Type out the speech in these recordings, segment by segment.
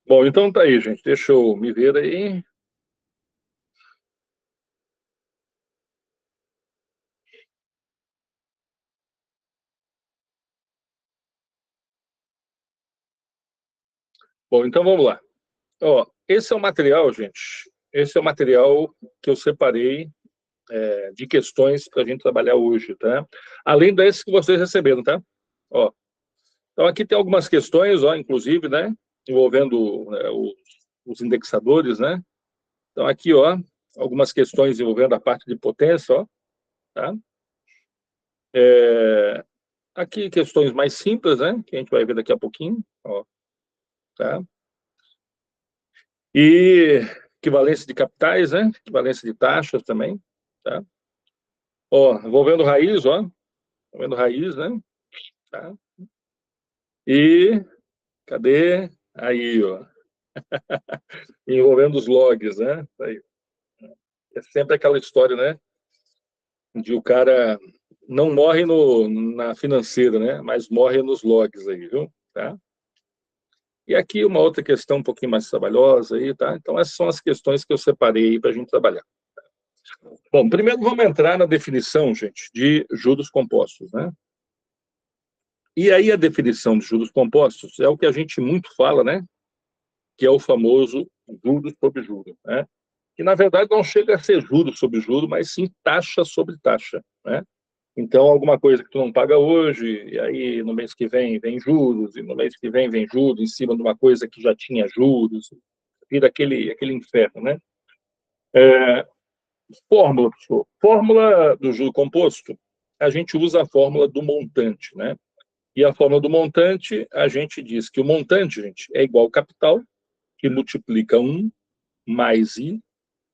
Bom, então tá aí, gente. Deixa eu me ver aí. Bom, então vamos lá. Ó, esse é o material, gente. Esse é o material que eu separei de questões para a gente trabalhar hoje, tá? Além desses que vocês receberam, tá? Ó, então aqui tem algumas questões, ó, inclusive, né? Envolvendo os indexadores, né? Então aqui, ó, algumas questões envolvendo a parte de potência, ó, tá? É, aqui questões mais simples, né? Que a gente vai ver daqui a pouquinho, ó, tá? E equivalência de capitais, né? Equivalência de taxas também, tá? Ó, envolvendo raiz, ó, envolvendo raiz, né? Tá? E cadê? Aí, ó, envolvendo os logs, né? Aí. É sempre aquela história, né? De o cara não morre na financeira, né? Mas morre nos logs aí, viu? Tá? E aqui uma outra questão um pouquinho mais trabalhosa aí, tá? Então essas são as questões que eu separei para a gente trabalhar. Bom, primeiro vamos entrar na definição, gente, de juros compostos, né? E aí a definição de juros compostos é o que a gente muito fala, né? Que é o famoso juros sobre juros, né? Que na verdade não chega a ser juros sobre juros, mas sim taxa sobre taxa, né? Então, alguma coisa que tu não paga hoje, e aí no mês que vem juros, e no mês que vem juros, em cima de uma coisa que já tinha juros, vira aquele inferno, né? Fórmula, professor. Fórmula do juro composto, a gente usa a fórmula do montante, né? E a fórmula do montante, a gente diz que o montante, gente, é igual ao capital, que multiplica 1 mais I,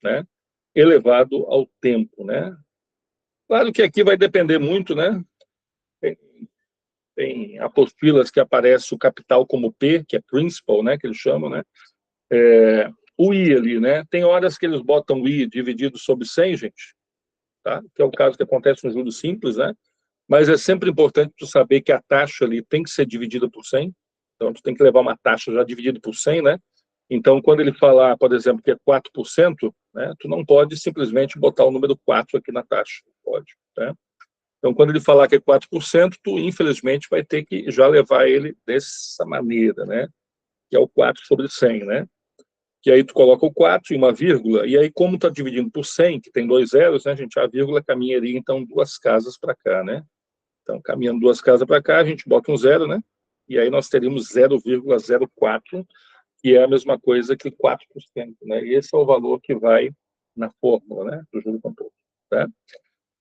né? Elevado ao tempo, né? Claro que aqui vai depender muito, né? Tem, tem apostilas que aparece o capital como P, que é principal, né? Que eles chamam, né? O I ali, né? Tem horas que eles botam o I dividido sobre 100, gente, tá? Que é o caso que acontece no juros simples, né? Mas é sempre importante tu saber que a taxa ali tem que ser dividida por 100. Então, tu tem que levar uma taxa já dividida por 100, né? Então, quando ele falar, por exemplo, que é 4%, né, tu não pode simplesmente botar o número 4 aqui na taxa. Pode, né? Então, quando ele falar que é 4%, tu, infelizmente, vai ter que já levar ele dessa maneira, né? Que é o 4 sobre 100, né? Que aí tu coloca o 4 e uma vírgula, e aí como está dividindo por 100, que tem dois zeros, né, gente, a vírgula caminharia, então, duas casas para cá, né? Então, caminhando duas casas para cá, a gente bota um zero, né? E aí nós teríamos 0,04, que é a mesma coisa que 4%, né? E esse é o valor que vai na fórmula, né, do juro composto, tá?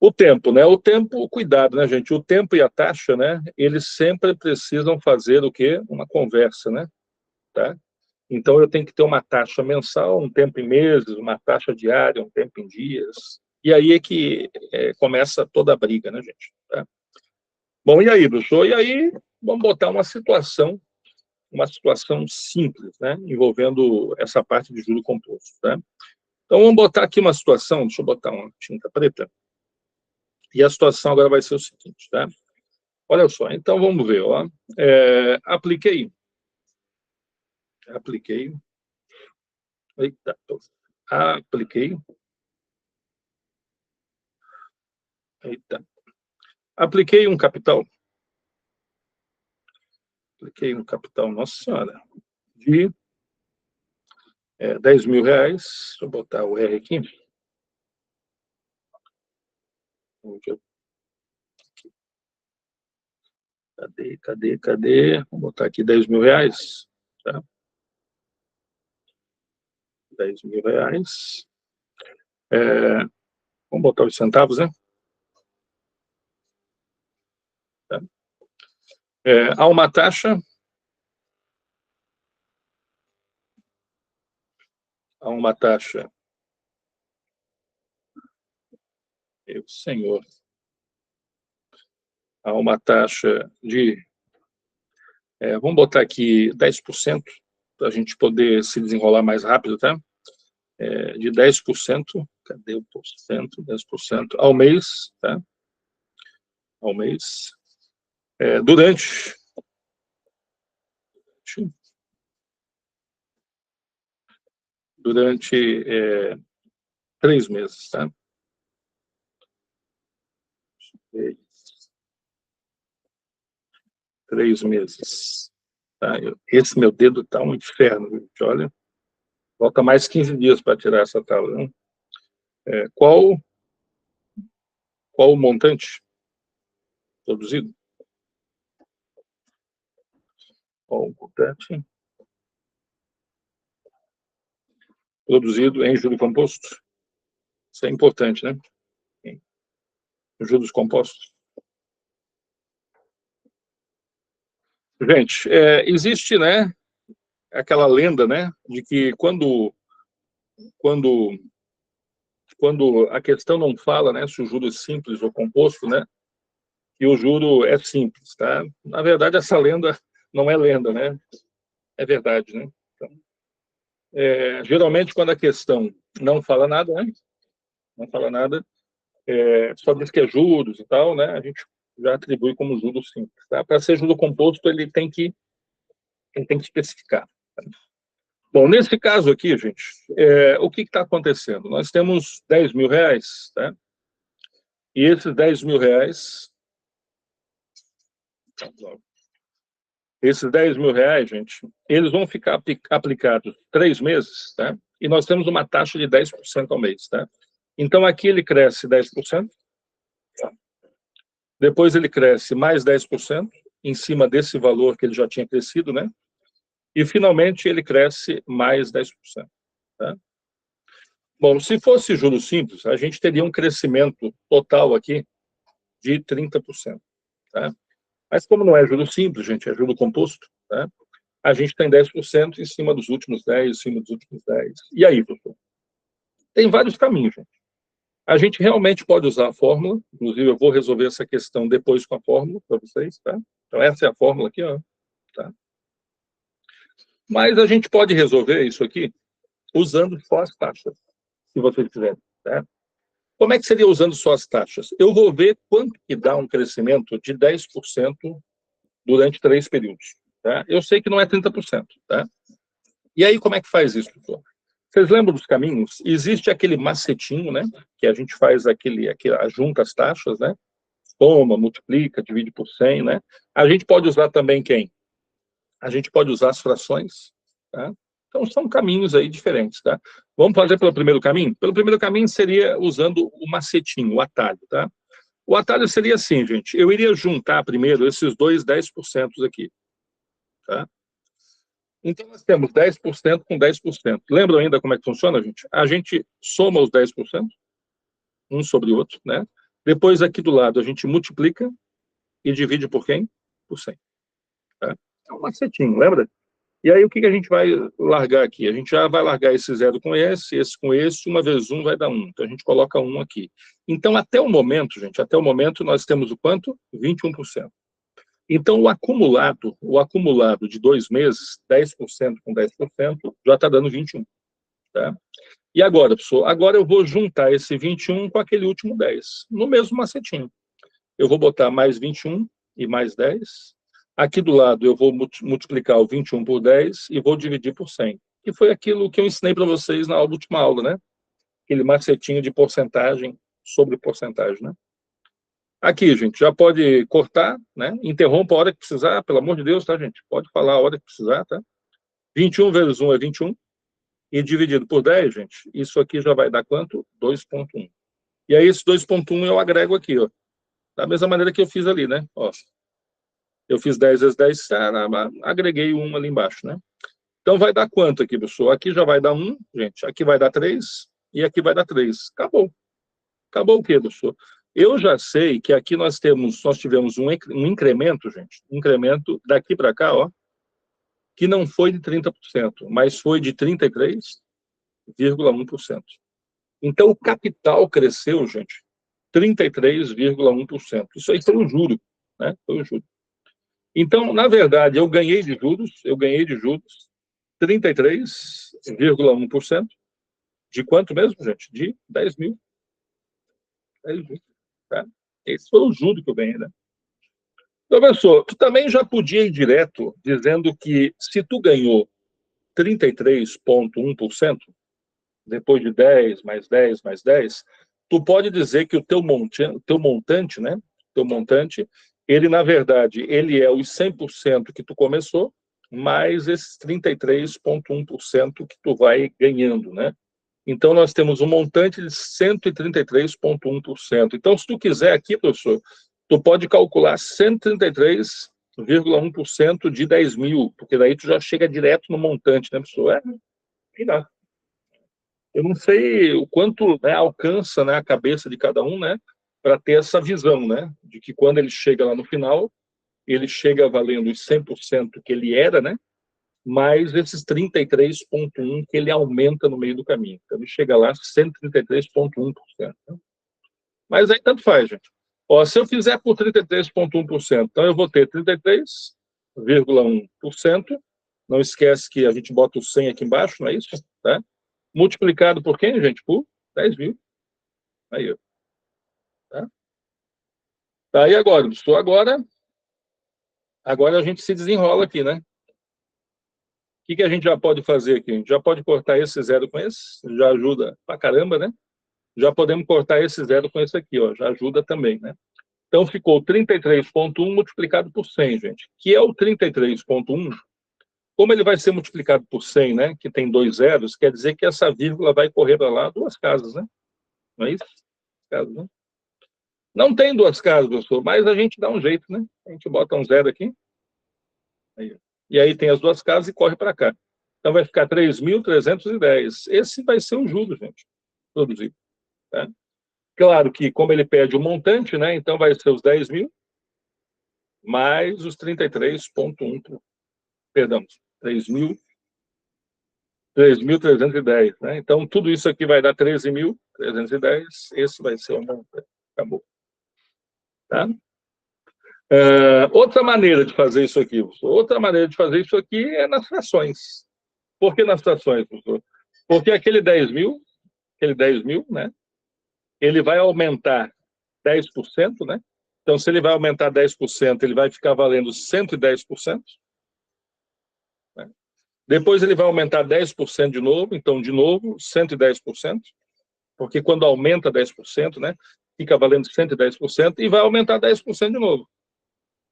O tempo, né? O tempo, cuidado, né, gente? O tempo e a taxa, né? Eles sempre precisam fazer o quê? Uma conversa, né? Tá? Então eu tenho que ter uma taxa mensal, um tempo em meses, uma taxa diária, um tempo em dias. E aí é que começa toda a briga, né, gente? Tá? Bom, e aí, professor? E aí, vamos botar uma situação simples, né, envolvendo essa parte de juro composto, tá? Então, vamos botar aqui uma situação, deixa eu botar uma tinta preta, e a situação agora vai ser o seguinte, tá? Olha só, então vamos ver, ó. Apliquei, eita, apliquei, eita, apliquei um capital, nossa senhora, de 10 mil reais, deixa eu botar o R aqui, cadê? Vou botar aqui 10 mil reais, tá? 10 mil reais. Vamos botar os centavos, né? Tá? Há uma taxa, há uma taxa, meu senhor, há uma taxa de, vamos botar aqui 10%, para a gente poder se desenrolar mais rápido, tá? De 10%, cadê o porcento? 10% ao mês, tá? Ao mês, durante durante 3 meses, tá? 3 meses. Tá? Esse meu dedo tá um inferno, gente, olha. Falta mais 15 dias para tirar essa tala, né? Qual o montante produzido? Qual o montante produzido em juro composto? Isso é importante, né? Em juros compostos. Gente, existe, né, aquela lenda, né, de que quando a questão não fala, né, se o juro é simples ou composto, né, que o juro é simples, tá? Na verdade, essa lenda não é lenda, né? É verdade, né? Então, geralmente, quando a questão não fala nada, né, não fala nada, só diz que é juros e tal, né, a gente já atribui como juro simples, tá? Para ser juro composto, ele tem que especificar. Tá? Bom, nesse caso aqui, gente, o que está acontecendo? Nós temos 10 mil reais, tá? E esses 10 mil reais, gente, eles vão ficar aplicados 3 meses, tá? E nós temos uma taxa de 10% ao mês, tá? Então, aqui ele cresce 10%, tá? Depois ele cresce mais 10%, em cima desse valor que ele já tinha crescido, né? E, finalmente, ele cresce mais 10%, tá? Bom, se fosse juros simples, a gente teria um crescimento total aqui de 30%, tá? Mas como não é juro simples, gente, é juro composto, tá? A gente tem 10% em cima dos últimos 10, em cima dos últimos 10. E aí, doutor? Tem vários caminhos, gente. A gente realmente pode usar a fórmula, inclusive eu vou resolver essa questão depois com a fórmula para vocês, tá? Então essa é a fórmula aqui, ó, tá? Mas a gente pode resolver isso aqui usando só as taxas, se vocês quiserem, tá? Como é que seria usando só as taxas? Eu vou ver quanto que dá um crescimento de 10% durante 3 períodos, tá? Eu sei que não é 30%, tá? E aí, como é que faz isso, doutor? Vocês lembram dos caminhos? Existe aquele macetinho, né? Que a gente faz junta as taxas, né? Soma, multiplica, divide por 100, né? A gente pode usar também quem? A gente pode usar as frações, tá? Então, são caminhos aí diferentes, tá? Vamos fazer pelo primeiro caminho? Pelo primeiro caminho seria usando o macetinho, o atalho, tá? O atalho seria assim, gente. Eu iria juntar primeiro esses dois 10% aqui, tá? Então, nós temos 10% com 10%. Lembram ainda como é que funciona, gente? A gente soma os 10%, um sobre o outro, né? Depois, aqui do lado, a gente multiplica e divide por quem? Por 100. Tá? É um macetinho, lembra? E aí, o que a gente vai largar aqui? A gente já vai largar esse zero com esse com esse, 1 vezes 1 vai dar 1. Então, a gente coloca 1 aqui. Então, até o momento, gente, até o momento, nós temos o quanto? 21%. Então, o acumulado de 2 meses, 10% com 10%, já está dando 21. Tá? E agora, pessoal, agora eu vou juntar esse 21 com aquele último 10, no mesmo macetinho. Eu vou botar mais 21 e mais 10. Aqui do lado eu vou multiplicar o 21 por 10 e vou dividir por 100. Que foi aquilo que eu ensinei para vocês na última aula, né? Aquele macetinho de porcentagem sobre porcentagem, né? Aqui, gente, já pode cortar, né? Interrompa a hora que precisar, pelo amor de Deus, tá, gente? Pode falar a hora que precisar, tá? 21 vezes 1 é 21. E dividido por 10, gente, isso aqui já vai dar quanto? 2,1. E aí, esse 2,1 eu agrego aqui, ó. Da mesma maneira que eu fiz ali, né? Ó, eu fiz 10 vezes 10, agreguei 1 ali embaixo, né? Então, vai dar quanto aqui, pessoal? Aqui já vai dar 1, gente. Aqui vai dar 3 e aqui vai dar 3. Acabou. Acabou o quê, pessoal? Eu já sei que aqui nós tivemos um incremento, gente, um incremento daqui para cá, ó, que não foi de 30%, mas foi de 33,1%. Então, o capital cresceu, gente, 33,1%. Isso aí foi o juro, né? Foi o juro. Então, na verdade, eu ganhei de juros 33,1%. De quanto mesmo, gente? De 10 mil. 10 mil, tá? Esse foi o juro que eu ganhei, né? Professor, tu também já podia ir direto dizendo que se tu ganhou 33,1%, depois de 10, mais 10, mais 10, tu pode dizer que o teu montante, né? Teu montante, ele, na verdade, ele é os 100% que tu começou, mais esses 33,1% que tu vai ganhando, né? Então, nós temos um montante de 133,1%. Então, se tu quiser aqui, professor, tu pode calcular 133,1% de 10 mil, porque daí tu já chega direto no montante, né, professor? E dá. Eu não sei o quanto, né, alcança, né, a cabeça de cada um, né, para ter essa visão, né, de que quando ele chega lá no final, ele chega valendo os 100% que ele era, né, mais esses 33,1% que ele aumenta no meio do caminho. Então, ele chega lá 133,1%. Mas aí tanto faz, gente. Ó, se eu fizer por 33,1%, então eu vou ter 33,1%. Não esquece que a gente bota o 100 aqui embaixo, não é isso? Tá? Multiplicado por quem, gente? Por 10 mil. Aí, ó. Tá? Tá aí agora, pessoal. Agora a gente se desenrola aqui, né? O que a gente já pode fazer aqui? A gente já pode cortar esse zero com esse, já ajuda pra caramba, né? Já podemos cortar esse zero com esse aqui, ó, já ajuda também, né? Então, ficou 33,1 multiplicado por 100, gente, que é o 33,1. Como ele vai ser multiplicado por 100, né, que tem dois zeros, quer dizer que essa vírgula vai correr para lá duas casas, né? Não é isso? Casas, né? Não tem duas casas, professor, mas a gente dá um jeito, né? A gente bota um zero aqui, aí, e aí tem as duas casas e corre para cá. Então, vai ficar 3.310. Esse vai ser o juros, gente, produzido. Tá? Claro que, como ele pede o montante, né, então vai ser os 10 mil mais os 33,1, perdão, 3.310, né? Então, tudo isso aqui vai dar 13.310, esse vai ser o montante. Acabou. Tá? Outra maneira de fazer isso aqui, é nas frações. Por que nas frações, professor? Porque aquele 10 mil, né? Ele vai aumentar 10%, né? Então, se ele vai aumentar 10%, ele vai ficar valendo 110%. Né? Depois ele vai aumentar 10% de novo, então, de novo, 110%, porque quando aumenta 10%, né, fica valendo 110%, e vai aumentar 10% de novo.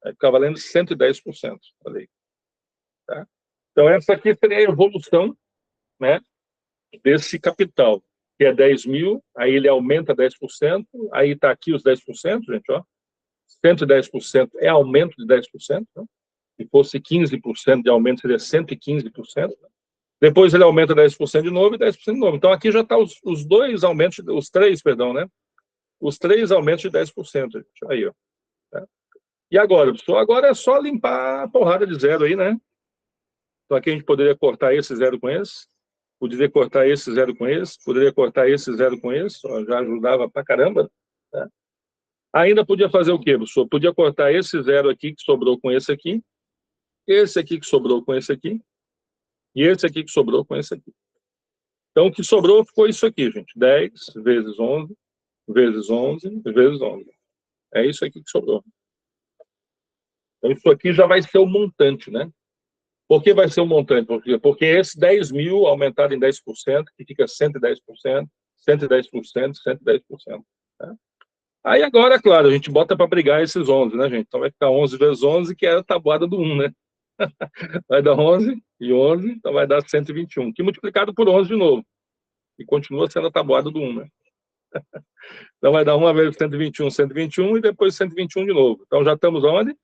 Vai ficar valendo 110%. Falei. Tá? Então, essa aqui seria a evolução, né, desse capital, que é 10 mil, aí ele aumenta 10%, aí está aqui os 10%, gente, ó. 110% é aumento de 10%, né? Se fosse 15% de aumento, seria 115%. Depois ele aumenta 10% de novo e 10% de novo. Então, aqui já está os dois aumentos, os três, perdão, né? Os três aumentos de 10%. Gente. Aí, ó. Tá? E agora, pessoal? Agora é só limpar a porrada de zero aí, né? Então, aqui a gente poderia cortar esse zero com esse, poderia cortar esse zero com esse, poderia cortar esse zero com esse, ó, já ajudava pra caramba. Tá? Ainda podia fazer o quê, professor? Podia cortar esse zero aqui que sobrou com esse aqui que sobrou com esse aqui, e esse aqui que sobrou com esse aqui. Então, o que sobrou ficou isso aqui, gente. 10 vezes 11, vezes 11, vezes 11. É isso aqui que sobrou. Então, isso aqui já vai ser o montante, né? Por que vai ser o montante? Porque esse 10 mil aumentado em 10%, que fica 110%, 110%, 110%. Tá? Aí agora, claro, a gente bota para brigar esses 11, né, gente? Então vai ficar 11 vezes 11, que é a tabuada do 1, né? Vai dar 11 e 11, então vai dar 121, que multiplicado por 11 de novo. E continua sendo a tabuada do 1, né? Então vai dar uma vezes 121, 121 e depois 121 de novo. Então já estamos onde?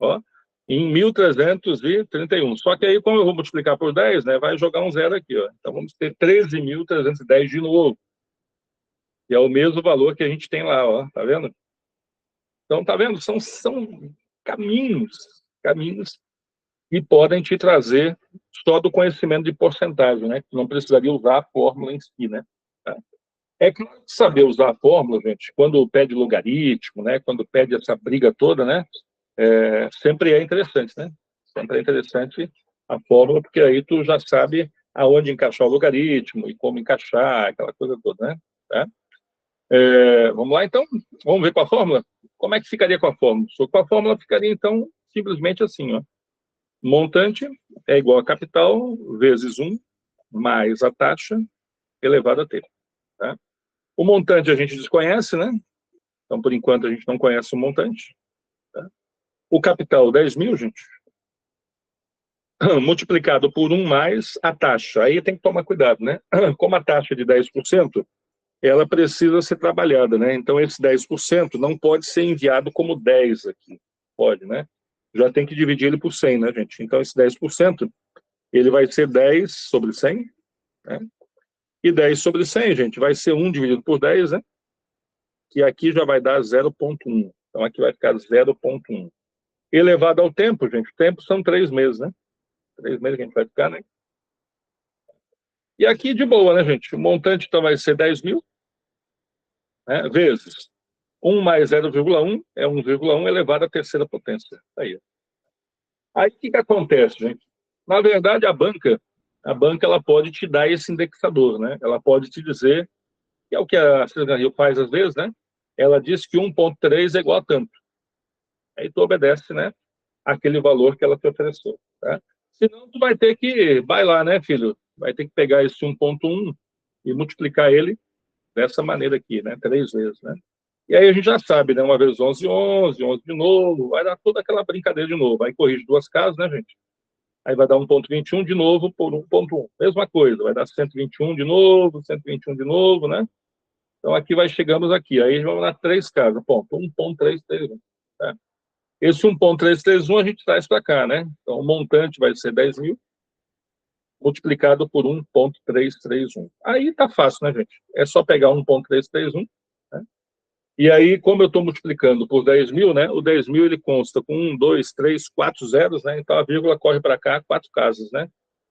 Ó, em 1.331. Só que aí, como eu vou multiplicar por 10, né, vai jogar um zero aqui. Ó. Então vamos ter 13.310 de novo. Que é o mesmo valor que a gente tem lá, ó. Tá vendo? Então, tá vendo? São caminhos que podem te trazer só do conhecimento de porcentagem, né? Que não precisaria usar a fórmula em si, né? Tá? É que saber usar a fórmula, gente, quando pede logaritmo, né? Quando pede essa briga toda, né? Sempre é interessante, né? Sempre é interessante a fórmula, porque aí tu já sabe aonde encaixar o logaritmo e como encaixar, aquela coisa toda, né? Tá? Vamos lá, então? Vamos ver com a fórmula? Como é que ficaria com a fórmula? Com a fórmula ficaria, então, simplesmente assim, ó. Montante é igual a capital vezes 1 mais a taxa elevado a T. Tá? O montante a gente desconhece, né? Então, por enquanto, a gente não conhece o montante. Tá? O capital, 10 mil, gente, multiplicado por 1 mais a taxa. Aí tem que tomar cuidado, né? Como a taxa é de 10%, ela precisa ser trabalhada, né? Então, esse 10% não pode ser enviado como 10 aqui. Pode, né? Já tem que dividir ele por 100, né, gente? Então, esse 10%, ele vai ser 10 sobre 100, né? E 10 sobre 100, gente, vai ser 1 dividido por 10, né? Que aqui já vai dar 0,1. Então, aqui vai ficar 0,1. Elevado ao tempo, gente, o tempo são 3 meses, né? 3 meses que a gente vai ficar, né? E aqui, de boa, né, gente? O montante, então, vai ser 10 mil, né? Vezes 1 mais 0,1 é 1,1 elevado à terceira potência. Aí, o que acontece, gente? Na verdade, a banca ela pode te dar esse indexador, né? Ela pode te dizer, que é o que a Cidadania Rio faz às vezes, né? Ela diz que 1,3 é igual a tanto. Aí tu obedece, né? Aquele valor que ela te ofereceu, tá? Senão tu vai ter que, vai lá, né, filho? Vai ter que pegar esse 1,1 e multiplicar ele dessa maneira aqui, né? 3 vezes, né? E aí a gente já sabe, né? Uma vez 11, 11, 11 de novo, vai dar toda aquela brincadeira de novo. Aí corrige 2 casas, né, gente? Aí vai dar 1,21 de novo por 1,1. Mesma coisa, vai dar 121 de novo, 121 de novo, né? Então aqui chegamos aqui. Aí vamos dar 3 casas. Ponto, 1,331. Tá? Esse 1,331 a gente traz para cá, né? Então o montante vai ser 10 mil multiplicado por 1,331. Aí tá fácil, né, gente? É só pegar 1,331, né? E aí, como eu estou multiplicando por 10 mil, né? O 10 mil ele consta com 1, 2, 3, 4 zeros, né? Então a vírgula corre para cá, 4 casas, né?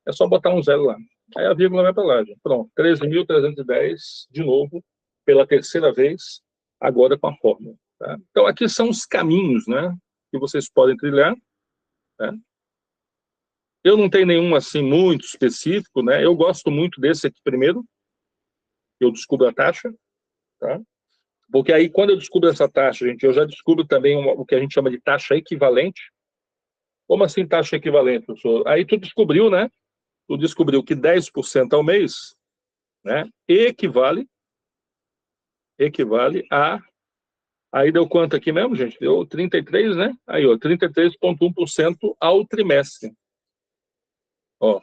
É só botar um zero lá. Aí a vírgula vai para lá, gente. Pronto, 13.310, de novo, pela terceira vez, agora com a fórmula. Tá? Então aqui são os caminhos, né? Que vocês podem trilhar, né? Eu não tenho nenhum assim muito específico, né? Eu gosto muito desse aqui primeiro. Eu descubro a taxa, tá? Porque aí, quando eu descubro essa taxa, gente, eu já descubro também o que a gente chama de taxa equivalente. Como assim taxa equivalente, professor? Aí tu descobriu, né? Tu descobriu que 10% ao mês, né? Equivale a... Aí deu quanto aqui mesmo, gente? Deu 33, né? Aí, ó, 33,1% ao trimestre. Ó.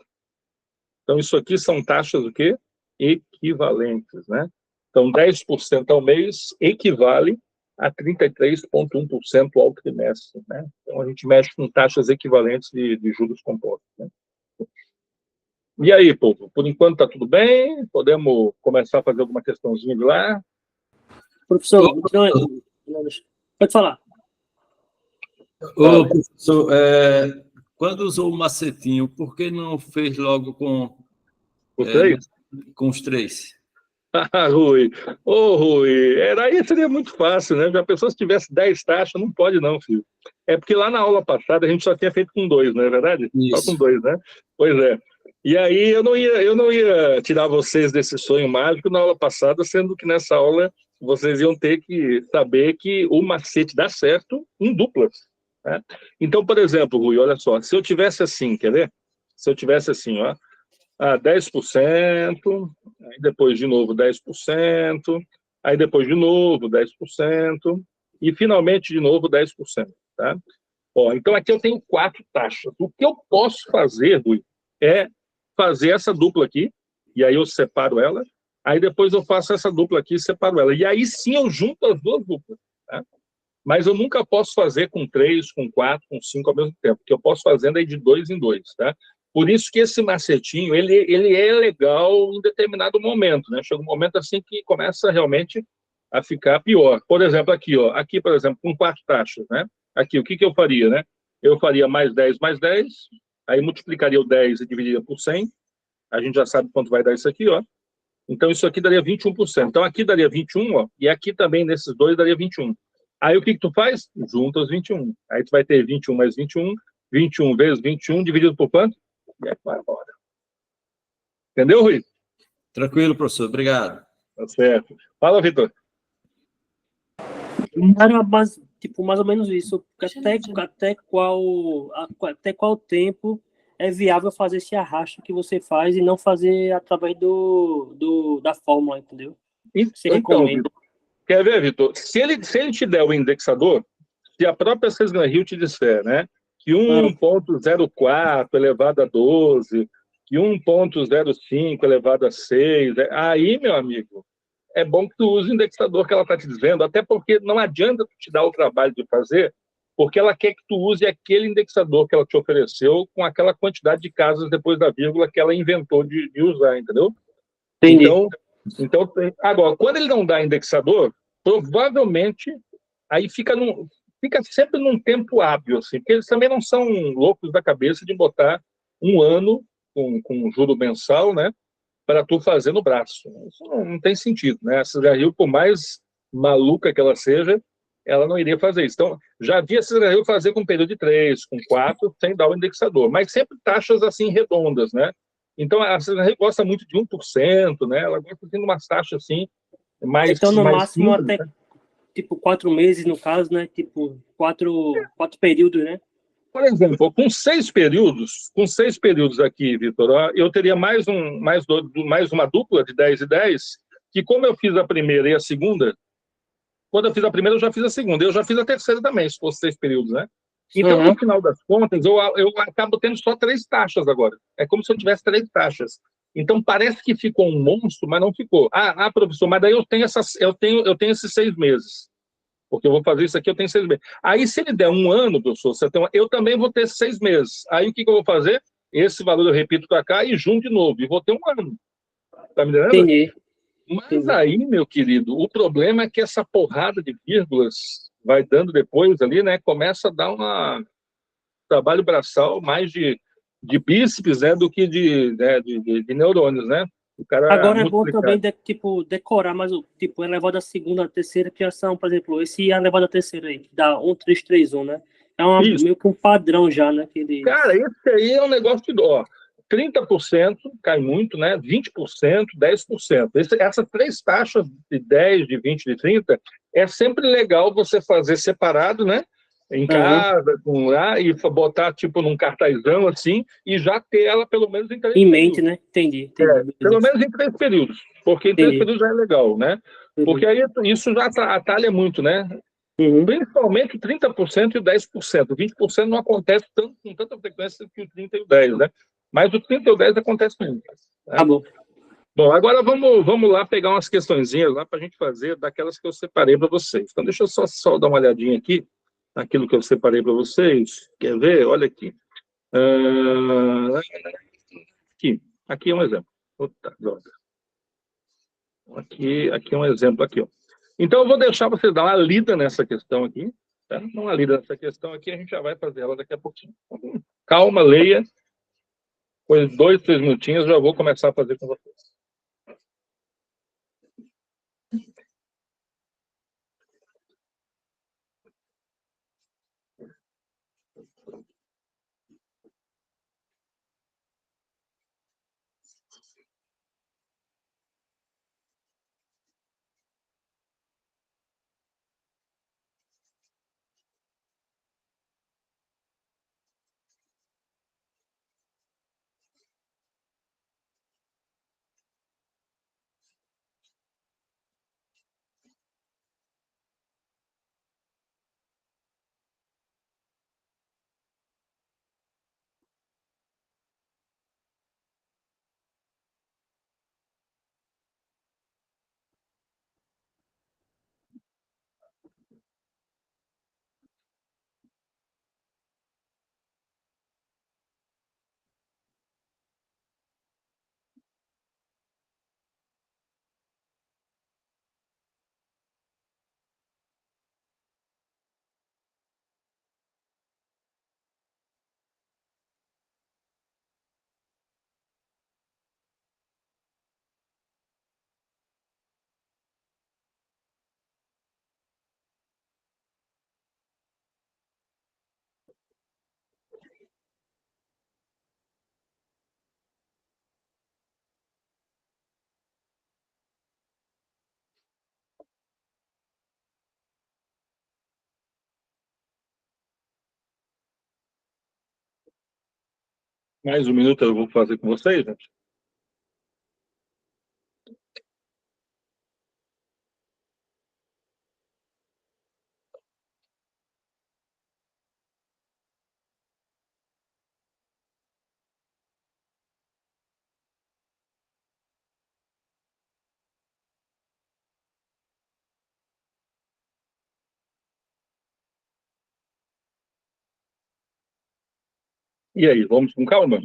Então, isso aqui são taxas o quê? Equivalentes, né? Então, 10% ao mês equivale a 33,1% ao trimestre, né? Então, a gente mexe com taxas equivalentes de juros compostos, né? E aí, povo? Por enquanto está tudo bem? Podemos começar a fazer alguma questãozinha de lá? Professor, pode falar. Ô, professor, quando usou o macetinho, por que não fez logo com os 3? Rui. Ô, Rui, aí seria muito fácil, né? Já a pessoa se tivesse 10 taxas, não pode não, filho. É porque lá na aula passada a gente só tinha feito com 2, não é verdade? Isso. Só com 2, né? Pois é. E aí eu não ia tirar vocês desse sonho mágico na aula passada, sendo que nessa aula vocês iam ter que saber que o macete dá certo em duplas, né? Então, por exemplo, Rui, olha só, se eu tivesse assim, quer ver? Se eu tivesse assim, ó, 10%, aí depois de novo 10%, aí depois de novo 10%, e finalmente de novo 10%. Tá? Ó, então aqui eu tenho 4 taxas. O que eu posso fazer, Rui, é fazer essa dupla aqui, e aí eu separo ela, aí depois eu faço essa dupla aqui e separo ela. E aí sim eu junto as duas duplas. Tá? Mas eu nunca posso fazer com 3, com 4, com 5 ao mesmo tempo, porque eu posso fazendo aí de 2 em 2, tá? Por isso que esse macetinho, ele é legal em determinado momento, né? Chega um momento assim que começa realmente a ficar pior. Por exemplo, aqui, ó, aqui, por exemplo, com 4 taxas, né? Aqui, o que eu faria, né? Eu faria mais 10, aí multiplicaria o 10 e dividiria por 100, a gente já sabe quanto vai dar isso aqui, ó. Então, isso aqui daria 21%. Então, aqui daria 21, ó, e aqui também, nesses dois, daria 21. Aí, o que tu faz? Junta os 21. Aí, tu vai ter 21 mais 21, 21 vezes 21, dividido por quanto? E aí, vai embora. Entendeu, Rui? Tranquilo, professor. Obrigado. Tá certo. Fala, Vitor. Era mais ou menos isso. Até qual tempo é viável fazer esse arrasto que você faz e não fazer através da fórmula, entendeu? Você Então, recomenda. Vitor, quer ver, Vitor? Se ele te der o indexador, se a própria Cesna Rio te disser, né, que Ah, 1,04 elevado a 12, que 1,05 elevado a 6, aí, meu amigo, é bom que tu use o indexador que ela está te dizendo, até porque não adianta tu te dar o trabalho de fazer, porque ela quer que tu use aquele indexador que ela te ofereceu com aquela quantidade de casas depois da vírgula que ela inventou de usar, entendeu? entendi. Então, agora, quando ele não dá indexador, provavelmente aí fica sempre num tempo hábil, assim, porque eles também não são loucos da cabeça de botar um ano com juro mensal, né, para tu fazer no braço. Isso não tem sentido, né? A Cisgarril, por mais maluca que ela seja, ela não iria fazer isso. Então, já vi a Cisgarril fazer com período de 3, com 4, sem dar o indexador, mas sempre taxas assim redondas, né? Então, a Cisgarril gosta muito de 1%, né? Ela gosta de umas taxas assim, Então, no mais máximo, simples, até né? tipo 4 meses, no caso, né? Tipo, quatro períodos, né? Por exemplo, com seis períodos aqui, Vitor, eu teria mais uma dupla de 10 e 10, que como eu fiz a primeira e a segunda, quando eu fiz a primeira, eu já fiz a segunda, eu já fiz a terceira também, se fosse 6 períodos, né? Então, no Uhum. final das contas, eu acabo tendo só 3 taxas agora. É como se eu tivesse 3 taxas. Então, parece que ficou um monstro, mas não ficou. Professor, mas daí eu tenho esses 6 meses. Porque eu vou fazer isso aqui, eu tenho 6 meses. Aí, se ele der um ano, professor, eu também vou ter 6 meses. Aí, o que eu vou fazer? Esse valor eu repito para cá e junto de novo. E vou ter um ano. Tá me entendendo? Entendi, Mas entendi. aí, meu querido, o problema é que essa porrada de vírgulas vai dando depois ali, né? Começa a dar um trabalho braçal mais de bíceps, né? Do que de neurônios, né? O cara Agora é bom multiplicar. também, tipo, decorar mais o tipo, elevado à segunda, à terceira, que já são, por exemplo, esse elevado à terceira aí, que dá 1, 3, 3, 1, né? É Isso. meio que um padrão já, né? Que Cara, eles... esse aí é um negócio de dó. 30% cai muito, né? 20%, 10%. Essas 3 taxas de 10, de 20, de 30, é sempre legal você fazer separado, né? Em Aham. casa, e botar tipo num cartazão assim, e já ter ela pelo menos em três Em mente, períodos. né? Entendi, Pelo beleza. menos em 3 períodos, porque em três Entendi, períodos já é legal, né? Porque beleza. aí isso já atalha muito, né? Uhum. Principalmente 30% e 10%. 20% não acontece com tanta frequência que o 30 e o 10, né? Mas o 30 e o 10 acontece mesmo. Tá Né? bom. Bom, agora vamos lá pegar umas questõezinhas lá para a gente fazer daquelas que eu separei para vocês. Então, deixa eu só dar uma olhadinha aqui naquilo que eu separei para vocês. Quer ver? Olha aqui. Ah, aqui é um exemplo. Opa, droga. Aqui é um exemplo aqui, ó. Então, eu vou deixar você dar uma lida nessa questão aqui. Tá? Uma lida nessa questão aqui, a gente já vai fazer ela daqui a pouquinho. Calma, leia. Depois 2, 3 minutinhos, já vou começar a fazer com você. Mais um minuto eu vou fazer com vocês, gente. E aí, vamos com calma?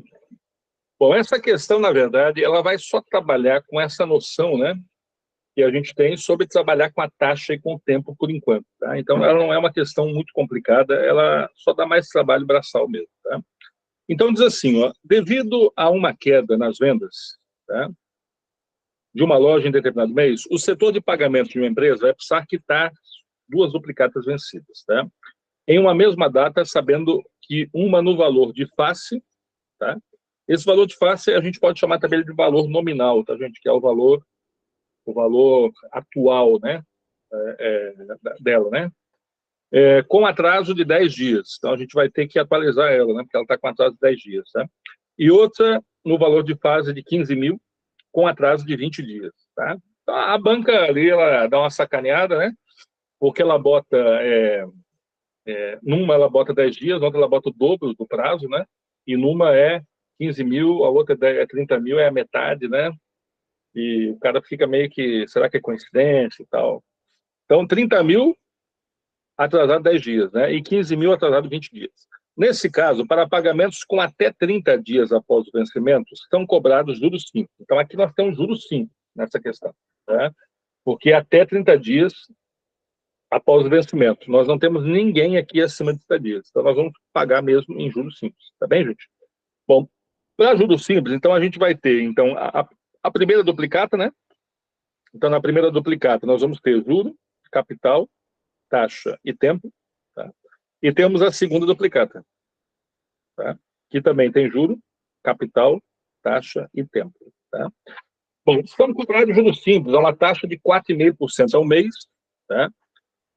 Bom, essa questão, na verdade, ela vai só trabalhar com essa noção, né, que a gente tem sobre trabalhar com a taxa e com o tempo por enquanto, tá? Então, ela não é uma questão muito complicada, ela só dá mais trabalho braçal mesmo, tá? Então, diz assim, ó, devido a uma queda nas vendas, tá, de uma loja em determinado mês, o setor de pagamento de uma empresa vai precisar quitar duas duplicatas vencidas, tá? Em uma mesma data, sabendo que uma no valor de face, tá? Esse valor de face a gente pode chamar também de valor nominal, tá, gente? Que é o valor atual, né? Dela, né? Com atraso de 10 dias. Então, a gente vai ter que atualizar ela, né? Porque ela está com atraso de 10 dias, tá? E outra no valor de fase de 15 mil, com atraso de 20 dias, tá? Então, a banca ali, ela dá uma sacaneada, né? Porque ela bota, numa ela bota 10 dias, na outra ela bota o dobro do prazo, né? E numa é 15 mil, a outra é 30 mil, é a metade, né? E o cara fica meio que, será que é coincidência e tal? Então, 30 mil atrasado 10 dias, né? E 15 mil atrasado 20 dias. Nesse caso, para pagamentos com até 30 dias após o vencimento, são cobrados juros simples. Então, aqui nós temos juros simples nessa questão, né? Porque até 30 dias após o vencimento. Nós não temos ninguém aqui acima de 30 dias. Então, nós vamos pagar mesmo em juros simples. Tá bem, gente? Bom, para juros simples, então, a gente vai ter então, a primeira duplicata, né? Então, na primeira duplicata, nós vamos ter juro, capital, taxa e tempo. Tá? E temos a segunda duplicata, tá? Que também tem juro, capital, taxa e tempo. Tá? Bom, estamos comprando juros simples, é uma taxa de 4,5% ao mês, tá?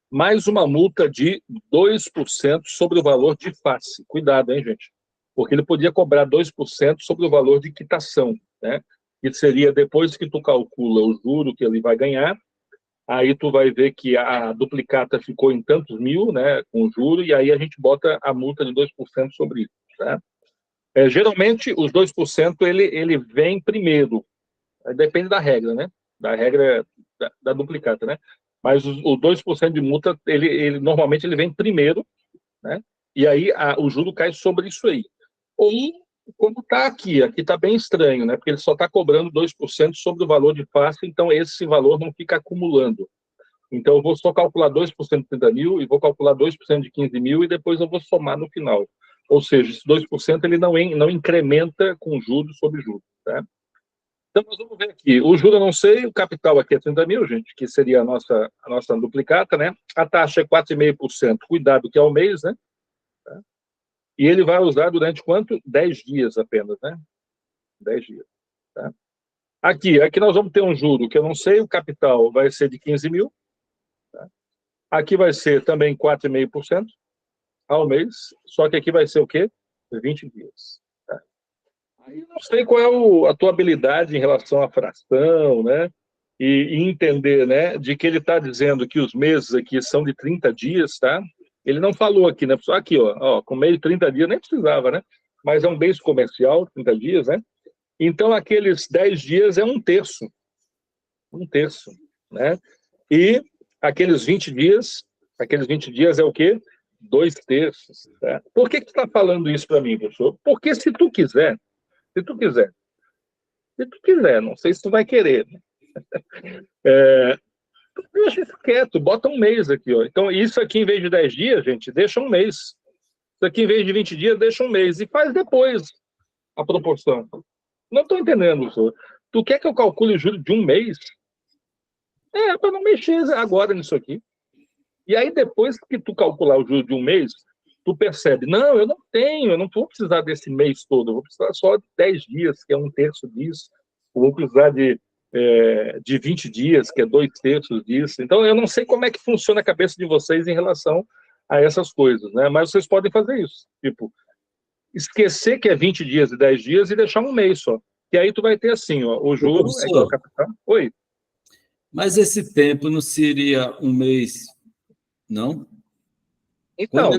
Mais uma multa de 2% sobre o valor de face. Cuidado, hein, gente? Porque ele podia cobrar 2% sobre o valor de quitação, né? Que seria depois que tu calcula o juro que ele vai ganhar, aí tu vai ver que a duplicata ficou em tantos mil, né, com juro, e aí a gente bota a multa de 2% sobre isso, tá? Geralmente, os 2% ele vem primeiro, depende da regra, né? Da regra da duplicata, né? Mas o 2% de multa, normalmente ele vem primeiro, né? E aí o juro cai sobre isso aí. Ou, como está aqui está bem estranho, né? Porque ele só está cobrando 2% sobre o valor de face, então esse valor não fica acumulando. Então, eu vou só calcular 2% de 30 mil e vou calcular 2% de 15 mil e depois eu vou somar no final. Ou seja, esse 2% ele não incrementa com juros sobre juros, tá? Então, nós vamos ver aqui. O juro eu não sei, o capital aqui é 30 mil, gente, que seria a nossa duplicata, né? A taxa é 4,5%, cuidado que é ao mês, né? Tá? E ele vai usar durante quanto? 10 dias apenas, né? 10 dias, tá? Aqui nós vamos ter um juro que eu não sei, o capital vai ser de 15 mil, tá? Aqui vai ser também 4,5% ao mês, só que aqui vai ser o quê? 20 dias. Tá? Aí não sei qual é a tua habilidade em relação à fração, né? E entender, né, de que ele está dizendo que os meses aqui são de 30 dias, tá? Ele não falou aqui, né? Só aqui, ó, com meio de 30 dias, nem precisava, né? Mas é um mês comercial, 30 dias, né? Então, aqueles 10 dias é um terço, né? E aqueles 20 dias é o quê? 2 terços. Tá? Por que tu está falando isso para mim, professor? Porque se tu quiser, não sei se tu vai querer, né? Deixa isso quieto, bota um mês aqui, ó. Então, isso aqui, em vez de 10 dias, gente, deixa um mês. Isso aqui, em vez de 20 dias, deixa um mês. E faz depois a proporção. Não estou entendendo, professor. Tu quer que eu calcule o juro de um mês? Para não mexer agora nisso aqui. E aí, depois que tu calcular o juro de um mês, tu percebe, não, eu não vou precisar desse mês todo, eu vou precisar só de 10 dias, que é um terço disso, eu vou precisar de 20 dias, que é 2 terços disso. Então, eu não sei como é que funciona a cabeça de vocês em relação a essas coisas, né? Mas vocês podem fazer isso. Tipo, esquecer que é 20 dias e 10 dias e deixar um mês só. E aí tu vai ter assim, ó, o juro é igual a capital. Oi. Mas esse tempo não seria um mês, não? Então,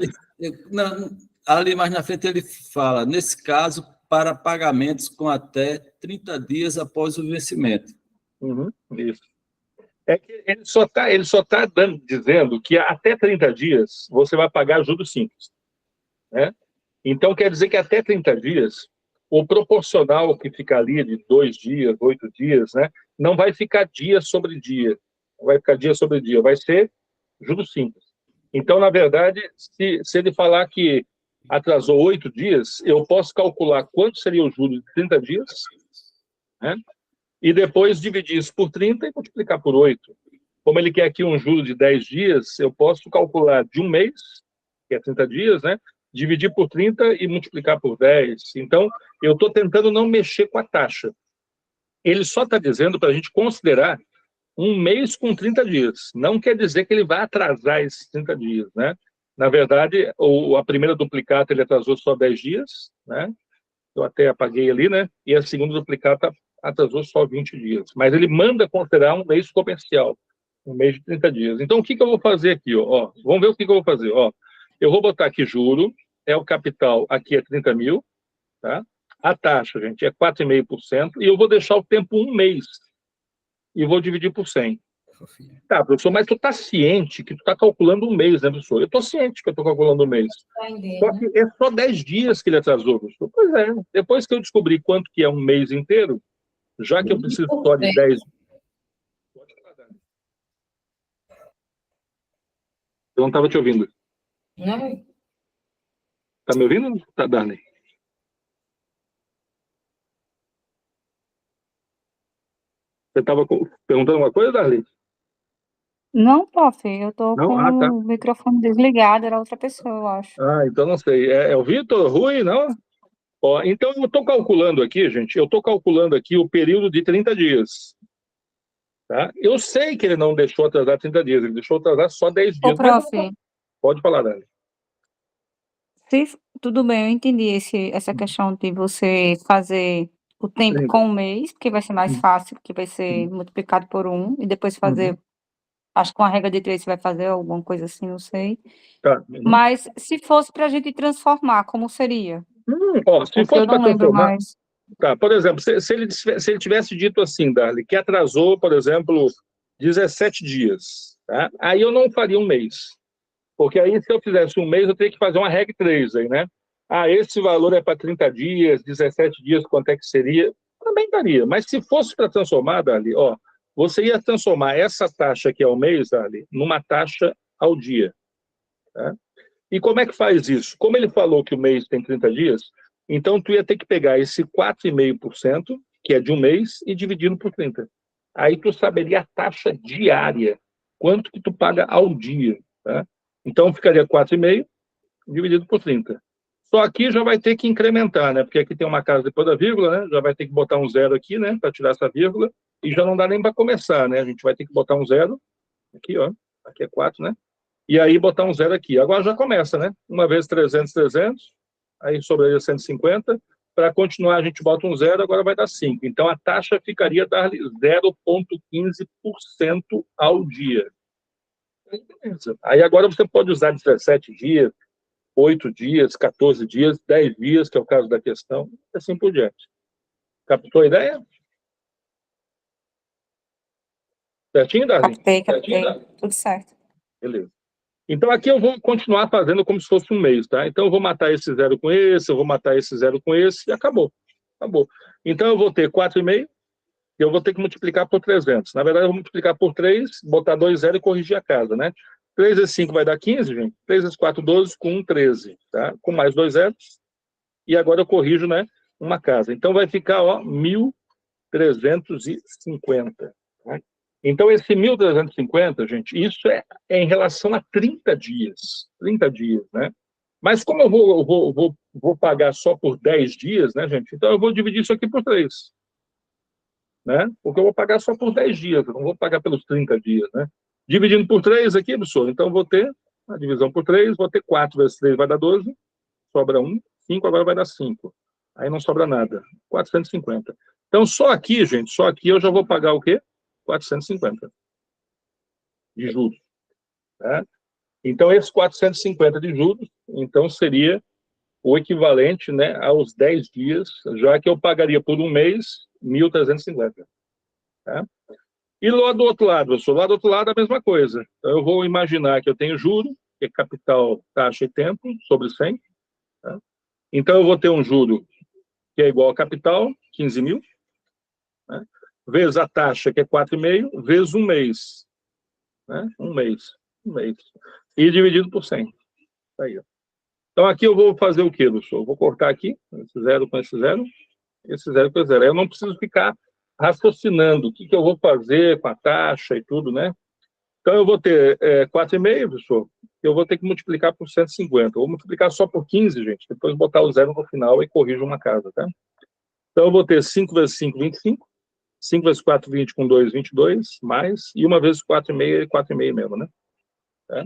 ali mais na frente ele fala, nesse caso, para pagamentos com até 30 dias após o vencimento. Isso. É que ele só tá dizendo que até 30 dias você vai pagar juros simples, né? Então, quer dizer que até 30 dias, o proporcional que fica ali de 2 dias, 8 dias, né, não vai ficar dia sobre dia. Não vai ficar dia sobre dia, vai ser juros simples. Então, na verdade, se ele falar que atrasou 8 dias, eu posso calcular quanto seria o juros de 30 dias, né, e depois dividir isso por 30 e multiplicar por 8. Como ele quer aqui um juro de 10 dias, eu posso calcular de um mês, que é 30 dias, né, dividir por 30 e multiplicar por 10. Então, eu estou tentando não mexer com a taxa. Ele só está dizendo para a gente considerar um mês com 30 dias. Não quer dizer que ele vai atrasar esses 30 dias, né? Na verdade, a primeira duplicata ele atrasou só 10 dias, né? Eu até apaguei ali, né? E a segunda duplicata atrasou só 20 dias. Mas ele manda considerar um mês comercial, um mês de 30 dias. Então, o que eu vou fazer aqui? Ó? Vamos ver o que eu vou fazer. Ó, eu vou botar aqui juro, é o capital, aqui é 30 mil, tá? A taxa, gente, é 4,5%, e eu vou deixar o tempo um mês, e vou dividir por 100. Tá, professor, mas tu está ciente que tu está calculando um mês, né, professor? Eu estou ciente que eu estou calculando um mês. Só que é só 10 dias que ele atrasou, professor. Pois é, depois que eu descobri quanto que é um mês inteiro, já que eu preciso só de 10... Pode falar, Dani. Eu não estava te ouvindo. Não. Tá me ouvindo, Darley? Você estava perguntando uma coisa, Darley? Não, prof, eu tô Não? com Ah, tá. o microfone desligado, era outra pessoa, eu acho. Ah, então não sei. É o Vitor, Rui, não? Ó, então eu estou calculando aqui, gente, eu estou calculando aqui o período de 30 dias. Tá? Eu sei que ele não deixou atrasar 30 dias, ele deixou atrasar só 10 Ô, dias. prof, Pode falar, Dani. tudo bem, eu entendi essa questão de você fazer o tempo 30. com um mês, que vai ser mais fácil, porque vai ser multiplicado por 1, e depois fazer, acho que com a regra de 3 você vai fazer alguma coisa assim, não sei. Tá. Mas se fosse para a gente transformar, como seria? Ó, se Porque fosse eu não para lembro transformar... mais. Tá, por exemplo, se ele tivesse dito assim, Darley, que atrasou, por exemplo, 17 dias, tá? Aí eu não faria um mês. Porque aí, se eu fizesse um mês, eu teria que fazer uma regra 3 aí, né? Ah, esse valor é para 30 dias, 17 dias, quanto é que seria? Também daria. Mas se fosse para transformar, Darley, ó, você ia transformar essa taxa que é o mês, Darley, numa taxa ao dia. Tá? E como é que faz isso? Como ele falou que o mês tem 30 dias, então tu ia ter que pegar esse 4,5%, que é de um mês, e dividindo por 30. Aí tu saberia a taxa diária, quanto que tu paga ao dia. Tá? Então ficaria 4,5 dividido por 30. Só aqui já vai ter que incrementar, né? Porque aqui tem uma casa depois da vírgula, né? Já vai ter que botar um zero aqui, né? Para tirar essa vírgula. E já não dá nem para começar, né? A gente vai ter que botar um zero. Aqui, ó. Aqui é 4, né? E aí botar um zero aqui. Agora já começa, né? Uma vez 300, 300. Aí sobraria 150. Para continuar, a gente bota um zero, agora vai dar 5. Então, a taxa ficaria dar 0,15% ao dia. Aí agora você pode usar 17 dias, 8 dias, 14 dias, 10 dias, que é o caso da questão, e assim por diante. Captou a ideia? Certinho, Darlene? Captei, Certinho, tudo certo. Beleza. Então, aqui eu vou continuar fazendo como se fosse um mês, tá? Então, eu vou matar esse zero com esse, eu vou matar esse zero com esse, e acabou. Acabou. Então, eu vou ter 4,5, e eu vou ter que multiplicar por 300. Na verdade, eu vou multiplicar por 3, botar 2 zeros e corrigir a casa, né? 3 vezes 5 vai dar 15, gente. 3 vezes 4, 12, com 1, 13, tá? Com mais 2 zeros. E agora eu corrijo, né? Uma casa. Então, vai ficar, ó, 1.350. Tá? Então, esse 1.350, gente, isso é em relação a 30 dias. 30 dias, né? Mas como eu vou pagar só por 10 dias, né, gente? Então, eu vou dividir isso aqui por 3. Né? Porque eu vou pagar só por 10 dias, eu não vou pagar pelos 30 dias, né? Dividindo por 3 aqui, professor, então vou ter a divisão por 3, vou ter 4 vezes 3 vai dar 12, sobra 1, 5, agora vai dar 5. Aí não sobra nada. 450. Então, só aqui, gente, só aqui eu já vou pagar o quê? 450 de juros. Tá? Então, esses 450 de juros, então, seria o equivalente, né, aos 10 dias, já que eu pagaria por um mês 1.350. Tá? E lá do outro lado, professor, lá do outro lado a mesma coisa. Então, eu vou imaginar que eu tenho juro, que é capital, taxa e tempo, sobre 100. Tá? Então, eu vou ter um juro que é igual a capital, 15 mil, né? Vezes a taxa, que é 4,5, vezes um mês. Né? Um mês. E dividido por 100. Aí, ó. Então, aqui eu vou fazer o quê, professor? Eu vou cortar aqui, esse zero com esse zero com esse zero. Eu não preciso ficar raciocinando o que eu vou fazer com a taxa e tudo, né? Então, eu vou ter 4,5, professor, eu vou ter que multiplicar por 150. Eu vou multiplicar só por 15, gente, depois botar o zero no final e corrijo uma casa, tá? Então, eu vou ter 5 vezes 5, 25. 5 vezes 4, 20, com 2, 22, mais, e 1 vezes 4,5, 4,5 mesmo, né? Tá?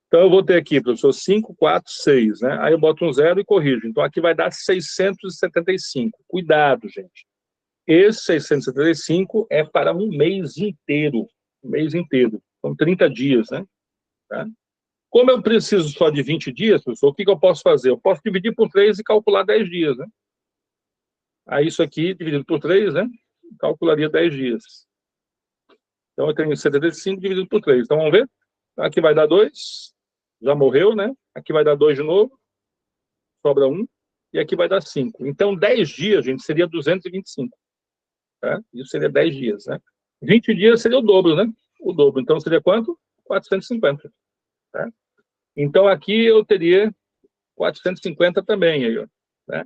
Então, eu vou ter aqui, professor, 5, 4, 6, né? Aí eu boto um zero e corrijo. Então, aqui vai dar 675. Cuidado, gente. Esse 675 é para um mês inteiro. Um mês inteiro. São 30 dias, né? Tá? Como eu preciso só de 20 dias, professor, o que eu posso fazer? Eu posso dividir por 3 e calcular 10 dias, né? Aí, isso aqui, dividido por 3, né? Calcularia 10 dias. Então, eu tenho 75 dividido por 3. Então, vamos ver? Aqui vai dar 2. Já morreu, né? Aqui vai dar 2 de novo. Sobra 1. E aqui vai dar 5. Então, 10 dias, gente, seria 225. Tá? Isso seria 10 dias, né? 20 dias seria o dobro, né? O dobro. Então, seria quanto? 450. Tá? Então, aqui eu teria 450 também. Aí, ó, né?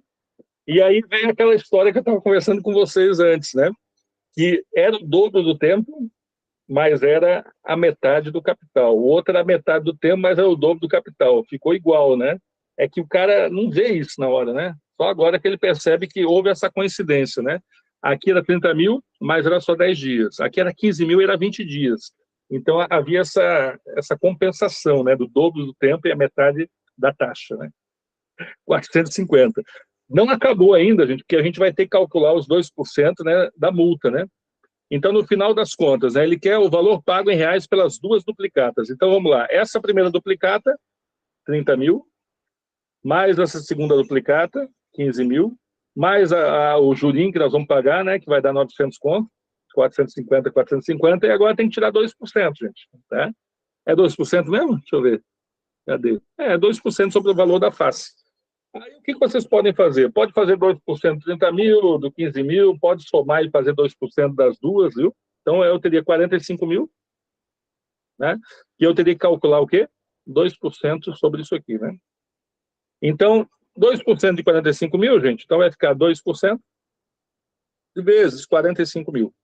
E aí vem aquela história que eu estava conversando com vocês antes, né? Que era o dobro do tempo, mas era a metade do capital. O outro era a metade do tempo, mas era o dobro do capital. Ficou igual, né? É que o cara não vê isso na hora, né? Só agora que ele percebe que houve essa coincidência, né? Aqui era 30 mil, mas era só 10 dias. Aqui era 15 mil, era 20 dias. Então, havia essa compensação, né? Do dobro do tempo e a metade da taxa, né? 450. Não acabou ainda, gente, porque a gente vai ter que calcular os 2%, né, da multa, né? Então, no final das contas, né, ele quer o valor pago em reais pelas duas duplicatas. Então, vamos lá. Essa primeira duplicata, 30 mil, mais essa segunda duplicata, 15 mil, mais o jurim que nós vamos pagar, né, que vai dar 900 conto, 450, e agora tem que tirar 2%, gente. Tá? É 2% mesmo? Deixa eu ver. Cadê? É 2% sobre o valor da face. Aí, o que vocês podem fazer? Pode fazer 2% de 30 mil, do 15 mil, pode somar e fazer 2% das duas, viu? Então, eu teria 45 mil, né? E eu teria que calcular o quê? 2% sobre isso aqui, né? Então, 2% de 45 mil, gente, então vai ficar 2% vezes 45 mil.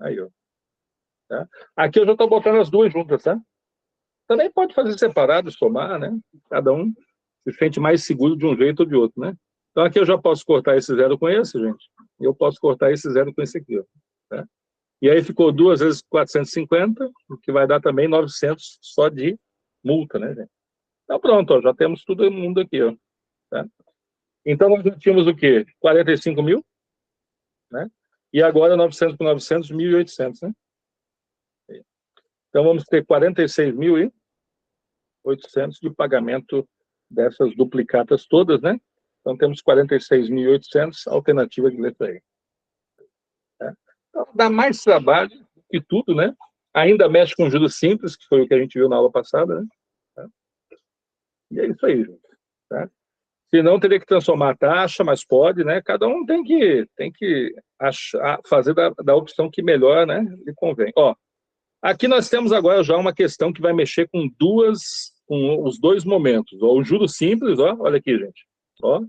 Aí, ó. Tá? Aqui eu já estou botando as duas juntas, tá? Também pode fazer separado, somar, né? Cada um se sente mais seguro de um jeito ou de outro, né? Então, aqui eu já posso cortar esse zero com esse, gente. E eu posso cortar esse zero com esse aqui, ó. Tá? E aí ficou 2 vezes 450, o que vai dar também 900 só de multa, né, gente? Então, pronto, ó, já temos todo mundo aqui, ó. Tá? Então, nós já tínhamos o quê? 45 mil, né? E agora 900 por 900, 1.800, né? Então, vamos ter 46.800 de pagamento dessas duplicatas todas, né? Então, temos 46.800, alternativa de letra E. Tá? Então, dá mais trabalho que tudo, né? Ainda mexe com juros simples, que foi o que a gente viu na aula passada, né? Tá? E é isso aí, gente. Tá? Se não, teria que transformar a taxa, mas pode, né? Cada um tem que fazer da opção que melhor, né, lhe convém. Ó, aqui nós temos agora já uma questão que vai mexer com os dois momentos. Ó, o juro simples, ó, olha aqui, gente. Ó,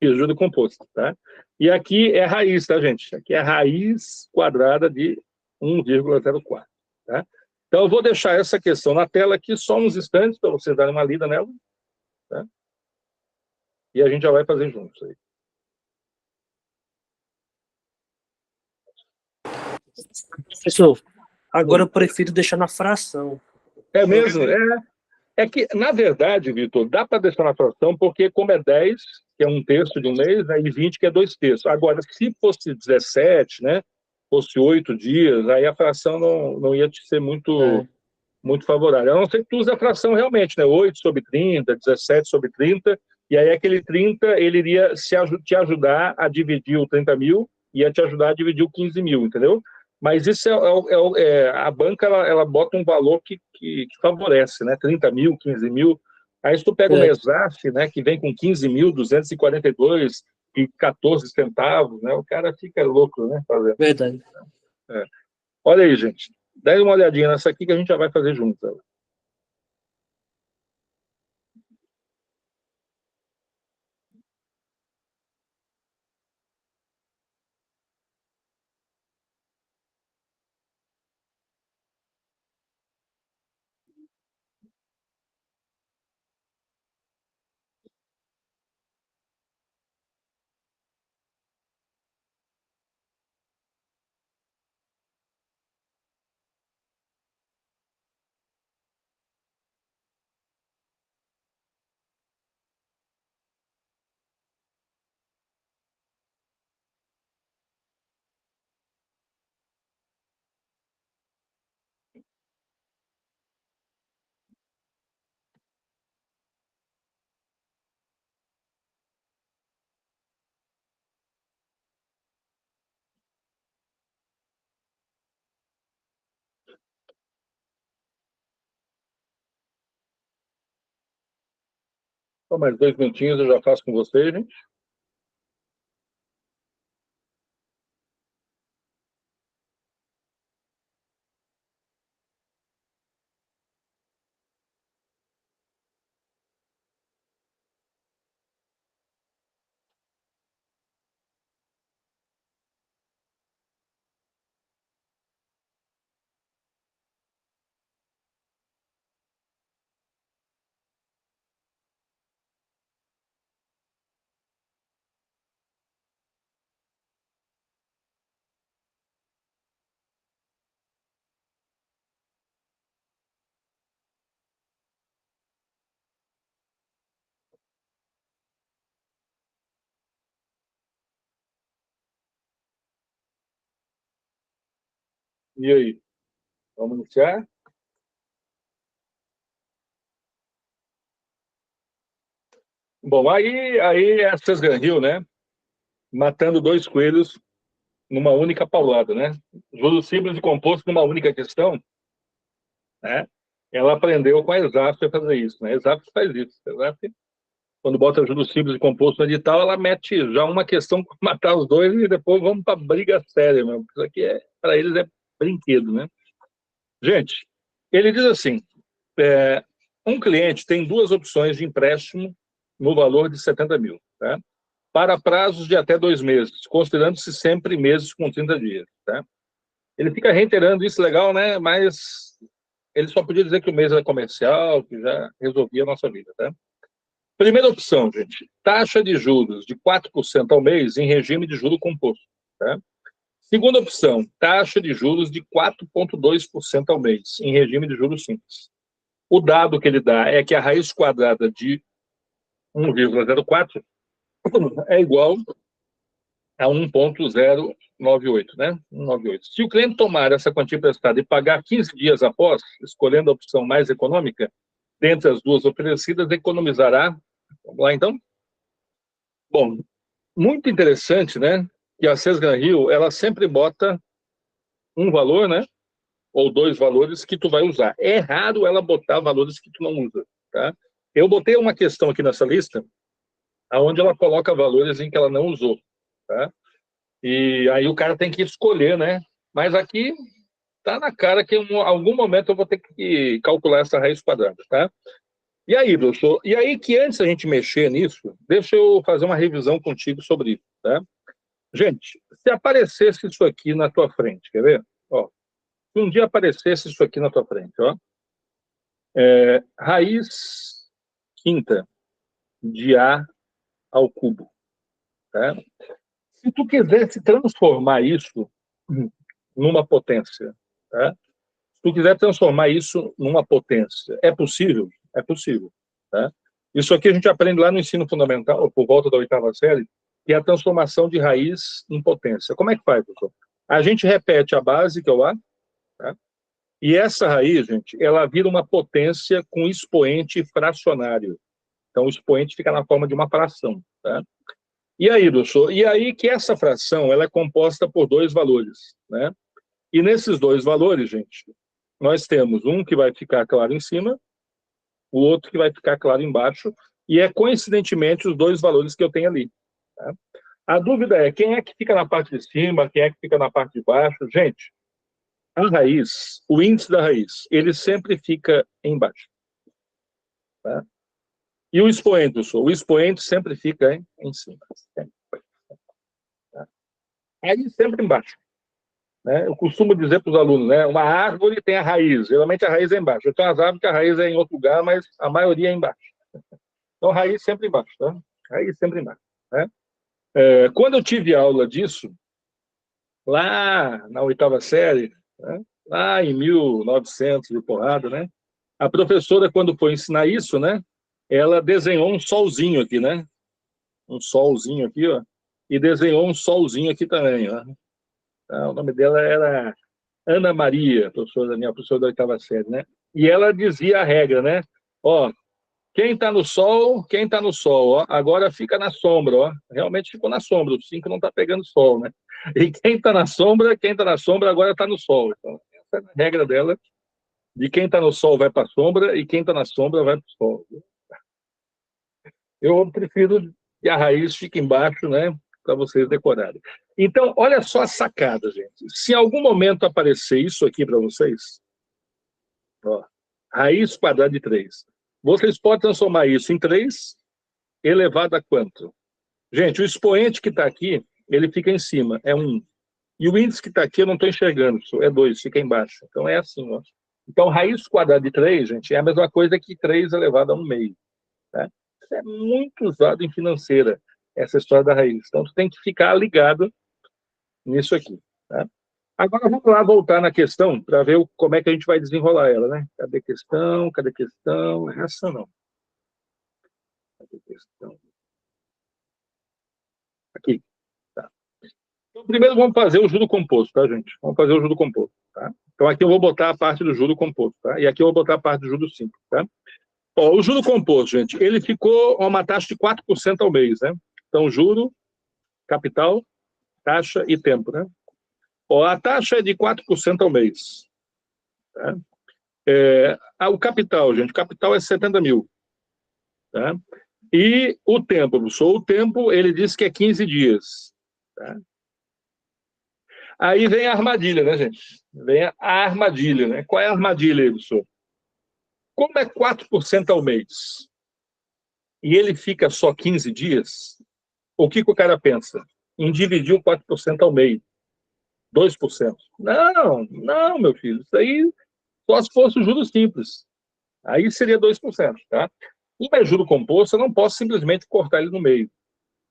e o juro composto, tá? E aqui é raiz, tá, gente? Aqui é a raiz quadrada de 1,04, tá? Então, eu vou deixar essa questão na tela aqui só uns instantes para vocês darem uma lida nela, tá? E a gente já vai fazer juntos aí. Professor, agora eu prefiro deixar na fração. É mesmo? É. É que, na verdade, Vitor, dá para deixar na fração, porque como é 10, que é 1/3 de um mês, aí 20, que é 2/3. Agora, se fosse 17, né, fosse 8 dias, aí a fração não ia te ser muito favorável. A não ser que tu use a fração realmente, né, 8/30, 17/30, e aí aquele 30, ele iria te ajudar a dividir o 30 mil, ia te ajudar a dividir o 15 mil, entendeu? Mas isso a banca ela bota um valor que favorece, né? 30 mil, 15 mil. Aí se tu pega o Mesaf, né, que vem com 15.242,14 centavos, né? O cara fica louco, né? Fazendo. Verdade. Olha aí, gente. Dá uma olhadinha nessa aqui que a gente já vai fazer junto. Só mais 2 minutinhos eu já faço com vocês, gente. E aí? Vamos iniciar? Bom, aí é a Sesgan Hill, né? Matando 2 coelhos numa única paulada, né? Juros simples e composto numa única questão, né? Ela aprendeu com a Exaf a fazer isso, né? A Exaf faz isso. A Exaf, quando bota juros simples e composto no edital, ela mete já uma questão para matar os dois e depois vamos para briga séria mesmo. Isso aqui para eles é brinquedo, né? Gente, ele diz assim: um cliente tem 2 opções de empréstimo no valor de 70 mil, tá? Para prazos de até 2 meses, considerando-se sempre meses com 30 dias, tá? Ele fica reiterando isso, legal, né? Mas ele só podia dizer que o mês era comercial, que já resolvia a nossa vida, tá? Primeira opção, gente, taxa de juros de 4% ao mês em regime de juro composto, tá? Segunda opção, taxa de juros de 4,2% ao mês em regime de juros simples. O dado que ele dá é que a raiz quadrada de 1,04 é igual a 1,098, né? 198. Se o cliente tomar essa quantia emprestada e pagar 15 dias após, escolhendo a opção mais econômica, dentre as 2 oferecidas, economizará. Vamos lá, então? Bom, muito interessante, né? Que a Sesgan Hill, ela sempre bota um valor, né? Ou 2 valores que tu vai usar. É raro ela botar valores que tu não usa, tá? Eu botei uma questão aqui nessa lista, onde ela coloca valores em que ela não usou, tá? E aí o cara tem que escolher, né? Mas aqui tá na cara que em algum momento eu vou ter que calcular essa raiz quadrada, tá? E aí, professor? E aí que antes a gente mexer nisso, deixa eu fazer uma revisão contigo sobre isso, tá? Gente, se aparecesse isso aqui na tua frente, quer ver? Ó, se um dia aparecesse isso aqui na tua frente, ó, raiz quinta de A ao cubo, tá? Se tu quisesse transformar isso numa potência, tá? Se tu quiser transformar isso numa potência, é possível? É possível. Tá? Isso aqui a gente aprende lá no ensino fundamental, por volta da 8ª série, que é a transformação de raiz em potência. Como é que faz, professor? A gente repete a base, que é o A, tá? E essa raiz, gente, ela vira uma potência com expoente fracionário. Então, o expoente fica na forma de uma fração. Tá? E aí, professor? E aí que essa fração ela é composta por 2 valores. Né? E nesses 2 valores, gente, nós temos um que vai ficar claro em cima, o outro que vai ficar claro embaixo, e é coincidentemente os 2 valores que eu tenho ali. Tá? A dúvida é quem é que fica na parte de cima, quem é que fica na parte de baixo. Gente, a raiz, o índice da raiz, ele sempre fica embaixo. Tá? E o expoente, professor? O expoente sempre fica em cima. Sempre. Tá? Aí sempre embaixo. Né? Eu costumo dizer para os alunos, né? Uma árvore tem a raiz, geralmente a raiz é embaixo. Eu tenho as árvores que a raiz é em outro lugar, mas a maioria é embaixo. Então, raiz sempre embaixo. Tá? Raiz sempre embaixo. Né? Quando eu tive aula disso, lá na 8ª série, né? Lá em 1900 e porrada, né? A professora, quando foi ensinar isso, né? Ela desenhou um solzinho aqui, né? Um solzinho aqui, ó. E desenhou um solzinho aqui também, ó. O nome dela era Ana Maria, minha professora da 8ª série, né? E ela dizia a regra, né? Ó, quem está no sol, ó, agora fica na sombra, ó. Realmente ficou na sombra, o 5 não está pegando sol, né? E quem está na sombra, agora está no sol. Então, essa é a regra dela, de quem está no sol vai para a sombra e quem está na sombra vai para o sol. Eu prefiro que a raiz fique embaixo, né? Para vocês decorarem. Então, olha só a sacada, gente. Se em algum momento aparecer isso aqui para vocês, ó, raiz quadrada de 3, vocês podem transformar isso em 3 elevado a quanto? Gente, o expoente que está aqui, ele fica em cima, é 1. E o índice que está aqui, eu não estou enxergando, é 2, fica embaixo. Então, é assim, ó. Então, raiz quadrada de 3, gente, é a mesma coisa que 3 elevado a 1/2. Tá? Isso é muito usado em financeira, essa história da raiz. Então, tu tem que ficar ligado nisso aqui. Tá? Agora, vamos lá voltar na questão para ver como é que a gente vai desenrolar ela, né? Cadê questão? Cadê questão? Essa não. Cadê questão? Aqui. Tá. Então, primeiro vamos fazer o juro composto, tá, gente? Vamos fazer o juro composto, tá? Então, aqui eu vou botar a parte do juro composto, tá? E aqui eu vou botar a parte do juro simples, tá? Ó, o juro composto, gente, ele ficou a uma taxa de 4% ao mês, né? Então, juro, capital, taxa e tempo, né? Ó, a taxa é de 4% ao mês. Tá? O capital, gente, o capital é 70 mil. Tá? E o tempo, professor, o tempo, ele diz que é 15 dias. Tá? Aí vem a armadilha, né, gente? Vem a armadilha, né? Qual é a armadilha aí, professor? Como é 4% ao mês e ele fica só 15 dias, o que o cara pensa? Em dividir o 4% ao mês. 2%. Não, meu filho. Isso aí só se fosse o juros simples. Aí seria 2%. Tá? Como é juro composto, eu não posso simplesmente cortar ele no meio.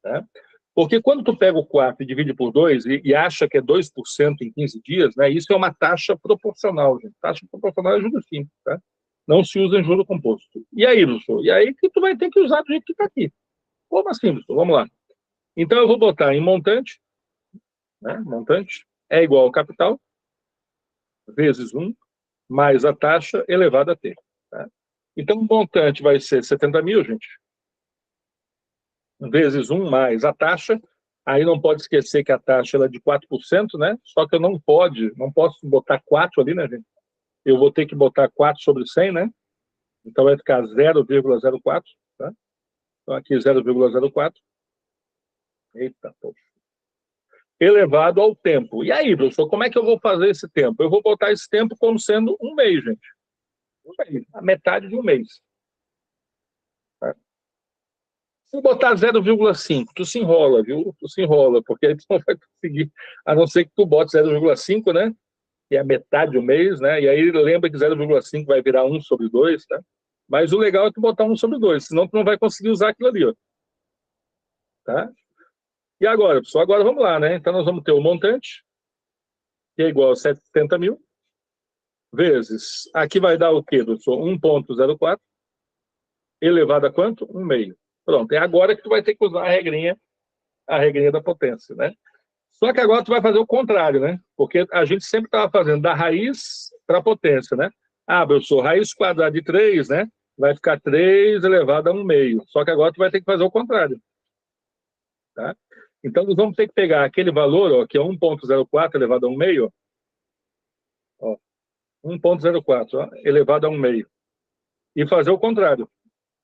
Tá? Porque quando tu pega o 4 e divide por 2 e acha que é 2% em 15 dias, né, isso é uma taxa proporcional. Gente. Taxa proporcional é juros simples. Tá? Não se usa em juro composto. E aí, professor? E aí que tu vai ter que usar do jeito que está aqui. Como assim, professor? Vamos lá. Então, eu vou botar em montante, né? Montante é igual ao capital, vezes 1, mais a taxa elevada a t. Tá? Então, o montante vai ser 70 mil, gente, vezes 1 mais a taxa. Aí não pode esquecer que a taxa ela é de 4%, né? Só que eu não posso botar 4 ali, né, gente? Eu vou ter que botar 4 sobre 100, né? Então, vai ficar 0,04, tá? Então, aqui 0,04. Eita, poxa. Elevado ao tempo. E aí, professor, como é que eu vou fazer esse tempo? Eu vou botar esse tempo como sendo um mês, gente. Um mês, a metade de um mês. Tá? Se eu botar 0,5, tu se enrola, viu? Tu se enrola, porque aí tu não vai conseguir, a não ser que tu bote 0,5, né? Que é a metade de um mês, né? E aí lembra que 0,5 vai virar 1 sobre 2, tá? Mas o legal é tu botar 1 sobre 2, senão tu não vai conseguir usar aquilo ali, ó. Tá? E agora, pessoal, agora vamos lá, né? Então, nós vamos ter o montante, que é igual a 70 mil, vezes, aqui vai dar o quê, professor? 1,04, elevado a quanto? 1/2. Pronto, é agora que tu vai ter que usar a regrinha da potência, né? Só que agora tu vai fazer o contrário, né? Porque a gente sempre estava fazendo da raiz para a potência, né? Ah, professor, raiz quadrada de 3, né? Vai ficar 3 elevado a 1/2. Só que agora tu vai ter que fazer o contrário. Tá? Então, nós vamos ter que pegar aquele valor, ó, que é 1,04 elevado a 1/2, ó, 1,04 ó, elevado a 1/2, e fazer o contrário.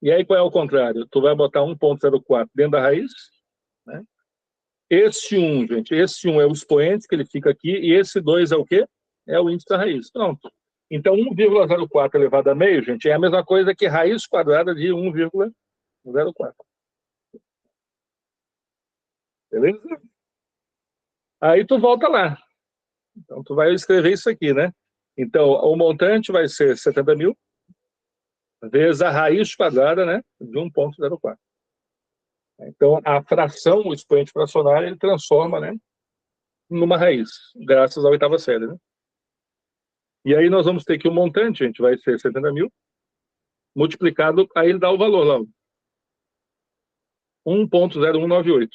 E aí, qual é o contrário? Tu vai botar 1,04 dentro da raiz, né? Esse 1, gente, esse 1 é o expoente, que ele fica aqui, e esse 2 é o quê? É o índice da raiz. Pronto. Então, 1,04 elevado a meio, gente, é a mesma coisa que raiz quadrada de 1,04. Beleza? Aí tu volta lá. Então, tu vai escrever isso aqui, né? Então, o montante vai ser 70 mil vezes a raiz quadrada, né, de 1,04. Então, a fração, o expoente fracionário, ele transforma, né, numa raiz, graças à oitava série, né? E aí nós vamos ter que o montante, gente, vai ser 70 mil, multiplicado, aí ele dá o valor lá, 1,0198.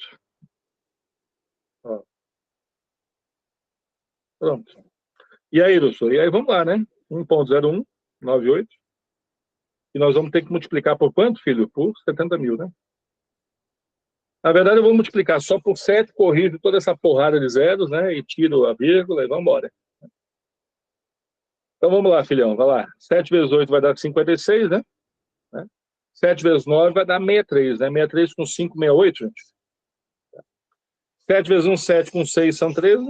Ó. Pronto. E aí, professor? E aí vamos lá, né? 1,0198. E nós vamos ter que multiplicar por quanto, filho? Por 70 mil, né? Na verdade, eu vou multiplicar só por 7, corrijo toda essa porrada de zeros, né? E tiro a vírgula e vamos embora. Então vamos lá, filhão, vai lá. 7 vezes 8 vai dar 56, né? 7 vezes 9 vai dar 63, né? 63 com 5, 68, gente. 7 vezes 1, 7 com 6 são 13.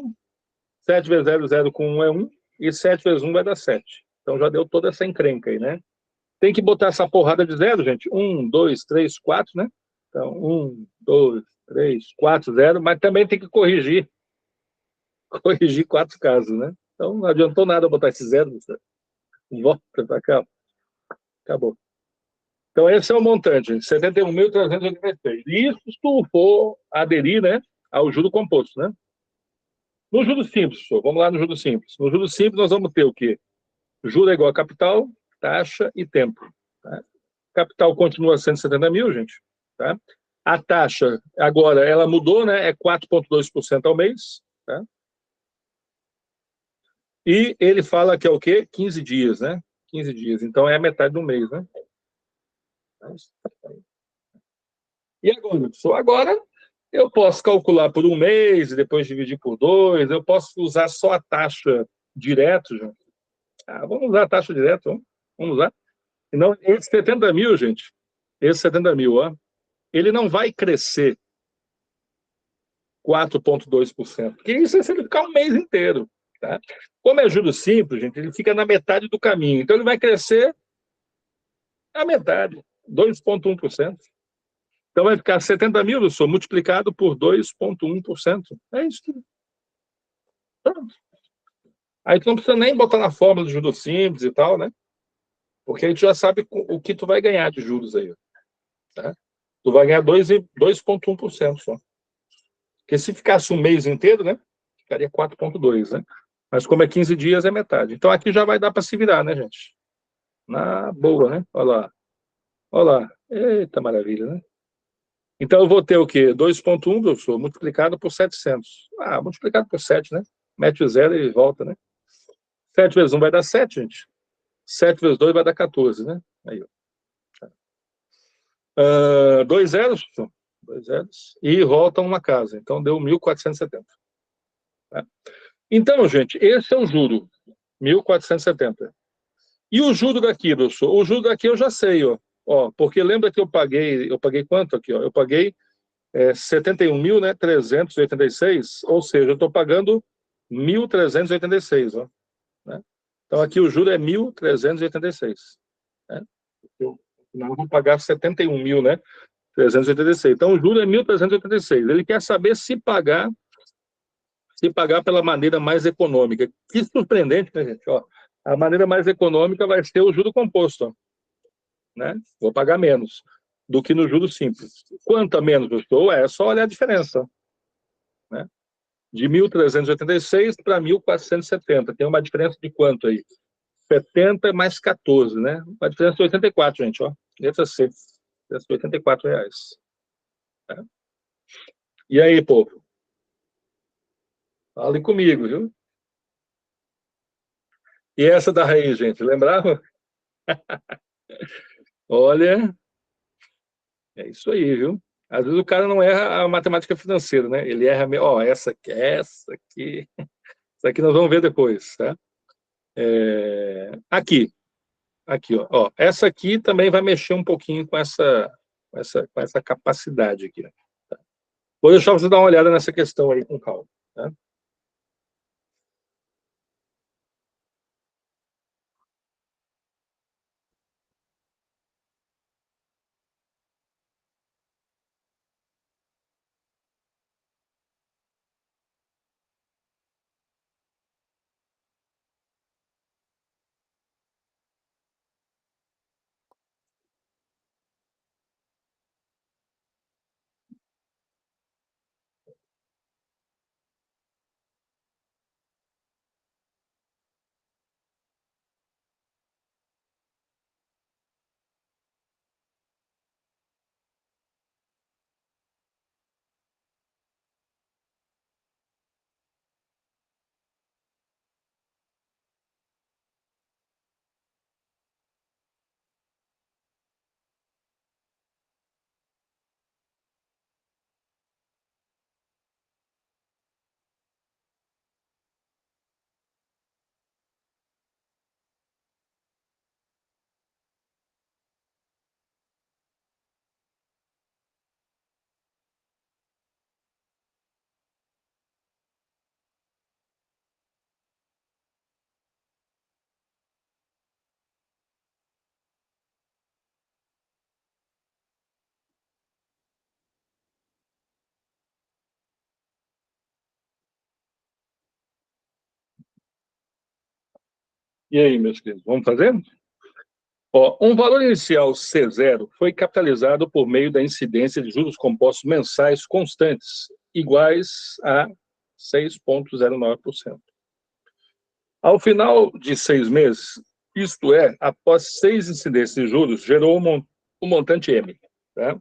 7 vezes 0, 0 com 1 é 1. E 7 vezes 1 vai dar 7. Então já deu toda essa encrenca aí, né? Tem que botar essa porrada de zero, gente. 1, 2, 3, 4, né? Então, 1, 2, 3, 4, 0. Mas também tem que corrigir. Corrigir 4 casos, né? Então não adiantou nada botar esse zero. Volta para cá. Acabou. Então, esse é o montante, 71.386. Isso se tu for aderir, né, ao juro composto, né? No juro simples, professor, vamos lá no juro simples. No juro simples, nós vamos ter o quê? Juro é igual a capital, taxa e tempo. Tá? Capital continua sendo 70 mil, gente. Tá? A taxa, agora, ela mudou, né? É 4,2% ao mês. Tá? E ele fala que é o quê? 15 dias, né? 15 dias. Então, é a metade do mês, né? E agora, professor? Agora, eu posso calcular por um mês e depois dividir por 2. Eu posso usar só a taxa direto, gente. Vamos usar a taxa direto, vamos usar. Então, esse 70 mil, gente, esse 70 mil, ó, ele não vai crescer 4,2%, porque isso é se ele ficar um mês inteiro. Tá? Como é juros simples, gente, ele fica na metade do caminho. Então, ele vai crescer a metade, 2,1%. Então, vai ficar 70 mil, professor, multiplicado por 2,1%. É isso. Pronto. Aí tu não precisa nem botar na fórmula de juros simples e tal, né? Porque a gente já sabe o que tu vai ganhar de juros aí. Tá? Tu vai ganhar 2,1% só. Porque se ficasse um mês inteiro, né? Ficaria 4,2%, né? Mas como é 15 dias, é metade. Então aqui já vai dar para se virar, né, gente? Na boa, né? Olha lá. Olha lá. Eita maravilha, né? Então eu vou ter o quê? 2,1, professor, multiplicado por 700. Multiplicado por 7, né? Mete o zero e volta, né? 7 vezes 1 vai dar 7, gente. 7 vezes 2 vai dar 14, né? Aí, ó. 2 zeros, professor. 2 zeros. E volta uma casa. Então deu 1.470. Tá? Então, gente, esse é o juro. 1.470. E o juro daqui, professor? O juro daqui eu já sei, ó. Porque lembra que eu paguei quanto aqui, ó? Eu paguei 71.386, ou seja, eu estou pagando 1.386, ó. Né? Então aqui o juro é 1.386. Né? Eu vou pagar 71 mil, né? 386. Então o juro é 1.386. Ele quer saber se pagar pela maneira mais econômica. Que surpreendente, né, gente? Ó, a maneira mais econômica vai ser o juro composto, ó. Né? Vou pagar menos do que no juro simples. Quanto a menos, professor? É só olhar a diferença. Né? De 1.386 para 1.470. Tem uma diferença de quanto aí? 70 mais 14, né? Uma diferença de 84, gente. Ó. letra C, R$ 84. Tá? E aí, povo? Fale comigo, viu? E essa da raiz, gente, lembrava? Olha, é isso aí, viu? Às vezes o cara não erra a matemática financeira, né? Ele erra, ó, essa aqui, essa aqui nós vamos ver depois, tá? Aqui, ó. Essa aqui também vai mexer um pouquinho com essa capacidade aqui. Tá? Vou deixar você dar uma olhada nessa questão aí com calma, tá? E aí, meus queridos, vamos fazer? Ó, um valor inicial C0 foi capitalizado por meio da incidência de juros compostos mensais constantes, iguais a 6,09%. Ao final de 6 meses, isto é, após 6 incidências de juros, gerou o montante M. Tá?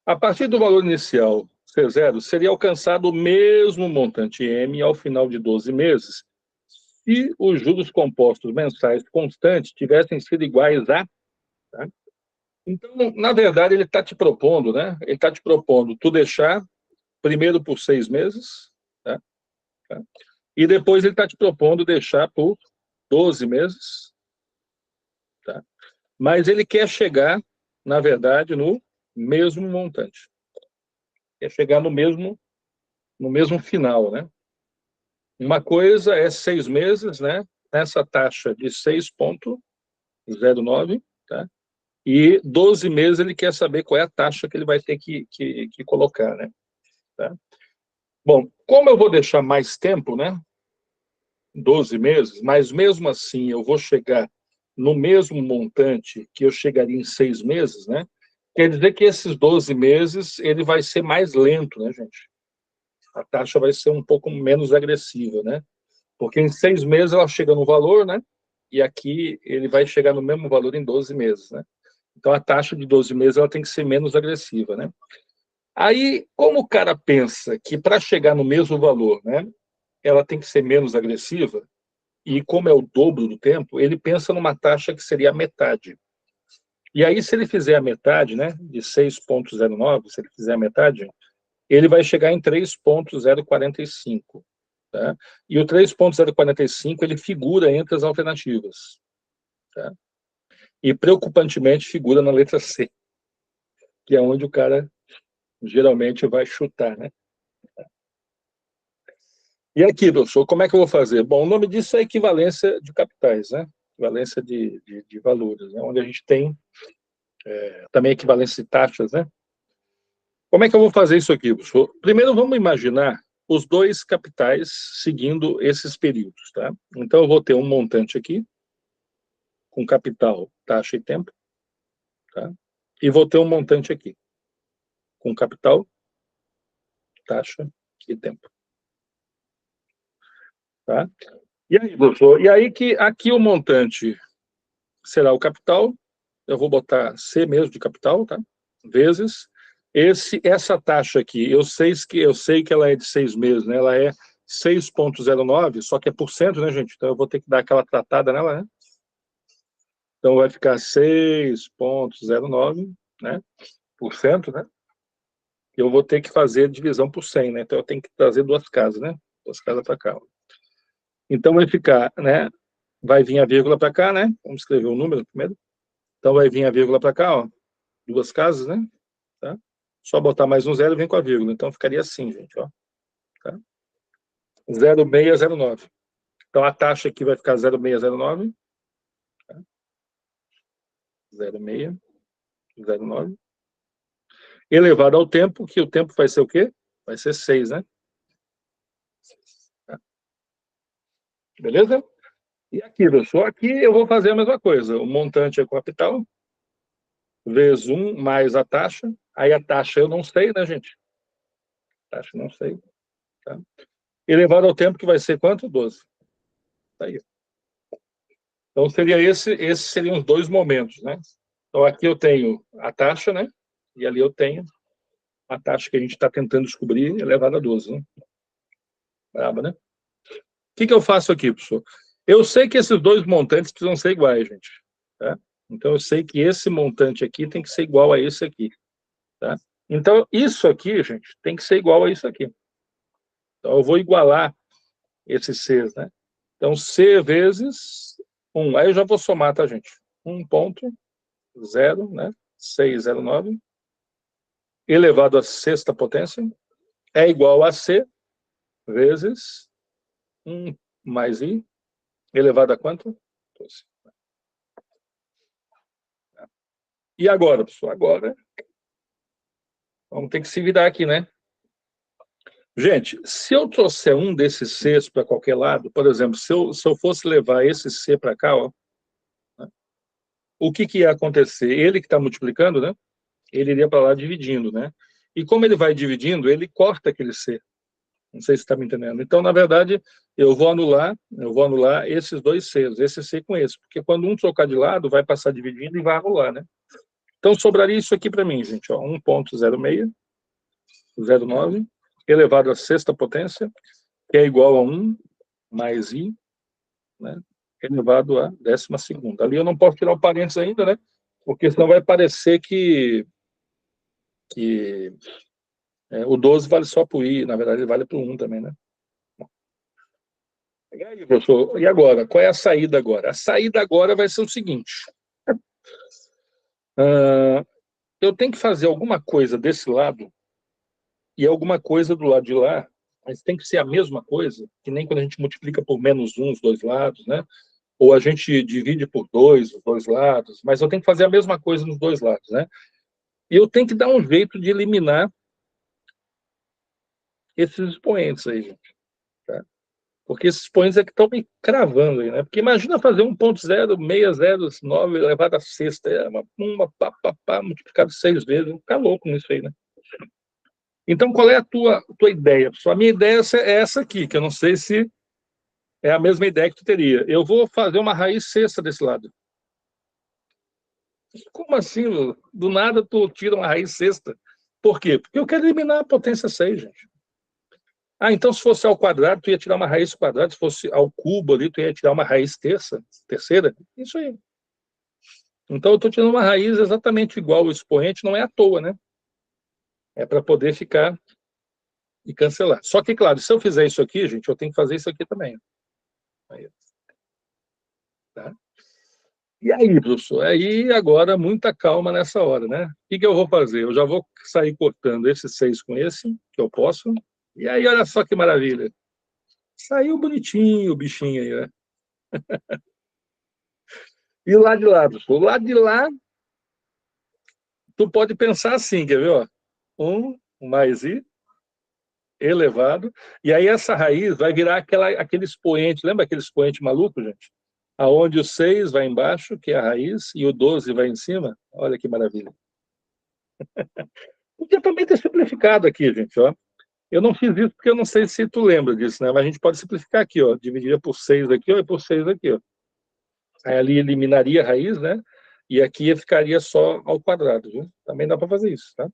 A partir do valor inicial C0, seria alcançado o mesmo montante M ao final de 12 meses, se os juros compostos mensais constantes tivessem sido iguais a... Tá? Então, na verdade, ele está te propondo, né? Ele está te propondo tu deixar primeiro por 6 meses, tá? Tá? E depois ele está te propondo deixar por 12 meses, tá? Mas ele quer chegar, na verdade, no mesmo montante. Quer chegar no mesmo final, né? Uma coisa é 6 meses, né? Nessa taxa de 6,09, tá? E 12 meses ele quer saber qual é a taxa que ele vai ter que colocar, né? Tá? Bom, como eu vou deixar mais tempo, né? 12 meses, mas mesmo assim eu vou chegar no mesmo montante que eu chegaria em 6 meses, né? Quer dizer que esses 12 meses ele vai ser mais lento, né, gente? A taxa vai ser um pouco menos agressiva, né? Porque em 6 meses ela chega no valor, né? E aqui ele vai chegar no mesmo valor em 12 meses, né? Então a taxa de 12 meses ela tem que ser menos agressiva, né? Aí, como o cara pensa que para chegar no mesmo valor, né, ela tem que ser menos agressiva, e como é o dobro do tempo, ele pensa numa taxa que seria a metade. E aí, se ele fizer a metade, né, de 6,09, se ele fizer a metade, ele vai chegar em 3,045. Tá? E o 3,045 ele figura entre as alternativas. Tá? E, preocupantemente, figura na letra C, que é onde o cara geralmente vai chutar, né? E aqui, professor, como é que eu vou fazer? Bom, o nome disso é equivalência de capitais, né? Equivalência de valores, né? Onde a gente tem também equivalência de taxas, né? Como é que eu vou fazer isso aqui, professor? Primeiro, vamos imaginar os dois capitais seguindo esses períodos, tá? Então, eu vou ter um montante aqui, com capital, taxa e tempo, tá? E vou ter um montante aqui, com capital, taxa e tempo. Tá? E aí, professor? E aí que aqui o montante será o capital, eu vou botar C mesmo de capital, tá? Vezes essa taxa aqui, eu sei que ela é de 6 meses, né? Ela é 6,09, só que é por cento, né, gente? Então eu vou ter que dar aquela tratada nela, né? Então vai ficar 6,09, né? Por cento, né? Eu vou ter que fazer divisão por 100, né? Então eu tenho que trazer duas casas, né? Duas casas para cá. Então vai ficar, né? Vai vir a vírgula para cá, né? Vamos escrever o número primeiro. Então vai vir a vírgula para cá, ó. Duas casas, né? Tá? Só botar mais um zero e vem com a vírgula. Então ficaria assim, gente, ó. Tá? 0,609. Então a taxa aqui vai ficar 0,609. Tá? 0,609. Elevado ao tempo, que o tempo vai ser o quê? Vai ser 6, né? Tá? Beleza? E aqui, pessoal, aqui eu vou fazer a mesma coisa. O montante é capital, vezes 1 mais a taxa. Aí a taxa eu não sei, né, gente? Taxa não sei. Tá? Elevado ao tempo, que vai ser quanto? 12. Tá aí. Então, esses seriam os dois momentos, né? Então, aqui eu tenho a taxa, né? E ali eu tenho a taxa que a gente está tentando descobrir, elevada a 12, né? Braba, né? O que eu faço aqui, professor? Eu sei que esses dois montantes precisam ser iguais, gente. Tá? Então, eu sei que esse montante aqui tem que ser igual a esse aqui. Tá? Então, isso aqui, gente, tem que ser igual a isso aqui. Então, eu vou igualar esses Cs, né? Então, C vezes 1. Aí eu já vou somar, tá, gente? 1,0, né? 609 elevado à sexta potência é igual a C vezes 1 mais I elevado a quanto? 12. E agora, pessoal? Agora, vamos ter que se virar aqui, né? Gente, se eu trouxer um desses Cs para qualquer lado, por exemplo, se eu fosse levar esse C para cá, ó, né, o que ia acontecer? Ele que está multiplicando, né? Ele iria para lá dividindo, né? E como ele vai dividindo, ele corta aquele C. Não sei se está me entendendo. Então, na verdade, eu vou anular esses dois Cs, esse C com esse, porque quando um trocar de lado, vai passar dividindo e vai anular, né? Então, sobraria isso aqui para mim, gente, ó, 1,0609 elevado à sexta potência, que é igual a 1 mais I, né, elevado à 12ª. Ali eu não posso tirar o parênteses ainda, né? Porque senão vai parecer que o 12 vale só para o I, na verdade ele vale para o 1 também, né? E aí, professor, e agora? Qual é a saída agora? A saída agora vai ser o seguinte. Eu tenho que fazer alguma coisa desse lado e alguma coisa do lado de lá, mas tem que ser a mesma coisa, que nem quando a gente multiplica por -1 os dois lados, né? Ou a gente divide por 2 os dois lados, mas eu tenho que fazer a mesma coisa nos dois lados, né? E eu tenho que dar um jeito de eliminar esses expoentes aí, gente. Tá? Porque esses expoentes é que estão me cravando aí, né? Porque imagina fazer 1,0609 elevado à sexta, é uma multiplicado 6 vezes, vou ficar louco nisso aí, né? Então, qual é a tua ideia? A minha ideia é essa aqui, que eu não sei se é a mesma ideia que tu teria. Eu vou fazer uma raiz sexta desse lado. Como assim, Lula? Do nada tu tira uma raiz sexta. Por quê? Porque eu quero eliminar a potência 6, gente. Então se fosse ao quadrado, tu ia tirar uma raiz quadrada. Se fosse ao cubo ali, tu ia tirar uma raiz terceira. Isso aí. Então eu estou tirando uma raiz exatamente igual ao expoente, não é à toa, né? É para poder ficar e cancelar. Só que, claro, se eu fizer isso aqui, gente, eu tenho que fazer isso aqui também. Aí. Tá? E aí, professor? Aí, agora, muita calma nessa hora, né? O que eu vou fazer? Eu já vou sair cortando esse 6 com esse, que eu posso. E aí, olha só que maravilha. Saiu bonitinho o bichinho aí, né? E o lado de lá, professor? O lado de lá, tu pode pensar assim, quer ver? Ó? 1 mais I elevado. E aí, essa raiz vai virar aquele expoente. Lembra aquele expoente maluco, gente? Aonde o 6 vai embaixo, que é a raiz, e o 12 vai em cima. Olha que maravilha. Podia também ter simplificado aqui, gente, ó. Eu não fiz isso porque eu não sei se tu lembra disso, né? Mas a gente pode simplificar aqui, ó. Dividiria por 6 aqui, ó, e por 6 aqui, ó. Aí ali eliminaria a raiz, né? E aqui ficaria só ao quadrado, viu? Também dá para fazer isso, tá?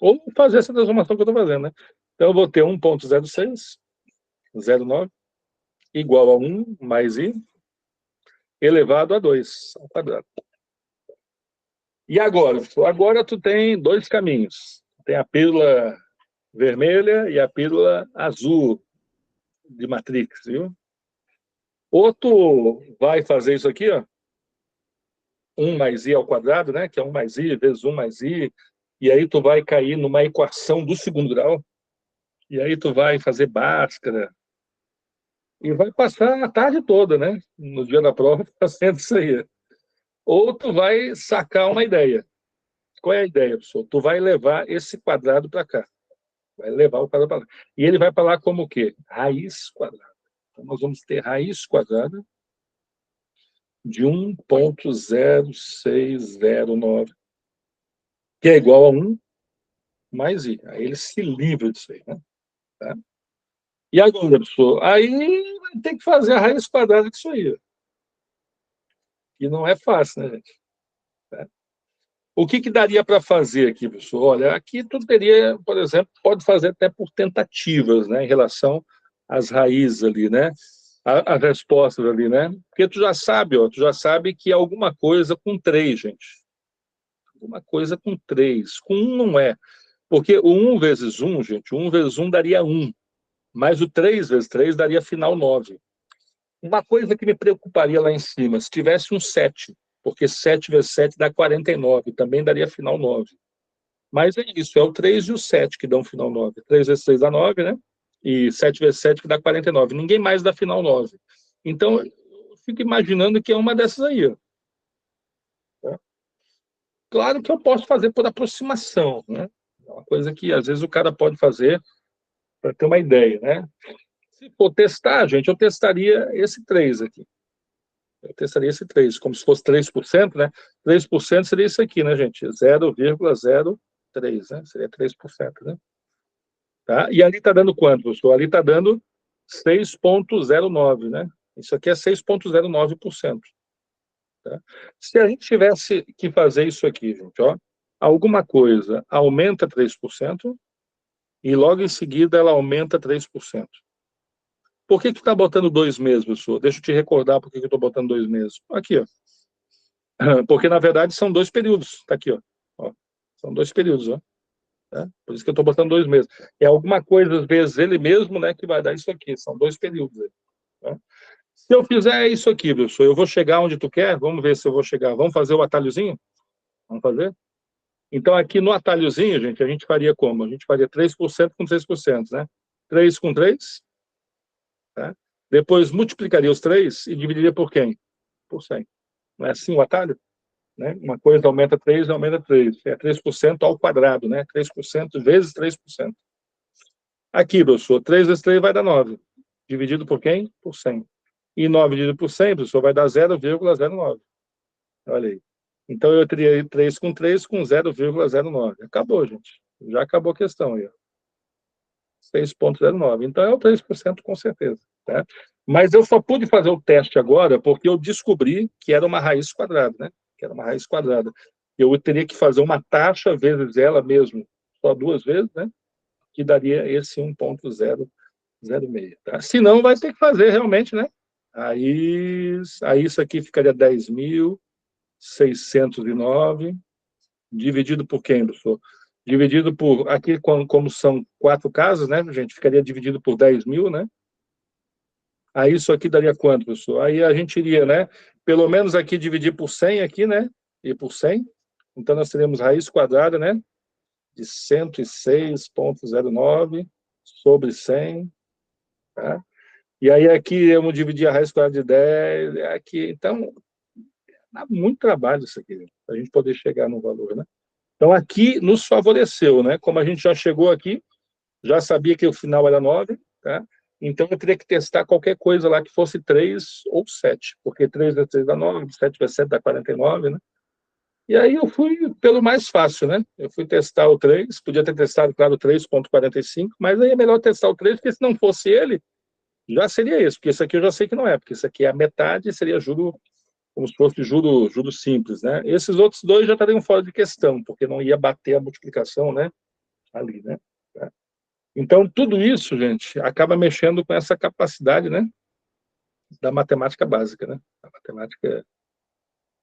Ou fazer essa transformação que eu estou fazendo, né? Então, eu vou ter 1,0609 igual a 1 mais i elevado a 2 ao quadrado. E agora? Agora tu tem dois caminhos. Tem a pílula vermelha e a pílula azul de Matrix, viu? Ou tu vai fazer isso aqui, ó, 1 mais i ao quadrado, né? Que é 1 mais i vezes 1 mais i, e aí tu vai cair numa equação do segundo grau, e aí tu vai fazer Bhaskara, e vai passar a tarde toda, né? No dia da prova, fazendo isso aí. Ou tu vai sacar uma ideia. Qual é a ideia, pessoal? Tu vai levar esse quadrado para cá. Vai levar o quadrado para lá. E ele vai para lá como o quê? Raiz quadrada. Então, nós vamos ter raiz quadrada de 1,0609, que é igual a 1 mais i. Aí ele se livra disso aí, né? Tá? E agora, pessoal, aí vai ter que fazer a raiz quadrada disso aí. E não é fácil, né, gente? Tá? O que daria para fazer aqui, pessoal? Olha, aqui tu teria, por exemplo, pode fazer até por tentativas, né, em relação às raízes ali, né? As respostas ali, né? Porque tu já sabe, ó, tu já sabe que é alguma coisa com 3, gente. Alguma coisa com 3. Com 1 não é. Porque o 1 vezes 1, gente, 1 vezes 1 daria 1. Mas o 3 vezes 3 daria final 9. Uma coisa que me preocuparia lá em cima, se tivesse um 7, porque 7 vezes 7 dá 49, também daria final 9. Mas é isso, é o 3 e o 7 que dão final 9. 3 vezes 3 dá 9, né? E 7 vezes 7 que dá 49. Ninguém mais dá final 9. Então, eu fico imaginando que é uma dessas aí. Ó. Tá? Claro que eu posso fazer por aproximação, né? É uma coisa que, às vezes, o cara pode fazer para ter uma ideia, né? Se for testar, gente, eu testaria esse 3 aqui. Eu testaria esse 3, como se fosse 3%, né? 3% seria isso aqui, né, gente? 0,03, né? Seria 3%, né? Tá? E ali está dando quanto, professor? Ali está dando 6,09, né? Isso aqui é 6,09%. Tá? Se a gente tivesse que fazer isso aqui, gente, ó, alguma coisa aumenta 3% e logo em seguida ela aumenta 3%. Por que está botando 2 meses, professor? Deixa eu te recordar por que eu estou botando 2 meses. Aqui, ó. Porque, na verdade, são 2 períodos. Está aqui, ó. São 2 períodos, ó. Tá? Por isso que eu estou botando 2 meses. É alguma coisa, às vezes, ele mesmo, né, que vai dar isso aqui. São 2 períodos. Tá? Se eu fizer isso aqui, professor, eu vou chegar onde tu quer? Vamos ver se eu vou chegar. Vamos fazer o atalhozinho? Vamos fazer? Então, aqui no atalhozinho, gente, a gente faria como? A gente faria 3% com 3%, né? 3 com 3. Tá? Depois multiplicaria os 3 e dividiria por quem? Por 100. Não é assim o atalho? Né? Uma coisa aumenta 3, aumenta 3. É 3% ao quadrado, né? 3% vezes 3%. Aqui, professor, 3 vezes 3 vai dar 9. Dividido por quem? Por 100. E 9 dividido por 100, professor, vai dar 0,09. Olha aí. Então, eu teria 3 com 0,09. Acabou, gente. Já acabou a questão aí. 6,09. Então, é o 3% com certeza. Tá? Mas eu só pude fazer o teste agora porque eu descobri que era uma raiz quadrada, né? Que era uma raiz quadrada. Eu teria que fazer uma taxa vezes ela mesmo, só 2 vezes, né? Que daria esse 1,006. Tá? Se não, vai ter que fazer realmente, né? Aí isso aqui ficaria 10.609, dividido por quem, professor? Dividido por, aqui como são 4 casas, né, gente? Ficaria dividido por 10.000, né? Aí isso aqui daria quanto, professor? Aí a gente iria, né? Pelo menos aqui dividir por 100 aqui, né? E por 100. Então nós teríamos raiz quadrada, né? De 106,09 sobre 100. Tá? E aí aqui eu vou dividir a raiz quadrada de 10. Aqui, então, dá muito trabalho isso aqui, para a gente poder chegar no valor, né? Então aqui nos favoreceu, né? Como a gente já chegou aqui, já sabia que o final era 9, tá? Então, eu teria que testar qualquer coisa lá que fosse 3 ou 7, porque 3 vezes 3 dá 9, 7 vezes 7 dá 49, né? E aí eu fui pelo mais fácil, né? Eu fui testar o 3, podia ter testado, claro, o 3,45, mas aí é melhor testar o 3, porque se não fosse ele, já seria esse, porque esse aqui eu já sei que não é, porque isso aqui é a metade, seria juro como se fosse juro simples, né? Esses outros dois já estariam fora de questão, porque não ia bater a multiplicação, né? Ali, né? Então, tudo isso, gente, acaba mexendo com essa capacidade, né? Da matemática básica, né? A matemática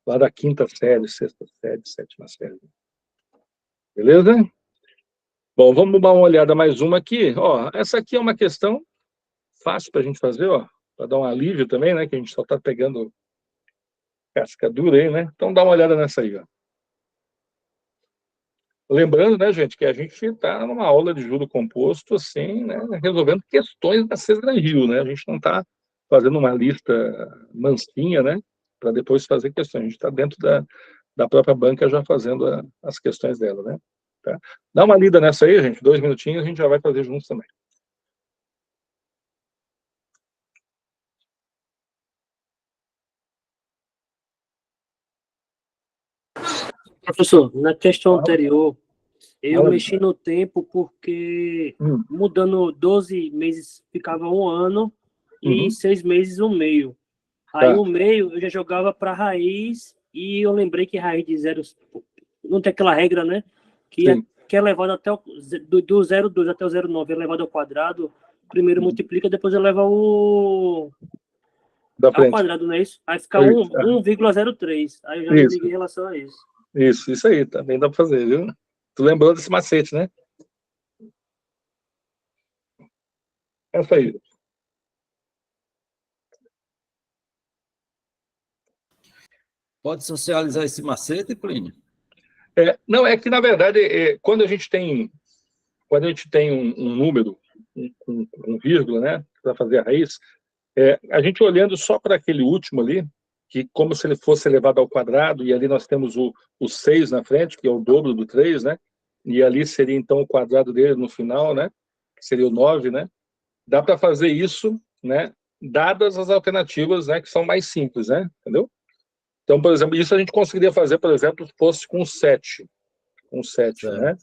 lá da quinta série, sexta série, sétima série. Beleza? Bom, vamos dar uma olhada mais uma aqui. Ó, essa aqui é uma questão fácil para a gente fazer, ó, para dar um alívio também, né? Que a gente só está pegando casca dura aí, né? Então dá uma olhada nessa aí, ó. Lembrando, né, gente, que a gente está numa aula de juro composto, assim, né, resolvendo questões da Cesar Rio, né? A gente não está fazendo uma lista mansinha, né, para depois fazer questões. A gente está dentro da própria banca já fazendo as questões dela, né? Tá? Dá uma lida nessa aí, gente, 2 minutinhos, a gente já vai fazer juntos também. Professor, na questão anterior, eu mexi no tempo porque mudando 12 meses ficava 1 ano e 6 meses 1 meio. Aí Tá. 1 meio eu já jogava para raiz e eu lembrei que raiz de zero não tem aquela regra, né? Que é levado até do 0,2 até o 0,9 é levado ao quadrado. Primeiro multiplica, depois eleva ao quadrado, não é isso? Aí fica 1,03. Aí eu já me liguei em relação a isso. Isso aí, também dá para fazer, viu? Tu lembrou desse macete, né? Essa aí. Pode socializar esse macete, Plínio? Não, é que, na verdade, quando a gente tem um número, um vírgula, né, para fazer a raiz, a gente olhando só para aquele último ali, que como se ele fosse elevado ao quadrado, e ali nós temos o 6 na frente, que é o dobro do 3, né? E ali seria, então, o quadrado dele no final, né? Que seria o 9, né? Dá para fazer isso, né? Dadas as alternativas, né? Que são mais simples, né? Entendeu? Então, por exemplo, isso a gente conseguiria fazer, por exemplo, se fosse com 7. Com 7, né?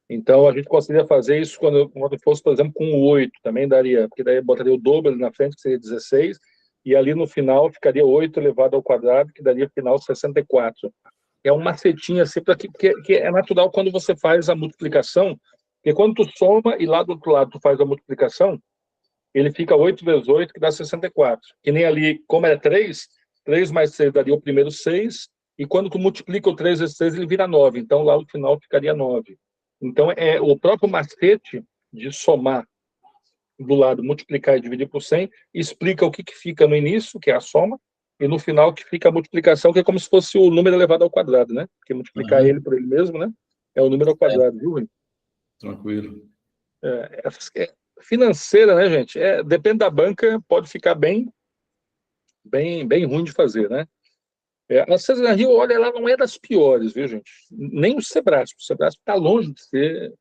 Então, a gente conseguiria fazer isso quando fosse, por exemplo, com 8, também daria, porque daí botaria o dobro ali na frente, que seria 16, e ali no final ficaria 8 elevado ao quadrado, que daria final 64. É um macetinho assim, que é natural quando você faz a multiplicação, porque quando tu soma e lá do outro lado tu faz a multiplicação, ele fica 8 vezes 8, que dá 64. Que nem ali, como é 3 mais 6 daria o primeiro 6, e quando tu multiplica o 3 vezes 6, ele vira 9. Então, lá no final ficaria 9. Então, é o próprio macete de somar do lado, multiplicar e dividir por 100, explica o que fica no início, que é a soma, e no final que fica a multiplicação, que é como se fosse o número elevado ao quadrado, né? Porque multiplicar ele por ele mesmo, né? É o número ao quadrado, viu, Rui? Tranquilo. Financeira, né, gente? Depende da banca, pode ficar bem ruim de fazer, né? A Cesar Rio, olha, ela não é das piores, viu, gente? Nem o Sebrasp. O Sebrasp está longe de ser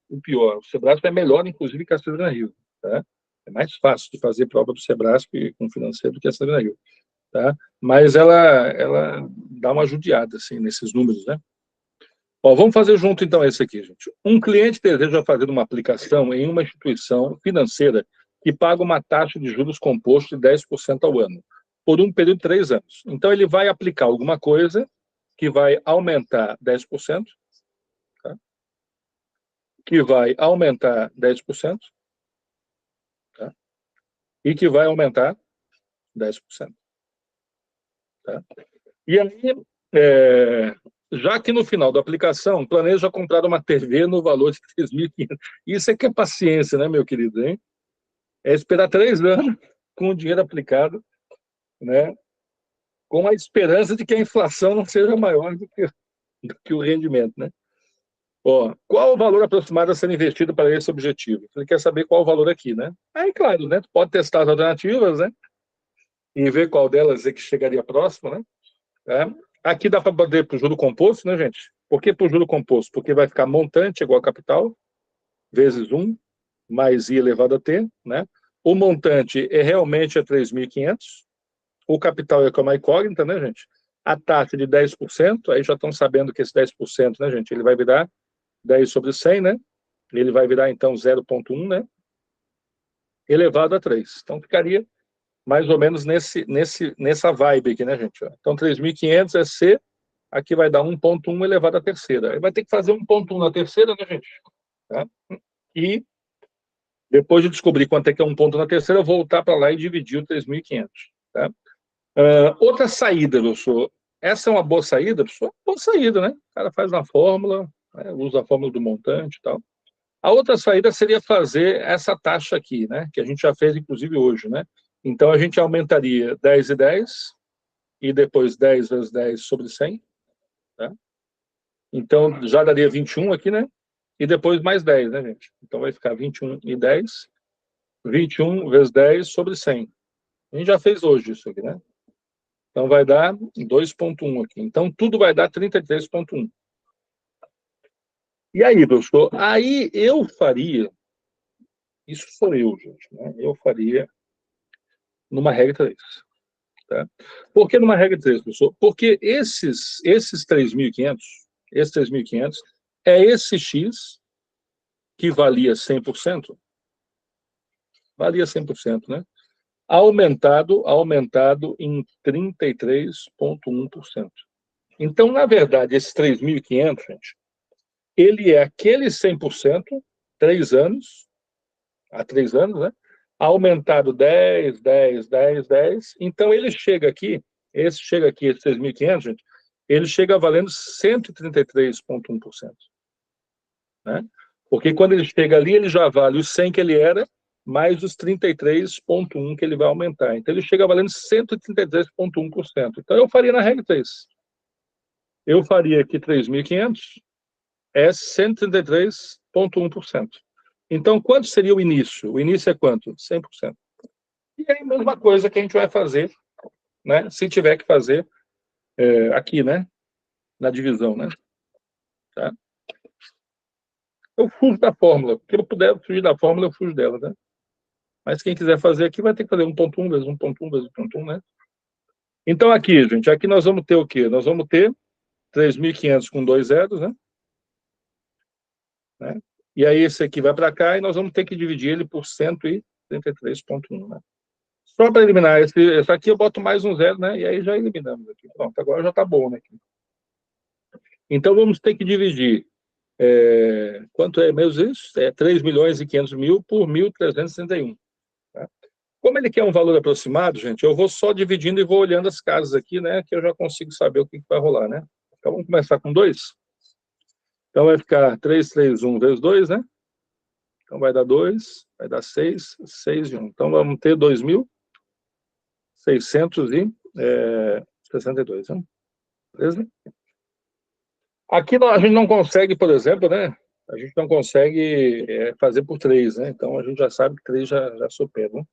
o pior. O Sebrasp é melhor, inclusive, que a Cesar Rio, tá? É mais fácil de fazer prova do Sebrasp com financeiro do que a Cesar Rio, tá? Mas ela dá uma judiada, assim, nesses números, né? Ó, vamos fazer junto, então, esse aqui, gente. Um cliente deseja fazer uma aplicação em uma instituição financeira que paga uma taxa de juros composto de 10% ao ano, por um período de 3 anos. Então, ele vai aplicar alguma coisa que vai aumentar 10%, tá? Que vai aumentar 10%, tá? E que vai aumentar 10%. Tá? E aí, já que no final da aplicação, planeja comprar uma TV no valor de 3.500. Isso é que é paciência, né, meu querido? Hein? É esperar 3 anos com o dinheiro aplicado, né, com a esperança de que a inflação não seja maior do que o rendimento. Né? Ó, qual o valor aproximado a ser investido para esse objetivo? Ele quer saber qual o valor aqui, né? Aí, claro, né, tu pode testar as alternativas, né, e ver qual delas é que chegaria próximo, né? Aqui dá para poder para o juro composto, né, gente? Por que para o juro composto? Porque vai ficar montante igual a capital, vezes 1, mais I elevado a T, né? O montante realmente 3.500, o capital é como a incógnita, né, gente? A taxa de 10%, aí já estão sabendo que esse 10%, né, gente, ele vai virar 10 sobre 100, né? Ele vai virar, então, 0,1, né? Elevado a 3. Então, ficaria mais ou menos nessa vibe aqui, né, gente? Então, 3.500 é C, aqui vai dar 1,1 elevado à terceira. Aí vai ter que fazer 1,1 na terceira, né, gente? Tá? E depois de descobrir quanto é que é 1 ponto na terceira, voltar para lá e dividir o 3.500. Tá? Outra saída, professor. Essa é uma boa saída, professor? Boa saída, né? O cara faz uma fórmula, né? Usa a fórmula do montante e tal. A outra saída seria fazer essa taxa aqui, né? Que a gente já fez, inclusive, hoje, né? Então, a gente aumentaria 10 e 10, e depois 10 vezes 10 sobre 100. Tá? Então, já daria 21 aqui, né? E depois mais 10, né, gente? Então, vai ficar 21 e 10. 21 vezes 10 sobre 100. A gente já fez hoje isso aqui, né? Então, vai dar 2,1 aqui. Então, tudo vai dar 33,1. E aí, professor? Aí eu faria... Isso sou eu, gente, né? Eu faria numa regra 3. Tá? Por que numa regra 3, professor? Porque esses 3.500, é esse X que valia 100%, valia 100%, né? Aumentado em 33,1%. Então, na verdade, esse 3.500, gente, ele é aquele 100%, 3 anos, há 3 anos, né? Aumentado 10, 10, 10, 10. Então, ele chega aqui, esse 3.500, gente, ele chega valendo 133,1%. Né? Porque quando ele chega ali, ele já vale os 100 que ele era, mais os 33,1 que ele vai aumentar. Então, ele chega valendo 133,1%. Então, eu faria na regra 3. Eu faria que 3.500 é 133,1%. Então, quanto seria o início? O início é quanto? 100%. E é a mesma coisa que a gente vai fazer, né? Se tiver que fazer aqui, né? Na divisão, né? Tá? Eu fujo da fórmula. Se eu puder fugir da fórmula, eu fujo dela, né? Mas quem quiser fazer aqui vai ter que fazer 1,1 vezes 1,1 vezes 1,1, né? Então, aqui, gente, aqui nós vamos ter o quê? Nós vamos ter 3.500 com 2 zeros, né? E aí esse aqui vai para cá e nós vamos ter que dividir ele por 133,1, né? Só para eliminar esse aqui, eu boto mais um zero, né? E aí já eliminamos aqui. Pronto, agora já está bom, né? Então, vamos ter que dividir. Quanto é mesmo isso? 3.500.000 por 1.361. Tá? Como ele quer um valor aproximado, gente, eu vou só dividindo e vou olhando as casas aqui, né? Que eu já consigo saber o que vai rolar, né? Então, vamos começar com 2. Então, vai ficar 331 vezes 2, né? Então, vai dar 2, vai dar 6, 6 e 1. Então, vamos ter 2.662, né? Beleza? Aqui a gente não consegue, por exemplo, né? A gente não consegue fazer por 3, né? Então, a gente já sabe que 3 já supera, né?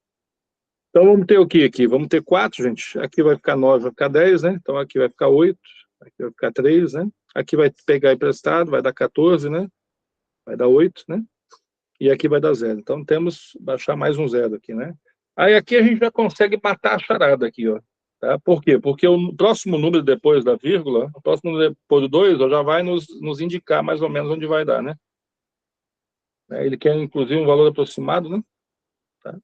Então, vamos ter o que aqui? Vamos ter 4, gente. Aqui vai ficar 9, vai ficar 10, né? Então, aqui vai ficar 8, aqui vai ficar 3, né? Aqui vai pegar emprestado, vai dar 14, né? Vai dar 8, né? E aqui vai dar 0. Então, temos baixar mais um 0 aqui, né? Aí, aqui a gente já consegue matar a charada aqui, ó. Tá? Por quê? Porque o próximo número depois da vírgula, o próximo número depois do 2, ó, já vai nos indicar mais ou menos onde vai dar, né? Ele quer, inclusive, um valor aproximado, né? Tá?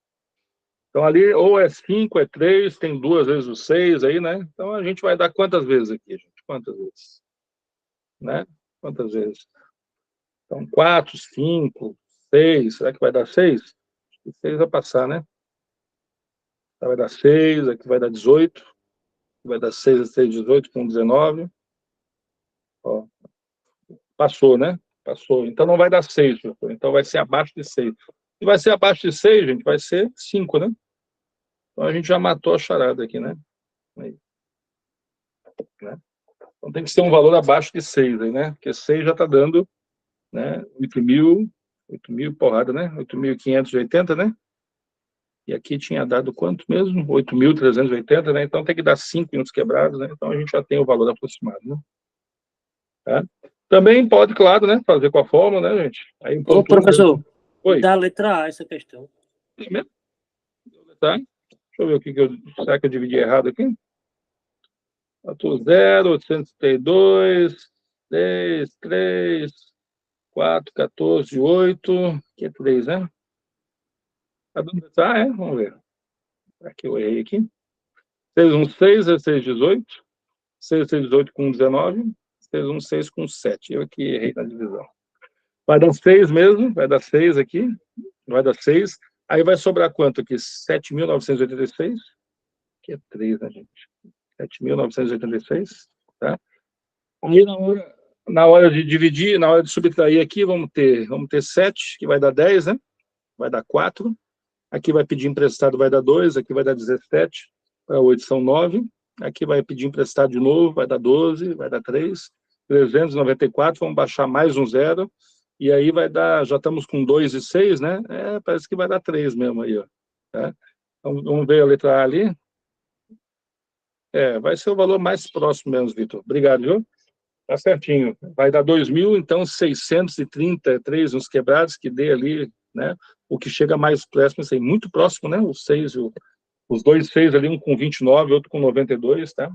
Então, ali, ou é 5, é 3, tem 2 vezes o 6 aí, né? Então, a gente vai dar quantas vezes aqui, gente? Quantas vezes? Né? Quantas vezes? Então, 4, 5, 6, será que vai dar 6? 6 vai passar, né? Vai dar 6, aqui vai dar 18, vai dar 6 a 6, 18 com 19. Ó, passou, né? Passou. Então, não vai dar 6, então vai ser abaixo de 6. Se vai ser abaixo de 6, gente, vai ser 5, né? Então, a gente já matou a charada aqui, né? Aí. Né? Então, tem que ser um valor abaixo de 6 aí, né? Porque 6 já está dando, né? 8.000, porrada, né? 8.580, né? E aqui tinha dado quanto mesmo? 8.380, né? Então, tem que dar 5 em uns quebrados, né? Então, a gente já tem o valor aproximado, né? Tá? Também pode, claro, né? Fazer com a fórmula, né, gente? Aí, Ô, professor, Oi. da letra A essa questão. Tá? Deixa eu ver o que será que eu dividi errado aqui? 0, 832, 10, 3, 4, 14, 8, que é 3, né? Tá dando letra A, Vamos ver. Aqui eu errei aqui. 616, 1618. 618 com 19. 616 com 7. Eu aqui errei na divisão. Vai dar 6 mesmo, vai dar 6 aqui. Vai dar 6. Aí vai sobrar quanto aqui? 7.986. Que é 3, né, gente? 7.986, tá? Aí, na hora de dividir, na hora de subtrair aqui, vamos ter 7, que vai dar 10, né? Vai dar 4. Aqui vai pedir emprestado, vai dar 2. Aqui vai dar 17. Para 8 são 9. Aqui vai pedir emprestado de novo, vai dar 12, vai dar 3. 394, vamos baixar mais um 0. E aí vai dar, já estamos com 2 e 6, né? Parece que vai dar 3 mesmo aí, ó. Tá? Então, vamos ver a letra A ali. Vai ser o valor mais próximo mesmo, Vitor. Obrigado, viu? Tá certinho. Vai dar 2.000, então 633 uns quebrados, que dê ali, né? O que chega mais próximo, assim, muito próximo, né? Os 6, os dois 6 ali, um com 29, outro com 92, tá?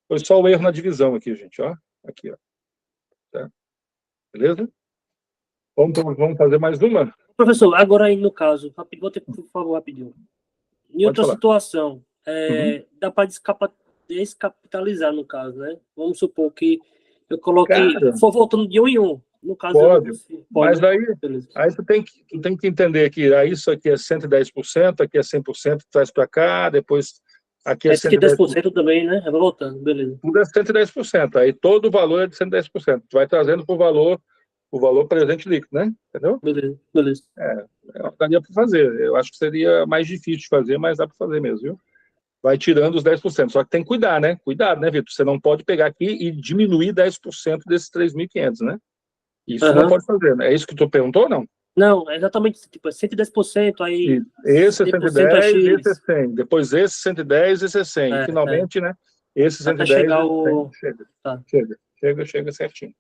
Foi só o erro na divisão aqui, gente, ó. Aqui, ó. Tá? Beleza? Vamos fazer mais uma? Professor, agora aí no caso, vou ter, por favor, rapidinho. Em outra situação, dá para descapitalizar, no caso, né? Vamos supor que eu coloquei, for voltando de 1 em 1. No caso, pode, mas né? aí tu tem que entender que isso aqui é 110%, aqui é 100%, traz para cá, depois aqui é 110% também, né? Vai voltando, beleza. Tudo é 110%, aí todo o valor é de 110%. Tu vai trazendo para o valor presente líquido, né? Entendeu? Beleza. Daria para fazer. Eu acho que seria mais difícil de fazer, mas dá para fazer mesmo, viu? Vai tirando os 10%. Só que tem que cuidar, né? Cuidado, né, Vitor? Você não pode pegar aqui e diminuir 10% desses 3.500, né? Isso não pode fazer, né? É isso que tu perguntou ou não? Não, é exatamente, tipo, 110%, aí... Esse é 110, esse é 100. Depois esse 110, esse é 100. E finalmente, né? Esse 110 chegar chega certinho.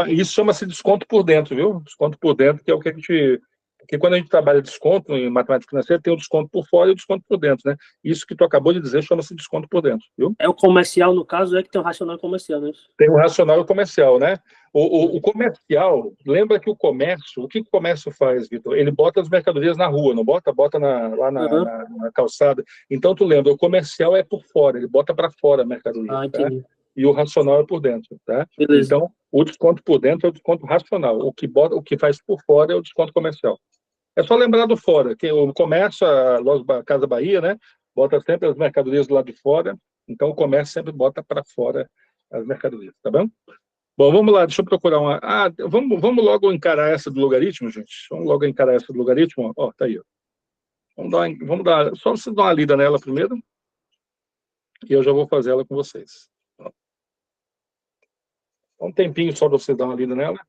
Isso chama-se desconto por dentro, viu? Desconto por dentro, que é o que a gente... Porque quando a gente trabalha desconto em matemática financeira, tem o desconto por fora e o desconto por dentro, né? Isso que tu acabou de dizer chama-se desconto por dentro, viu? É o comercial, no caso, que tem o racional comercial, né? Tem o racional e o comercial, né? O comercial, lembra que o comércio, o que o comércio faz, Vitor? Ele bota as mercadorias na rua, não bota? Bota lá na calçada. Então, tu lembra, o comercial é por fora, ele bota para fora a mercadoria. Entendi. Tá? E o racional é por dentro, tá? Beleza. Então, o desconto por dentro é o desconto racional. O que faz por fora é o desconto comercial. É só lembrar do fora, que o comércio, a Casa Bahia, né? Bota sempre as mercadorias do lado de fora. Então, o comércio sempre bota para fora as mercadorias, tá bom? Bom, vamos lá, deixa eu procurar uma... vamos logo encarar essa do logaritmo, gente? Vamos logo encarar essa do logaritmo? Ó, tá aí, ó. Vamos dar... Só você dar uma lida nela primeiro. E eu já vou fazer ela com vocês. Um tempinho só para você dar uma lida nela.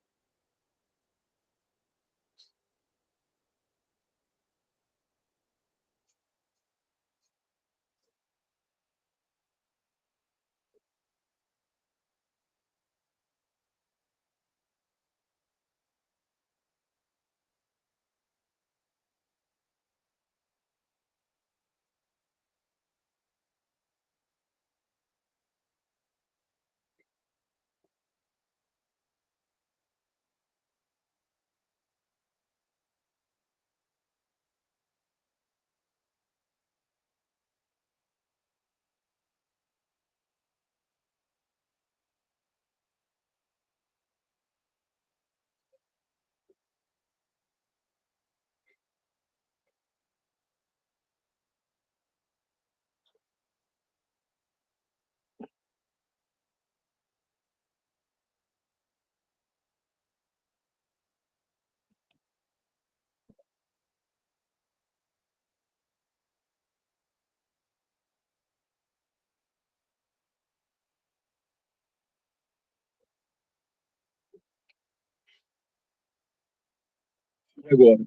Agora,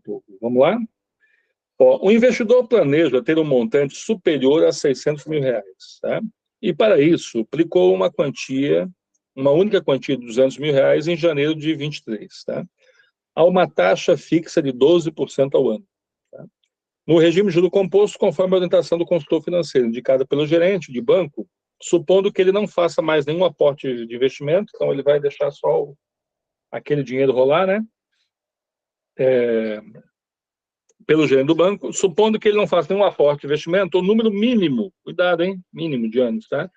vamos lá? Ó, o investidor planeja ter um montante superior a 600 mil reais, tá? E, para isso, aplicou uma única quantia de 200 mil reais em janeiro de 23, tá? A uma taxa fixa de 12% ao ano. Tá? No regime de juro composto, conforme a orientação do consultor financeiro, indicada pelo gerente de banco, supondo que ele não faça mais nenhum aporte de investimento, então ele vai deixar só aquele dinheiro rolar, né? pelo gerente do banco, supondo que ele não faça nenhum aporte de investimento, o número mínimo, cuidado, hein? Mínimo de anos, tá?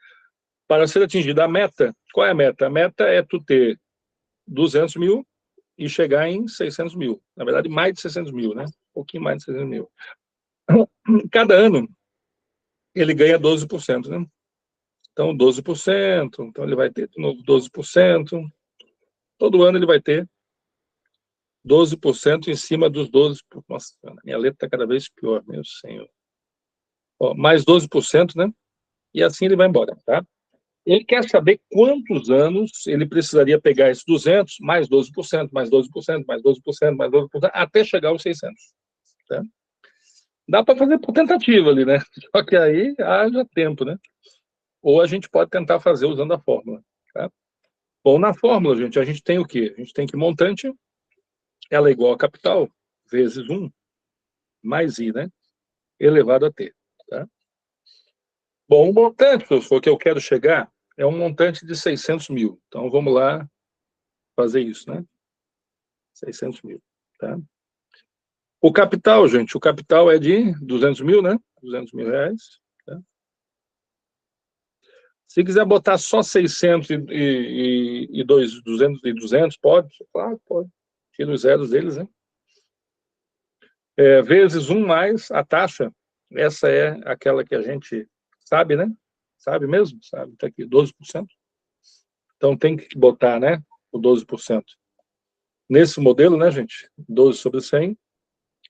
Para ser atingida a meta, qual é a meta? A meta é tu ter 200 mil e chegar em 600 mil. Na verdade, mais de 600 mil, né? Um pouquinho mais de 600 mil. Cada ano, ele ganha 12%, né? Então, 12%, então ele vai ter de novo 12%. Todo ano ele vai ter 12% em cima dos 12%. Nossa, minha letra está cada vez pior, meu senhor. Ó, mais 12%, né? E assim ele vai embora, tá? Ele quer saber quantos anos ele precisaria pegar esses 200, mais 12%, mais 12%, mais 12%, mais 12%, até chegar aos 600. Tá? Dá para fazer por tentativa ali, né? Só que aí haja tempo, né? Ou a gente pode tentar fazer usando a fórmula. Tá? Bom, na fórmula, gente, a gente tem o quê? A gente tem que montante, ela é igual a capital, vezes 1, mais I, né? Elevado a T. Tá? Bom, o montante, professor, que eu quero chegar, é um montante de 600 mil. Então, vamos lá fazer isso, né? 600 mil, tá? O capital, gente, o capital é de 200 mil, né? 200 mil reais. Tá? Se quiser botar só 600 e 200, pode? Claro, pode. Tira os zeros deles, né? Vezes 1 mais a taxa, essa é aquela que a gente sabe, né? Sabe mesmo? Sabe, tá aqui, 12%. Então tem que botar, né? O 12%. Nesse modelo, né, gente? 12 sobre 100,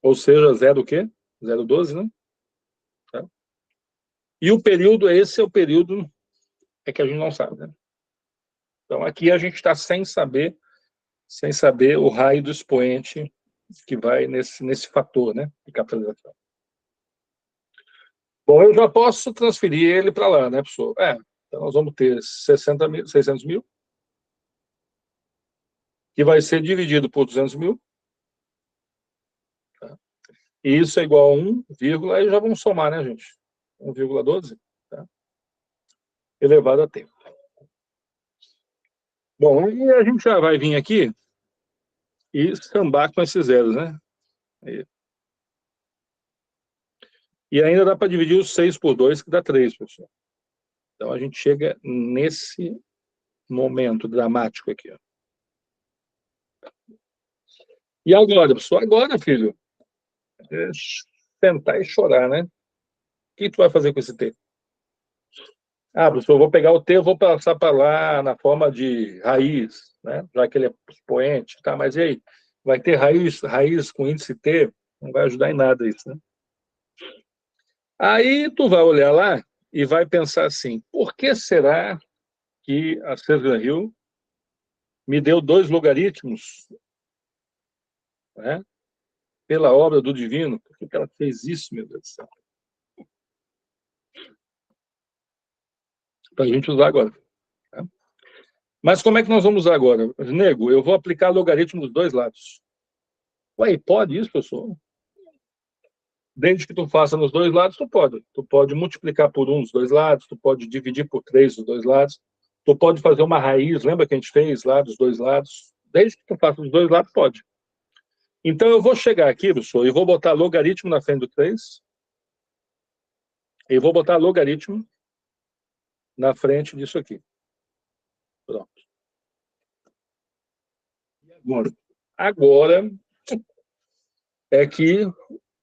ou seja, 0 o quê? 0,12, né? Tá? E o período, esse é o período que a gente não sabe, né? Então aqui a gente está sem saber o raio do expoente que vai nesse fator, né, de capitalização. Bom, eu já posso transferir ele para lá, né, professor? Então nós vamos ter 600 mil, que vai ser dividido por 200 mil. Tá? E isso é igual a 1, aí já vamos somar, né, gente? 1,12, tá? Elevado a T. Bom, aí a gente já vai vir aqui e sambar com esses zeros, né? E ainda dá para dividir os 6 por 2, que dá 3, pessoal. Então a gente chega nesse momento dramático aqui. Ó. E agora, pessoal? Agora, filho, sentar e chorar, né? O que tu vai fazer com esse T? Professor, eu vou pegar o T, eu vou passar para lá na forma de raiz, né? Já que ele é expoente, tá? Mas e aí? Vai ter raiz com índice T? Não vai ajudar em nada isso, né? Aí tu vai olhar lá e vai pensar assim, por que será que a César Hill me deu 2 logaritmos, né, pela obra do divino? Por que ela fez isso, meu Deus do céu? Para a gente usar agora. Tá? Mas como é que nós vamos usar agora? Nego, eu vou aplicar logaritmo dos 2 lados. Ué, pode isso, professor? Desde que tu faça nos 2 lados, tu pode. Tu pode multiplicar por 1 dos 2 lados, tu pode dividir por 3 dos 2 lados, tu pode fazer uma raiz, lembra que a gente fez lá dos 2 lados? Desde que tu faça dos 2 lados, pode. Então, eu vou chegar aqui, professor, e vou botar logaritmo na frente do 3, e vou botar logaritmo na frente disso aqui. Pronto. Agora é que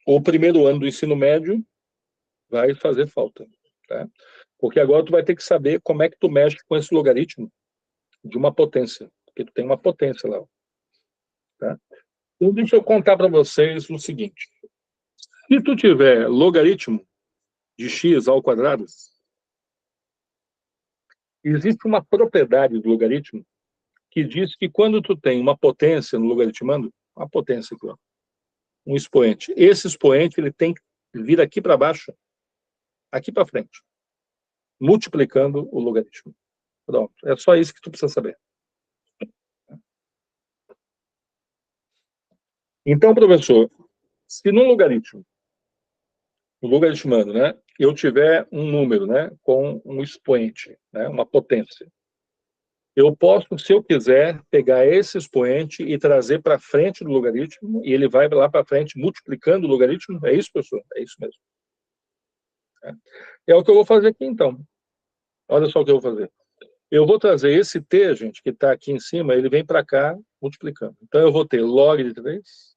o primeiro ano do ensino médio vai fazer falta, tá? Porque agora tu vai ter que saber como é que tu mexe com esse logaritmo de uma potência, porque tu tem uma potência lá, tá? Então, deixa eu contar para vocês o seguinte. Se tu tiver logaritmo de x ao quadrado, existe uma propriedade do logaritmo que diz que quando tu tem uma potência no logaritmando, uma potência aqui, ó, um expoente, esse expoente ele tem que vir aqui para baixo, aqui para frente, multiplicando o logaritmo. Pronto, é só isso que tu precisa saber. Então, professor, se no logaritmando, né, eu tiver um número, né, com um expoente, né, uma potência, Eu posso, se eu quiser, pegar esse expoente e trazer para frente do logaritmo, e ele vai lá para frente multiplicando o logaritmo. É isso, professor? É isso mesmo. É o que eu vou fazer aqui, então. Olha só o que eu vou fazer. Eu vou trazer esse t, gente, que está aqui em cima, ele vem para cá multiplicando. Então, eu vou ter log de 3,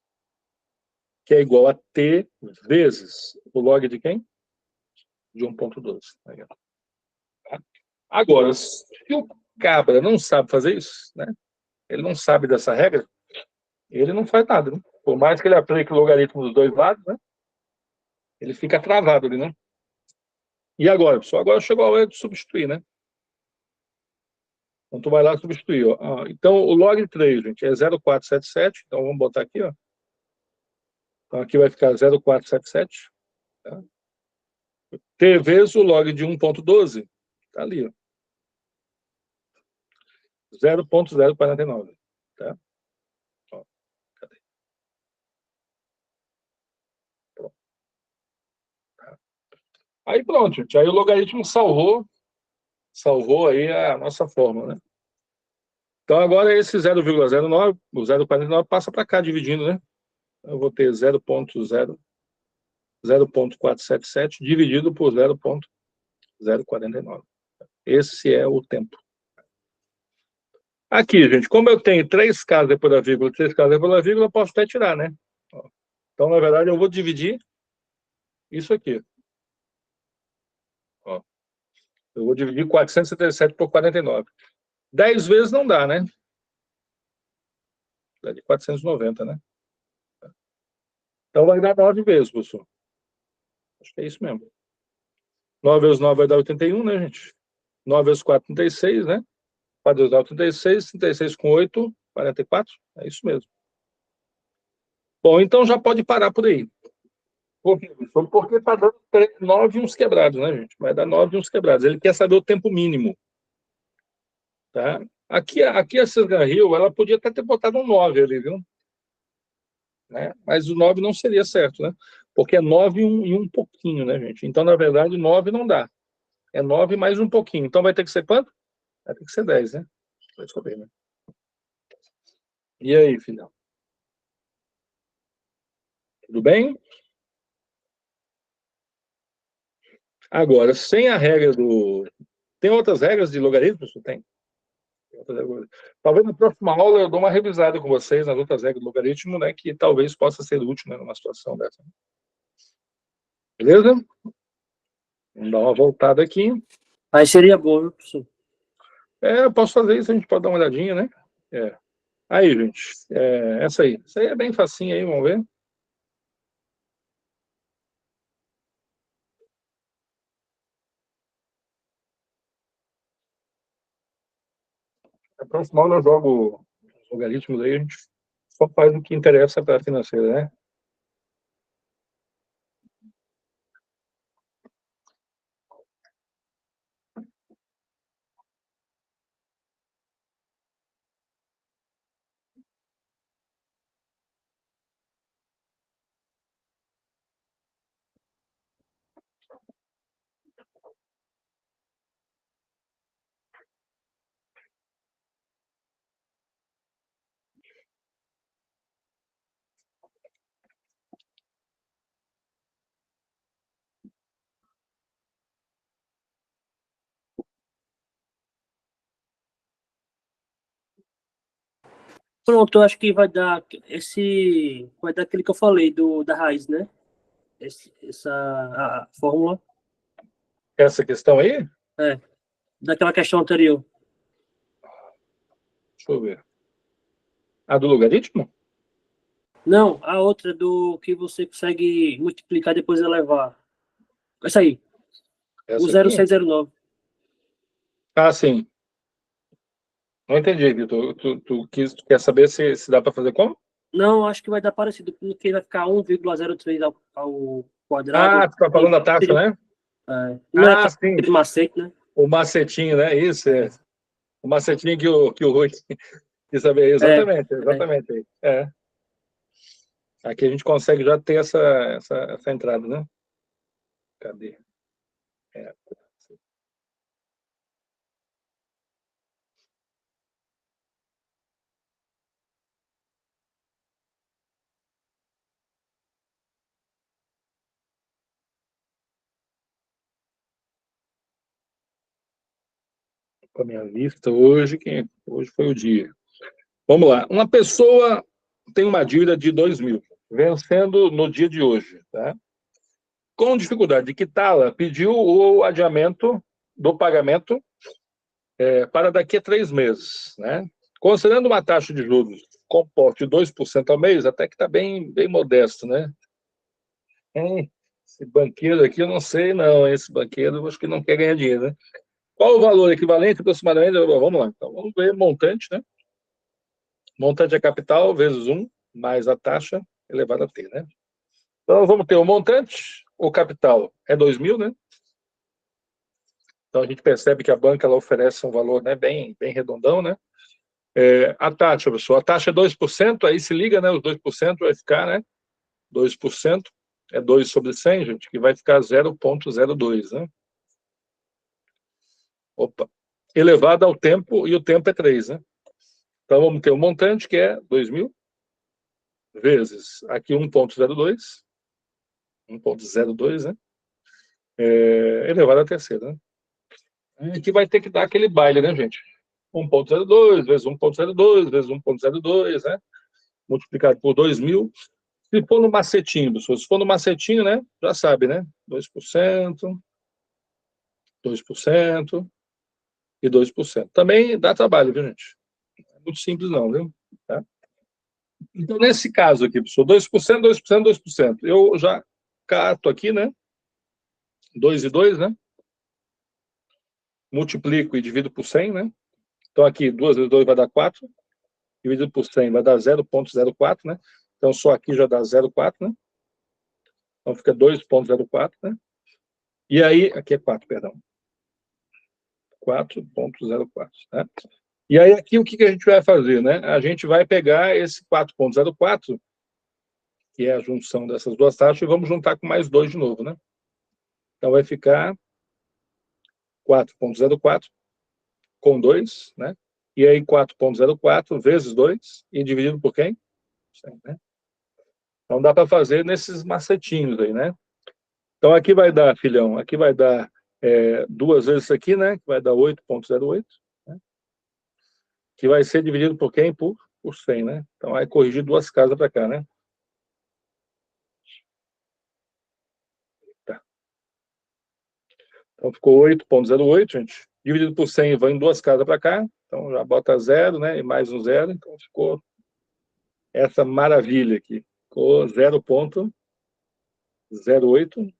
que é igual a t vezes o log de quem? De 1,12. Agora, se o cabra não sabe fazer isso, né? Ele não sabe dessa regra, ele não faz nada, né? Por mais que ele aplique o logaritmo dos dois lados, né? Ele fica travado ali, né? E agora, pessoal? Agora chegou a hora de substituir, né? Então, tu vai lá substituir, ó. Então, o log de 3, gente, é 0,477. Então, vamos botar aqui, ó. Então, aqui vai ficar 0,477. Tá? T vezes o log de 1,12. Tá ali, ó. 0,049. Tá? Ó, cadê? Pronto. Tá. Aí, pronto, gente. Aí o logaritmo salvou aí a nossa fórmula, né? Então, agora esse 0,09, o 0,49 passa para cá, dividindo, né? Eu vou ter 0,477 dividido por 0,049. Esse é o tempo. Aqui, gente, como eu tenho 3 casas depois da vírgula, 3 casas depois da vírgula, eu posso até tirar, né? Então, na verdade, eu vou dividir isso aqui. Ó. Eu vou dividir 477 por 49. 10 vezes não dá, né? Dá de 490, né? Então, vai dar 9 vezes, professor. Acho que é isso mesmo. 9 vezes 9 vai dar 81, né, gente? 9 vezes 4, 36, né? 4 vezes 9, 36. 36 com 8, 44. É isso mesmo. Bom, então já pode parar por aí. Por quê? Porque está dando 9 e uns quebrados, né, gente? Vai dar 9 e uns quebrados. Ele quer saber o tempo mínimo. Tá? Aqui a Cesar Hill, ela podia até ter botado um 9 ali, viu? Né? Mas o 9 não seria certo, né? Porque é 9 e um pouquinho, né, gente? Então, na verdade, 9 não dá. É 9 mais um pouquinho. Então, vai ter que ser quanto? Vai ter que ser 10, né? Vai saber, né? E aí, filhão? Tudo bem? Agora, sem a regra do... Tem outras regras de logaritmos? Tem. Talvez na próxima aula eu dou uma revisada com vocês nas outras regras do logaritmo, né? Que talvez possa ser útil, né, numa situação dessa. Beleza? Vamos dar uma voltada aqui. Aí seria bom, viu, professor? Eu posso fazer isso, a gente pode dar uma olhadinha, né? Aí, gente, essa aí. Essa aí é bem facinha aí, vamos ver. Na próxima aula eu jogo os logaritmos aí, a gente só faz o que interessa para a financeira, né? Pronto, eu acho que vai dar vai dar aquele que eu falei da raiz, né? Essa a fórmula Essa questão aí, daquela questão anterior. deixa eu ver. A do logaritmo? Não, a outra do que você consegue multiplicar e depois elevar. Essa aí, o Essa aqui? 0609. Ah, sim. Não entendi, Vitor. Tu quer saber se dá para fazer como? Não, acho que vai dar parecido, porque vai ficar 1,03 ao quadrado. Ah, tu está falando da taxa, né? Não é Ah, sim. aquele macete, né? O macetinho, né? Isso, é. O macetinho que o Rui quis saber. Exatamente, exatamente. Aqui a gente consegue já ter essa entrada, né? Cadê? É. com a minha lista hoje, hoje foi o dia. Vamos lá. Uma pessoa tem uma dívida de 2.000, vencendo no dia de hoje, tá? Com dificuldade de quitá-la, pediu o adiamento do pagamento para daqui a 3 meses, né? Considerando uma taxa de juros composta de 2% ao mês, até que está bem, bem modesto, né? Esse banqueiro aqui, eu não sei, não. Esse banqueiro, eu acho que não quer ganhar dinheiro, né? Qual o valor equivalente, aproximadamente? Vamos lá. Então, vamos ver montante, né? Montante é capital vezes 1, mais a taxa elevada a t, né? Então, vamos ter o montante, o capital é 2.000, né? Então, a gente percebe que a banca ela oferece um valor, né, bem, bem redondão, né? A taxa, pessoal, a taxa é 2%, aí se liga, né? Os 2% vai ficar, né? 2% é 2 sobre 100, gente, que vai ficar 0,02, né? Opa. Elevado ao tempo, e o tempo é 3, né? Então, vamos ter um montante que é 2.000, vezes aqui 1,02, 1,02, né? Elevado à terceira, né? Aqui vai ter que dar aquele baile, né, gente? 1,02 vezes 1,02 vezes 1,02, né? Multiplicado por 2.000. Se for no macetinho, pessoal, se for no macetinho, né? Já sabe, né? 2%, 2% e 2%. Também dá trabalho, viu, gente? Não é muito simples, não, viu? Tá? Então, nesse caso aqui, pessoal, 2%, 2%, 2%. Eu já cato aqui, né? 2 e 2, né? Multiplico e divido por 100, né? Então, aqui, 2 vezes 2 vai dar 4. Dividido por 100 vai dar 0,04, né? Então, só aqui já dá 0,4, né? Então, fica 2,04, né? E aí, aqui é 4, perdão. 4,04, né? E aí, aqui, o que a gente vai fazer, né? A gente vai pegar esse 4,04, que é a junção dessas duas taxas, e vamos juntar com mais 2 de novo, né? Então, vai ficar 4,04 com 2, né? E aí, 4,04 vezes 2, e dividido por quem? 100, né? Então, dá para fazer nesses macetinhos aí, né? Então, aqui vai dar, filhão, aqui vai dar 2 vezes isso aqui, né? Que vai dar 8,08, né? Que vai ser dividido por quem? Por 100, né? Então, vai corrigir 2 casas para cá, né? Tá. Então, ficou 8,08, gente. Dividido por 100, vai em 2 casas para cá. Então, já bota 0, né? E mais um 0. Então, ficou essa maravilha aqui. Ficou 0,08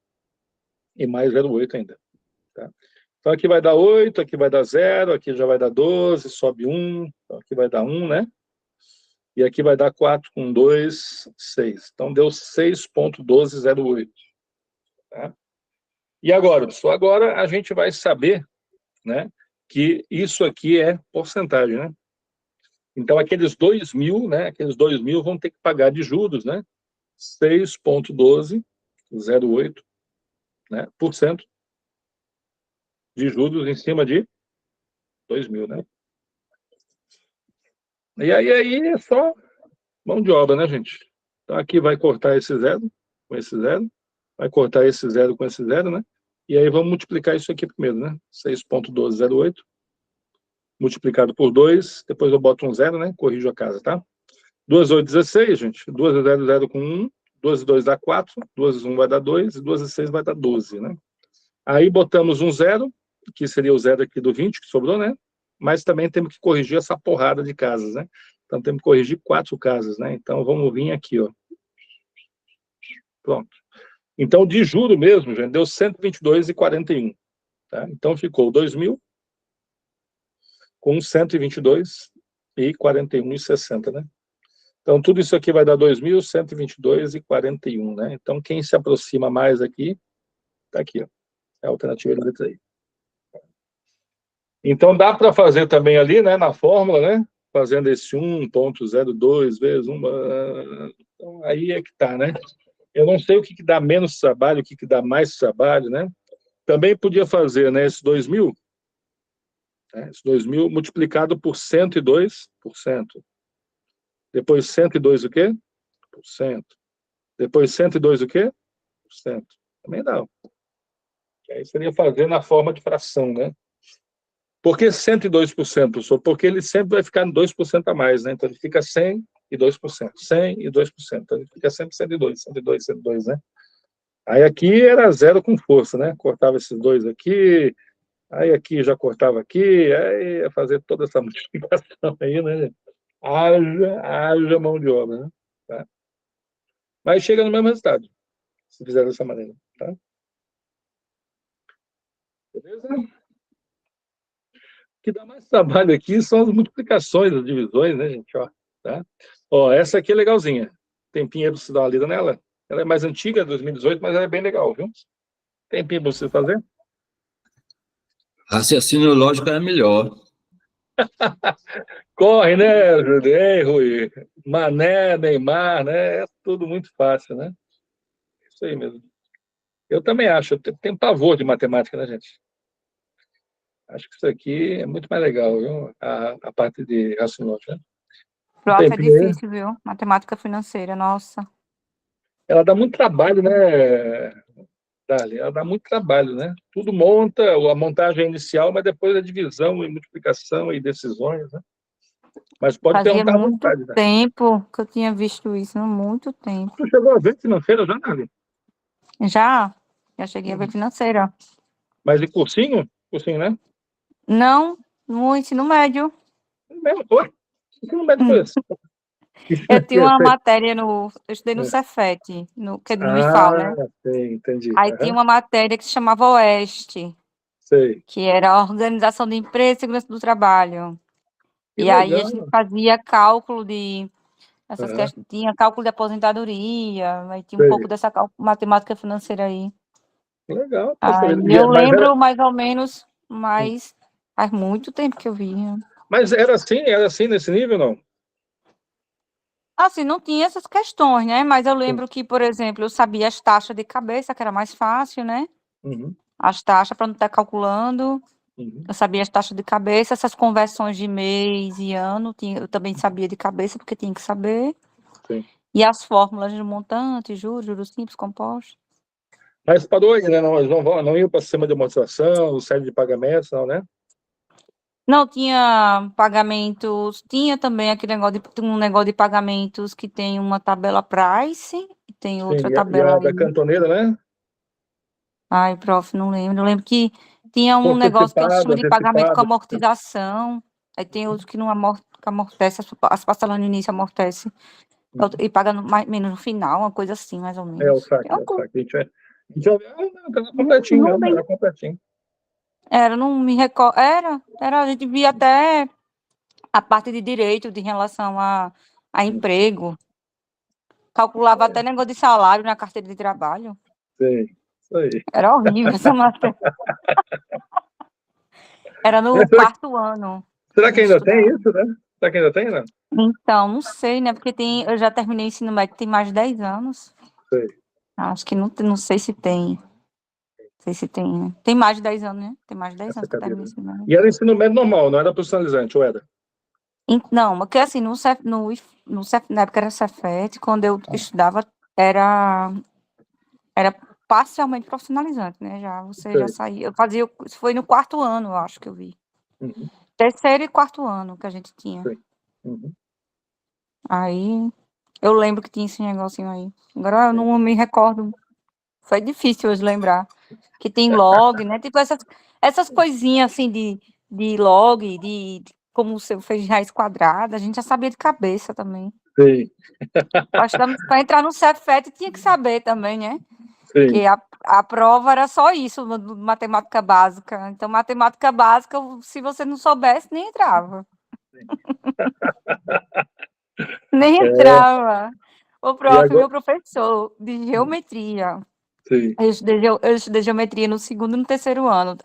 e mais 0,8 ainda. Tá? Então, aqui vai dar 8, aqui vai dar 0, aqui já vai dar 12, sobe 1, então aqui vai dar 1, né? E aqui vai dar 4 com 2, 6. Então, deu 6,1208. Tá? E agora, pessoal? Agora a gente vai saber, né, que isso aqui é porcentagem, né? Então, aqueles 2.000, né? Aqueles 2.000 vão ter que pagar de juros, né? 6,1208, né, por cento de juros em cima de 2.000, né? E aí é só mão de obra, né, gente? Então, aqui vai cortar esse 0 com esse 0, vai cortar esse 0 com esse 0, né? E aí vamos multiplicar isso aqui primeiro, né? 6,1208 multiplicado por 2, depois eu boto um 0, né? Corrijo a casa, tá? 2, 8, 16, gente. 2 vezes 0, 0 com 1. 2 e 2 dá 4. 2 vezes 1 vai dar 2. E 2 vezes 6 vai dar 12, né? Aí botamos um 0, que seria o 0 aqui do 20, que sobrou, né? Mas também temos que corrigir essa porrada de casas, né? Então, temos que corrigir 4 casas, né? Então, vamos vir aqui, ó. Pronto. Então, de juro mesmo, gente, deu 122,41. Tá? Então, ficou 2.000 com 122,41,60, né? Então, tudo isso aqui vai dar 2.122,41, né? Então, quem se aproxima mais aqui, tá aqui, ó. É a alternativa da letra I. Então, dá para fazer também ali, né, na fórmula, né? Fazendo esse 1,02 vezes 1. Então, aí é que tá, né? Eu não sei o que dá menos trabalho, o que dá mais trabalho, né? Também podia fazer, né, esse 2.000, né, esse 2.000 multiplicado por 102%. Depois 102 o quê? Por cento. Depois 102 o quê? Por cento. Também dá. Que aí seria fazer na forma de fração, né? Por que 102%, professor? Porque ele sempre vai ficar em 2% a mais, né? Então ele fica 100 e 2%, 100 e 2%. Então ele fica sempre 102, 102, 102, né? Aí aqui era zero com força, né? Cortava esses dois aqui, aí aqui já cortava aqui, aí ia fazer toda essa multiplicação aí, né? Haja mão de obra, né? Tá? Mas chega no mesmo resultado, se fizer dessa maneira, tá? Beleza? O que dá mais trabalho aqui são as multiplicações, as divisões, né, gente? Ó, tá? Ó, essa aqui é legalzinha. Tempinho para você dar uma lida nela. Ela é mais antiga, 2018, mas ela é bem legal, viu? Tempinho para você fazer. Raciocínio lógico é melhor. Corre, né, Júlio? Rui? Mané, Neymar, né? É tudo muito fácil, né? Isso aí mesmo. Eu também acho. Eu tenho pavor de matemática, né, gente? Acho que isso aqui é muito mais legal, viu? A parte de raciocínio lógico, né? Prof, é Tempinho aí. difícil, viu? Matemática financeira, nossa. Ela dá muito trabalho, né, Dali? Ela dá muito trabalho, né? Tudo monta, a montagem é inicial, mas depois a divisão e multiplicação e decisões, né? Mas pode Fazia perguntar à muito vontade, né? tempo que eu tinha visto isso, muito tempo. Tu chegou a ver financeira já, Dali? Já cheguei a ver financeira. Mas de cursinho? Cursinho, né? Não, no ensino médio. Mesmo, oi? Que não mete coisa. Eu tinha uma matéria eu estudei no É. Cefet, que é no IFAL, né? Sei, entendi. Aí tinha uma matéria que se chamava Oeste, Sei. que era a Organização de Empresa e Segurança do Trabalho. Que E aí a gente legal. fazia cálculo de essas Aham, questões, tinha cálculo de aposentadoria, aí tinha um pouco sei. dessa matemática financeira aí. Que legal. Poxa Aí vida. eu Mas era, lembro mais ou menos, mas faz muito tempo que eu vi. mas era assim nesse nível, não? Assim, não tinha essas questões, né? Mas eu lembro que, por exemplo, eu sabia as taxas de cabeça, que era mais fácil, né? Uhum, As taxas para não estar calculando. uhum, Eu sabia as taxas de cabeça, essas conversões de mês e ano, eu também sabia de cabeça, porque tinha que saber. sim. E as fórmulas de montante, juros, juros simples, compostos. Mas parou aí, né? Não, não iam para o sistema de amortização, série de pagamentos, não, né? Não, tinha pagamentos, tinha também um negócio de pagamentos que tem uma tabela price, e tem Sim, outra e tabela a da aí. cantoneira, né? Ai, prof, não lembro. Eu lembro que tinha um Custo negócio que é o antecipado, sistema de pagamento com antecipado. amortização, aí tem outros que não que amortece, as parcelas no início amortece, e paga menos no final, uma coisa assim, mais ou É o menos. saque, é o saque. Tá completinho, Não né? lembro. Tá completinho. Não me recordo. A gente via até a parte de direito de relação a emprego. Calculava até negócio de salário na carteira de trabalho. Sim, isso aí. Era horrível essa matéria. Era no Mas será, quarto ano que a será que gente ainda tem estudava. isso, né? Será que ainda tem, não? Então, não sei, né? Porque eu já terminei o ensino médio tem mais de 10 anos. Sei. Acho que não sei se tem. Não sei se tem, né? Tem mais de 10 anos, né? Tem mais de 10 Essa anos que eu cadeira, terminei o né? ensino médio. E era ensino médio normal, não era profissionalizante, ou era? Não, porque assim, na época era Cefet, quando eu estudava, era, era parcialmente profissionalizante, né? Você já Sei. saía. Isso foi no quarto ano, eu acho que eu vi. Uhum, Terceiro e quarto ano que a gente tinha. sei. Uhum, Aí eu lembro que tinha esse negocinho aí. Agora eu não me recordo. Foi difícil hoje lembrar. Que tem log, né? Tipo essas coisinhas assim de log, como você fez raiz quadrada, a gente já sabia de cabeça também. sei. Acho que para entrar no Cefet tinha que saber também, né? Sim. Que a prova era só isso, matemática básica. Então, matemática básica, se você não soubesse, nem entrava. Nem É, entrava. O e prof, agora? meu professor de geometria. Sim. Eu estudei geometria no segundo e no terceiro ano.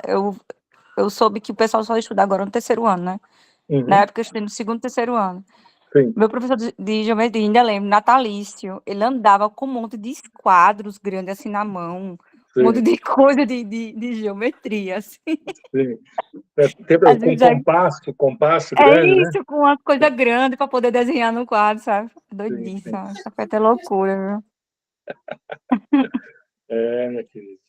Eu soube que o pessoal só estuda agora no terceiro ano, né? Na Uhum, época eu estudei no segundo e terceiro ano. sim. Meu professor de geometria, ainda lembro, natalício, ele andava com um monte de quadros grandes assim na mão, um monte Sim. de coisa de geometria, assim. Sim. Teve Às com vezes compasso é grande, né? isso, com uma coisa grande para poder desenhar no quadro, sabe? Sim, sim. Doidíssima. Essa foi até loucura, É, minha querida.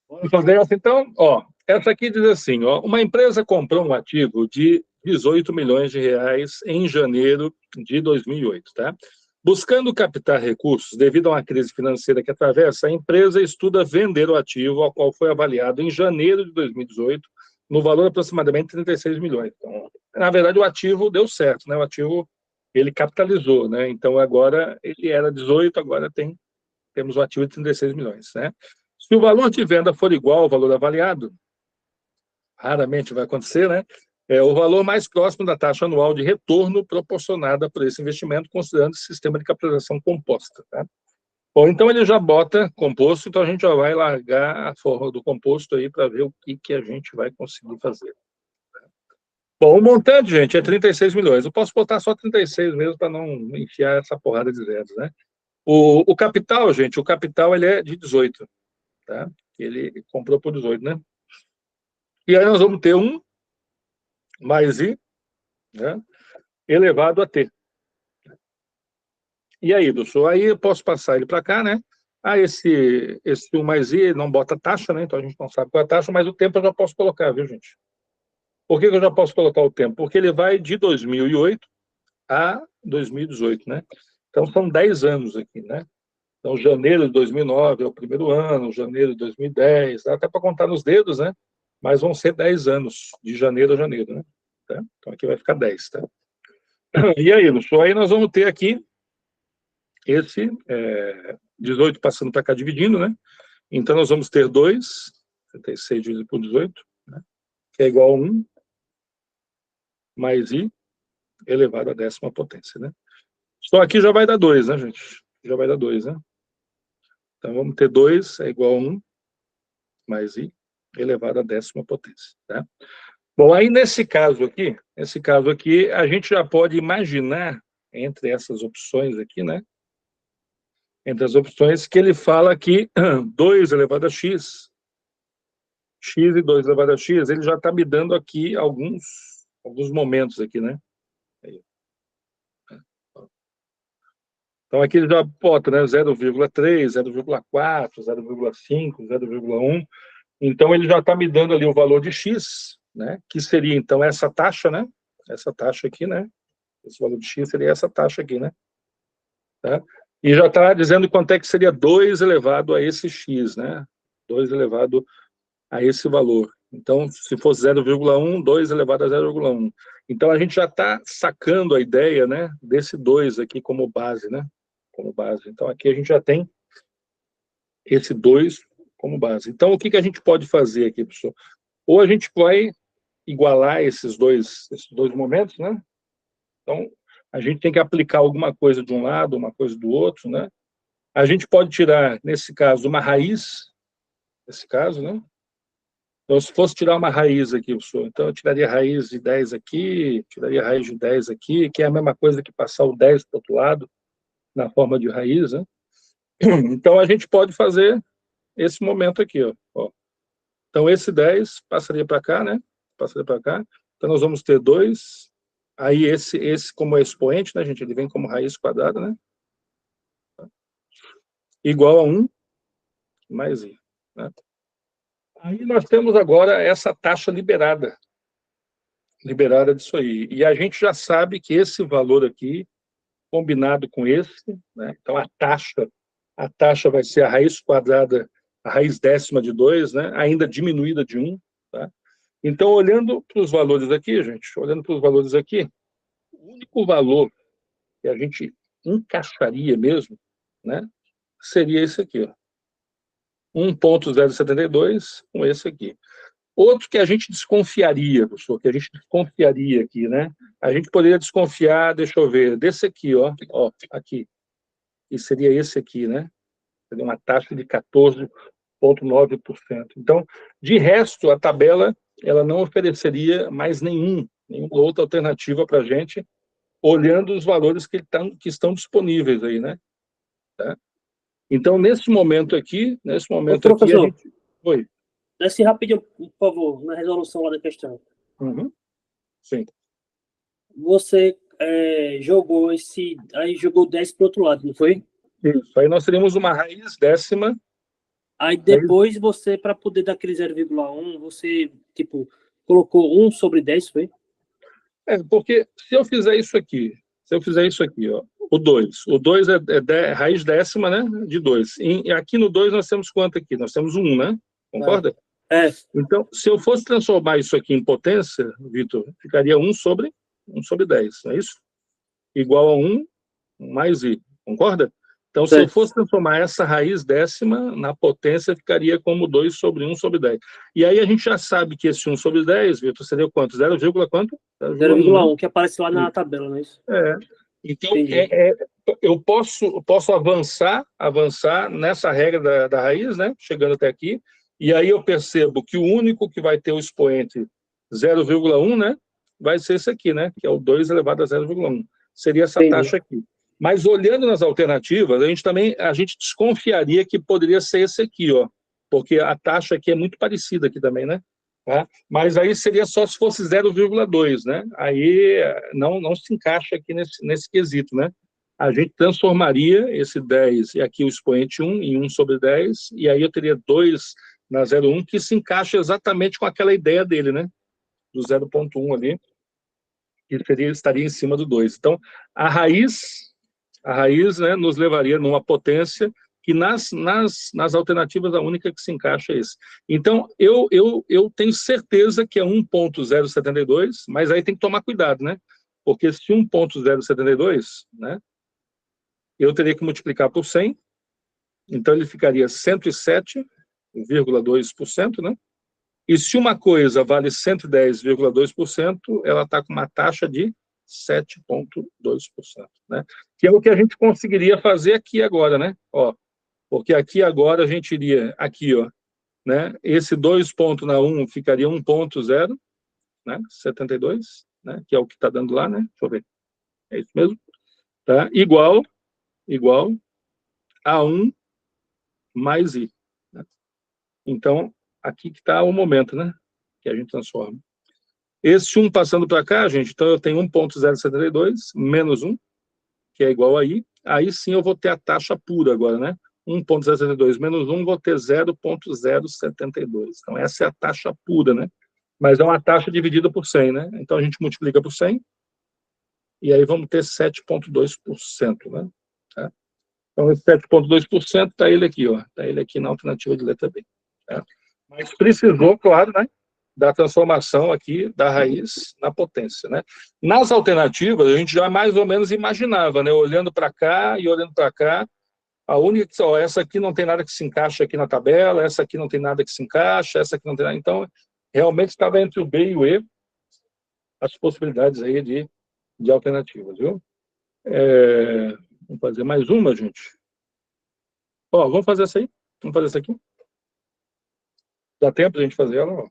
Vamos fazer assim, então, ó, Essa aqui diz assim, ó, uma empresa comprou um ativo de 18 milhões de reais em janeiro de 2008, tá? Buscando captar recursos devido a uma crise financeira que atravessa, a empresa estuda vender o ativo, ao qual foi avaliado em janeiro de 2018, no valor aproximadamente 36 milhões. Então, na verdade, o ativo deu certo, né? O ativo, ele capitalizou, né? Então, agora, ele era 18, agora temos o ativo de 36 milhões, né? Se o valor de venda for igual ao valor avaliado, raramente vai acontecer, né? É o valor mais próximo da taxa anual de retorno proporcionada por esse investimento, considerando o sistema de capitalização composta, tá? Bom, então ele já bota composto, então a gente já vai largar a forma do composto aí para ver o que a gente vai conseguir fazer. Bom, o montante, gente, é 36 milhões. Eu posso botar só 36 mesmo para não enfiar essa porrada de zeros, né? O capital, gente, o capital ele é de 18, tá? Ele comprou por 18, né? E aí nós vamos ter 1 mais I, né, elevado a T. E aí, professor, aí eu posso passar ele para cá, né? Esse 1 mais I não bota taxa, né? Então a gente não sabe qual é a taxa, mas o tempo eu já posso colocar, viu, gente? Por que eu já posso colocar o tempo? Porque ele vai de 2008 a 2018, né? Então são 10 anos aqui, né? Então janeiro de 2009 é o primeiro ano, janeiro de 2010, dá até para contar nos dedos, né? Mas vão ser 10 anos, de janeiro a janeiro, né? Tá? Então aqui vai ficar 10, tá? E aí, Lúcio, aí nós vamos ter aqui esse 18 passando para cá, dividindo, né? Então nós vamos ter 2, 36 dividido por 18, né? Que é igual a 1 mais I elevado à 10ª potência, né? Só aqui já vai dar 2, né, gente? Já vai dar 2, né? Então vamos ter 2 é igual a 1 mais I elevado à 10ª potência, tá? Bom, aí nesse caso aqui, a gente já pode imaginar, entre essas opções aqui, né? Entre as opções, que ele fala que 2 elevado a x e 2 elevado a x, ele já está me dando aqui alguns momentos aqui, né? Então aqui ele já bota, né? 0,3, 0,4, 0,5, 0,1. Então ele já está me dando ali o valor de x, né? Que seria então essa taxa, né? Essa taxa aqui, né? Esse valor de x seria essa taxa aqui, né? Tá? E já está dizendo quanto é que seria 2 elevado a esse x, né? 2 elevado a esse valor. Então, se fosse 0,1, 2 elevado a 0,1. Então, a gente já está sacando a ideia, né, desse 2 aqui como base, né? Como base. Então, aqui a gente já tem esse 2 como base. Então, o que a gente pode fazer aqui, professor? Ou a gente vai igualar esses dois momentos, né? Então, a gente tem que aplicar alguma coisa de um lado, uma coisa do outro, né? A gente pode tirar, nesse caso, uma raiz, nesse caso, né? Então, se fosse tirar uma raiz aqui, professor, então eu tiraria raiz de 10 aqui, tiraria raiz de 10 aqui, que é a mesma coisa que passar o 10 para o outro lado, na forma de raiz, né? Então, a gente pode fazer esse momento aqui, ó. Então, esse 10 passaria para cá, né? Passaria para cá. Então, nós vamos ter 2. Aí, esse como expoente, né, gente? Ele vem como raiz quadrada, né? Igual a 1 mais I, né? Aí nós temos agora essa taxa liberada disso aí. E a gente já sabe que esse valor aqui, combinado com esse, né? Então a taxa vai ser a raiz quadrada, a raiz décima de 2, né? Ainda diminuída de 1, tá? Então, olhando para os valores aqui, gente, o único valor que a gente encaixaria mesmo, né, seria esse aqui, ó. 1,072 com esse aqui. Outro que a gente desconfiaria, professor, aqui, né? A gente poderia desconfiar, deixa eu ver, desse aqui, ó, aqui. E seria esse aqui, né? Seria uma taxa de 14,9%. Então, de resto, a tabela, ela não ofereceria mais nenhuma outra alternativa para a gente, olhando os valores que estão disponíveis aí, né? Tá? Então, nesse momento aqui, a gente... Oi. Desce rapidinho, por favor, na resolução lá da questão. Uhum. Sim. Você jogou 10 para o outro lado, não foi? Isso. Aí nós teríamos uma raiz décima Aí depois você, para poder dar aquele 0,1, você, tipo, colocou 1 sobre 10, foi? Porque se eu fizer isso aqui, ó, o 2 é raiz décima, né, de 2. E aqui no 2 nós temos quanto aqui? Nós temos 1, né? Concorda? Então, se eu fosse transformar isso aqui em potência, Vitor, ficaria 1 sobre 10, não é isso? Igual a 1 mais i, concorda? Então, se eu fosse transformar essa raiz décima na potência, ficaria como 2 sobre 1 sobre 10. E aí a gente já sabe que esse 1 sobre 10, Vitor, seria quanto? 0, quanto? 0,1, que aparece lá na tabela, não é isso? Então, eu posso avançar nessa regra da raiz, né? Chegando até aqui, e aí eu percebo que o único que vai ter o expoente 0,1, né? Vai ser esse aqui, né? Que é o 2 elevado a 0,1. Seria essa taxa aqui. Mas olhando nas alternativas, a gente desconfiaria que poderia ser esse aqui, ó, porque a taxa aqui é muito parecida aqui também, né? Mas aí seria só se fosse 0,2, né? Aí não se encaixa aqui nesse quesito, né? A gente transformaria esse 10 e aqui o expoente 1 em 1 sobre 10, e aí eu teria 2 na 0,1, que se encaixa exatamente com aquela ideia dele, né? Do 0,1 ali, que estaria em cima do 2. Então, a raiz, né, nos levaria numa potência que nas alternativas a única que se encaixa é esse. Então, eu tenho certeza que é 1.072, mas aí tem que tomar cuidado, né? Porque se 1.072, né, eu teria que multiplicar por 100, então ele ficaria 107,2%, né? E se uma coisa vale 110,2%, ela está com uma taxa de 7,2%, né? Que é o que a gente conseguiria fazer aqui agora, né? Ó, porque aqui agora a gente iria, aqui, ó, né? Esse 2 ponto na 1 ficaria 1.0, né? 72, né? Que é o que está dando lá, né? Deixa eu ver. É isso mesmo? Tá? Igual a 1 mais i, né? Então, aqui que está o momento, né? Que a gente transforma. Esse 1 passando para cá, gente, então eu tenho 1.072 menos 1, que é igual a i. Aí sim eu vou ter a taxa pura agora, né? 1.072 menos 1, vou ter 0.072. Então, essa é a taxa pura, né? Mas é uma taxa dividida por 100, né? Então, a gente multiplica por 100, e aí vamos ter 7,2%, né? Tá? Então, esse 7,2% está ele aqui, ó. Está ele aqui na alternativa de letra B. Tá? Mas precisou, claro, né? Da transformação aqui da raiz na potência, né? Nas alternativas, a gente já mais ou menos imaginava, né? Olhando para cá e olhando para cá, a única que só, essa aqui não tem nada que se encaixa aqui na tabela, essa aqui não tem nada que se encaixa, essa aqui não tem nada. Então, realmente estava entre o B e o E as possibilidades aí de alternativas, viu? Vamos fazer mais uma, gente. Ó, vamos fazer essa aí? Vamos fazer essa aqui? Dá tempo de a gente fazer ela, ó.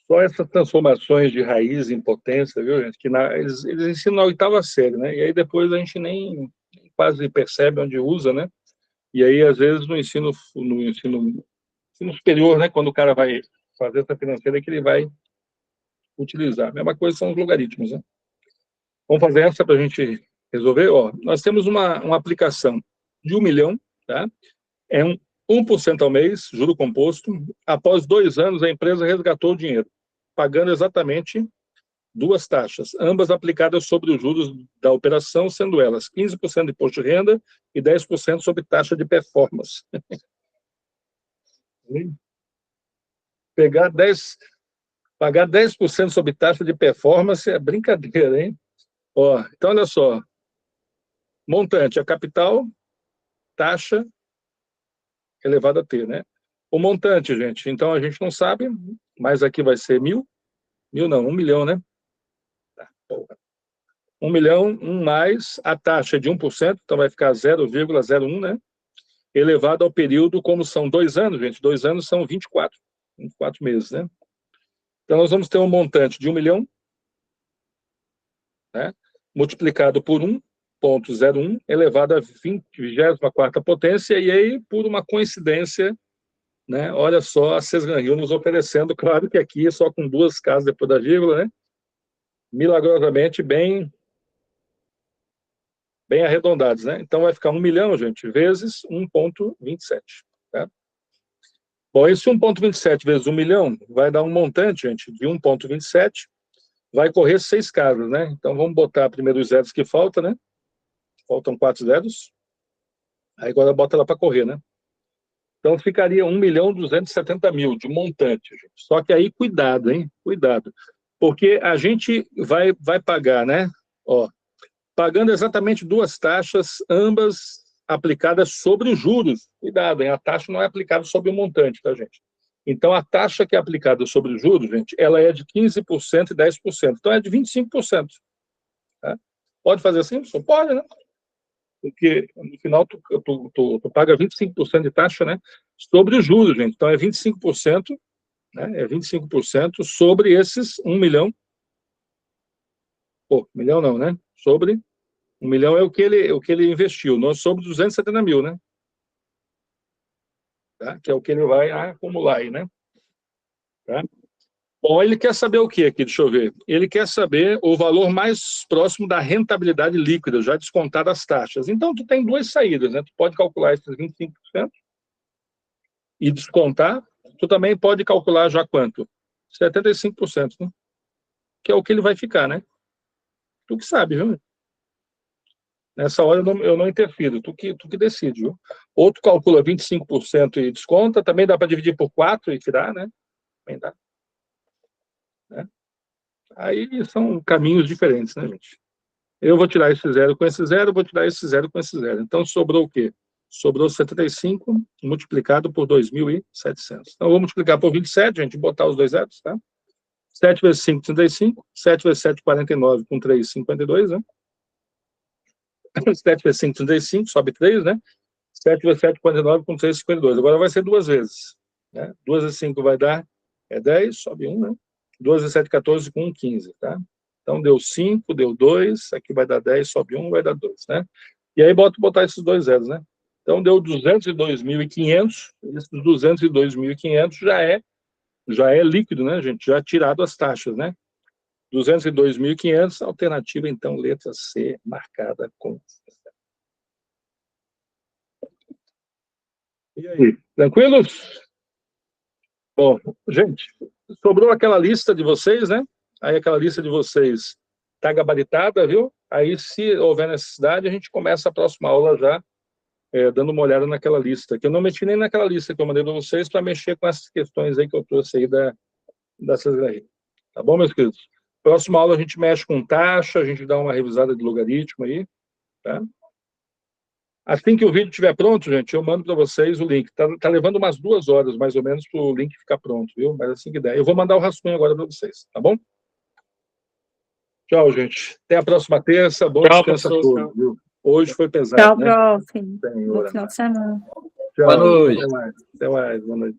Só essas transformações de raiz em potência, viu, gente? Que eles ensinam na oitava série, né? E aí depois a gente nem quase percebe onde usa, né? E aí, às vezes, no ensino superior, né? Quando o cara vai fazer essa financeira, é que ele vai utilizar. A mesma coisa são os logaritmos, né? Vamos fazer essa para a gente resolver? Ó, nós temos uma aplicação de 1 milhão, tá? É 1% ao mês, juro composto. Após 2 anos, a empresa resgatou o dinheiro, pagando exatamente 2 taxas, ambas aplicadas sobre os juros da operação, sendo elas 15% de imposto de renda e 10% sobre taxa de performance. Pagar 10% sobre taxa de performance é brincadeira, hein? Ó, então, olha só. Montante, a capital, taxa elevado a T, né? O montante, gente, então a gente não sabe, mas aqui vai ser 1.000. 1.000 não, 1 milhão, né? Tá, 1 milhão, mais a taxa de 1%, então vai ficar 0,01, né? Elevado ao período, como são 2 anos, gente, 2 anos são 24 meses, né? Então, nós vamos ter um montante de 1 milhão, né? Multiplicado por 1,01, elevado a 24ª potência, e aí, por uma coincidência, né? Olha só, a Sesgran-Rio nos oferecendo, claro que aqui, só com 2 casas depois da vírgula, né? Milagrosamente, bem arredondados, né? Então, vai ficar 1 milhão, gente, vezes 1,27, tá? Bom, esse 1,27 vezes 1 milhão vai dar um montante, gente, de 1,27, vai correr 6 casas, né? Então, vamos botar primeiro os zeros que faltam, né? Faltam 4 zeros. Aí agora bota lá para correr, né? Então, ficaria 1.270.000 de montante, gente. Só que aí, cuidado, hein? Cuidado. Porque a gente vai pagar, né? Ó, pagando exatamente 2 taxas, ambas aplicadas sobre os juros. Cuidado, hein? A taxa não é aplicada sobre o montante, tá, gente? Então, a taxa que é aplicada sobre os juros, gente, ela é de 15% e 10%. Então, é de 25%. Tá? Pode fazer assim? Só pode, né? Porque, no final, tu paga 25% de taxa, né? Sobre os juros, gente. Então, é 25%, né? É 25% sobre esses 1 milhão. Pô, milhão não, né? Sobre 1 milhão é o que ele investiu, não sobre 270.000, né? Tá? Que é o que ele vai acumular aí, né? Tá? Bom, ele quer saber o que aqui? Deixa eu ver. Ele quer saber o valor mais próximo da rentabilidade líquida, já descontada as taxas. Então, tu tem 2 saídas, né? Tu pode calcular esses 25% e descontar. Tu também pode calcular já quanto? 75%, né? Que é o que ele vai ficar, né? Tu que sabe, viu? Nessa hora eu não interfiro, tu que decide, viu? Ou tu calcula 25% e desconta, também dá para dividir por 4 e tirar, né? Também dá. Né? Aí são caminhos diferentes, né, gente? Eu vou tirar esse 0 com esse 0, vou tirar esse 0 com esse 0. Então, sobrou o quê? Sobrou 75 multiplicado por 2.700. Então, eu vou multiplicar por 27, gente, botar os 2 zeros, tá? 7 vezes 5, 35. 7 vezes 7, 49, com 3, 52, né? 7 vezes 5, 35, sobe 3, né? 7 vezes 7, 49, com 3, 52. Agora vai ser 2 vezes. Né? 2 vezes 5 vai dar 10, sobe 1, né? 2 vezes 7, 14, com 1, 15, tá? Então, deu 5, deu 2, aqui vai dar 10, sobe 1, vai dar 2, né? E aí, botar esses 2 zeros, né? Então, deu 202.500, esses 202.500 já é líquido, né, gente? Já tirado as taxas, né? 202.500, alternativa, então, letra C, marcada com... E aí, tranquilos? Bom, gente, sobrou aquela lista de vocês, né? Aí aquela lista de vocês está gabaritada, viu? Aí, se houver necessidade, a gente começa a próxima aula já dando uma olhada naquela lista, que eu não meti nem naquela lista que eu mandei para vocês para mexer com essas questões aí que eu trouxe aí da Sesgran-Rio. Tá bom, meus queridos? Próxima aula a gente mexe com taxa, a gente dá uma revisada de logaritmo aí, tá? Assim que o vídeo estiver pronto, gente, eu mando para vocês o link. Tá levando umas 2 horas, mais ou menos, para o link ficar pronto, viu? Mas assim que der. Eu vou mandar o rascunho agora para vocês, tá bom? Tchau, gente. Até a próxima terça. Bom descanso a todos, viu? Hoje foi pesado, Tchau, né? próximo. Senhora. Bom final de semana. Tchau. Boa noite. Até mais. Boa noite.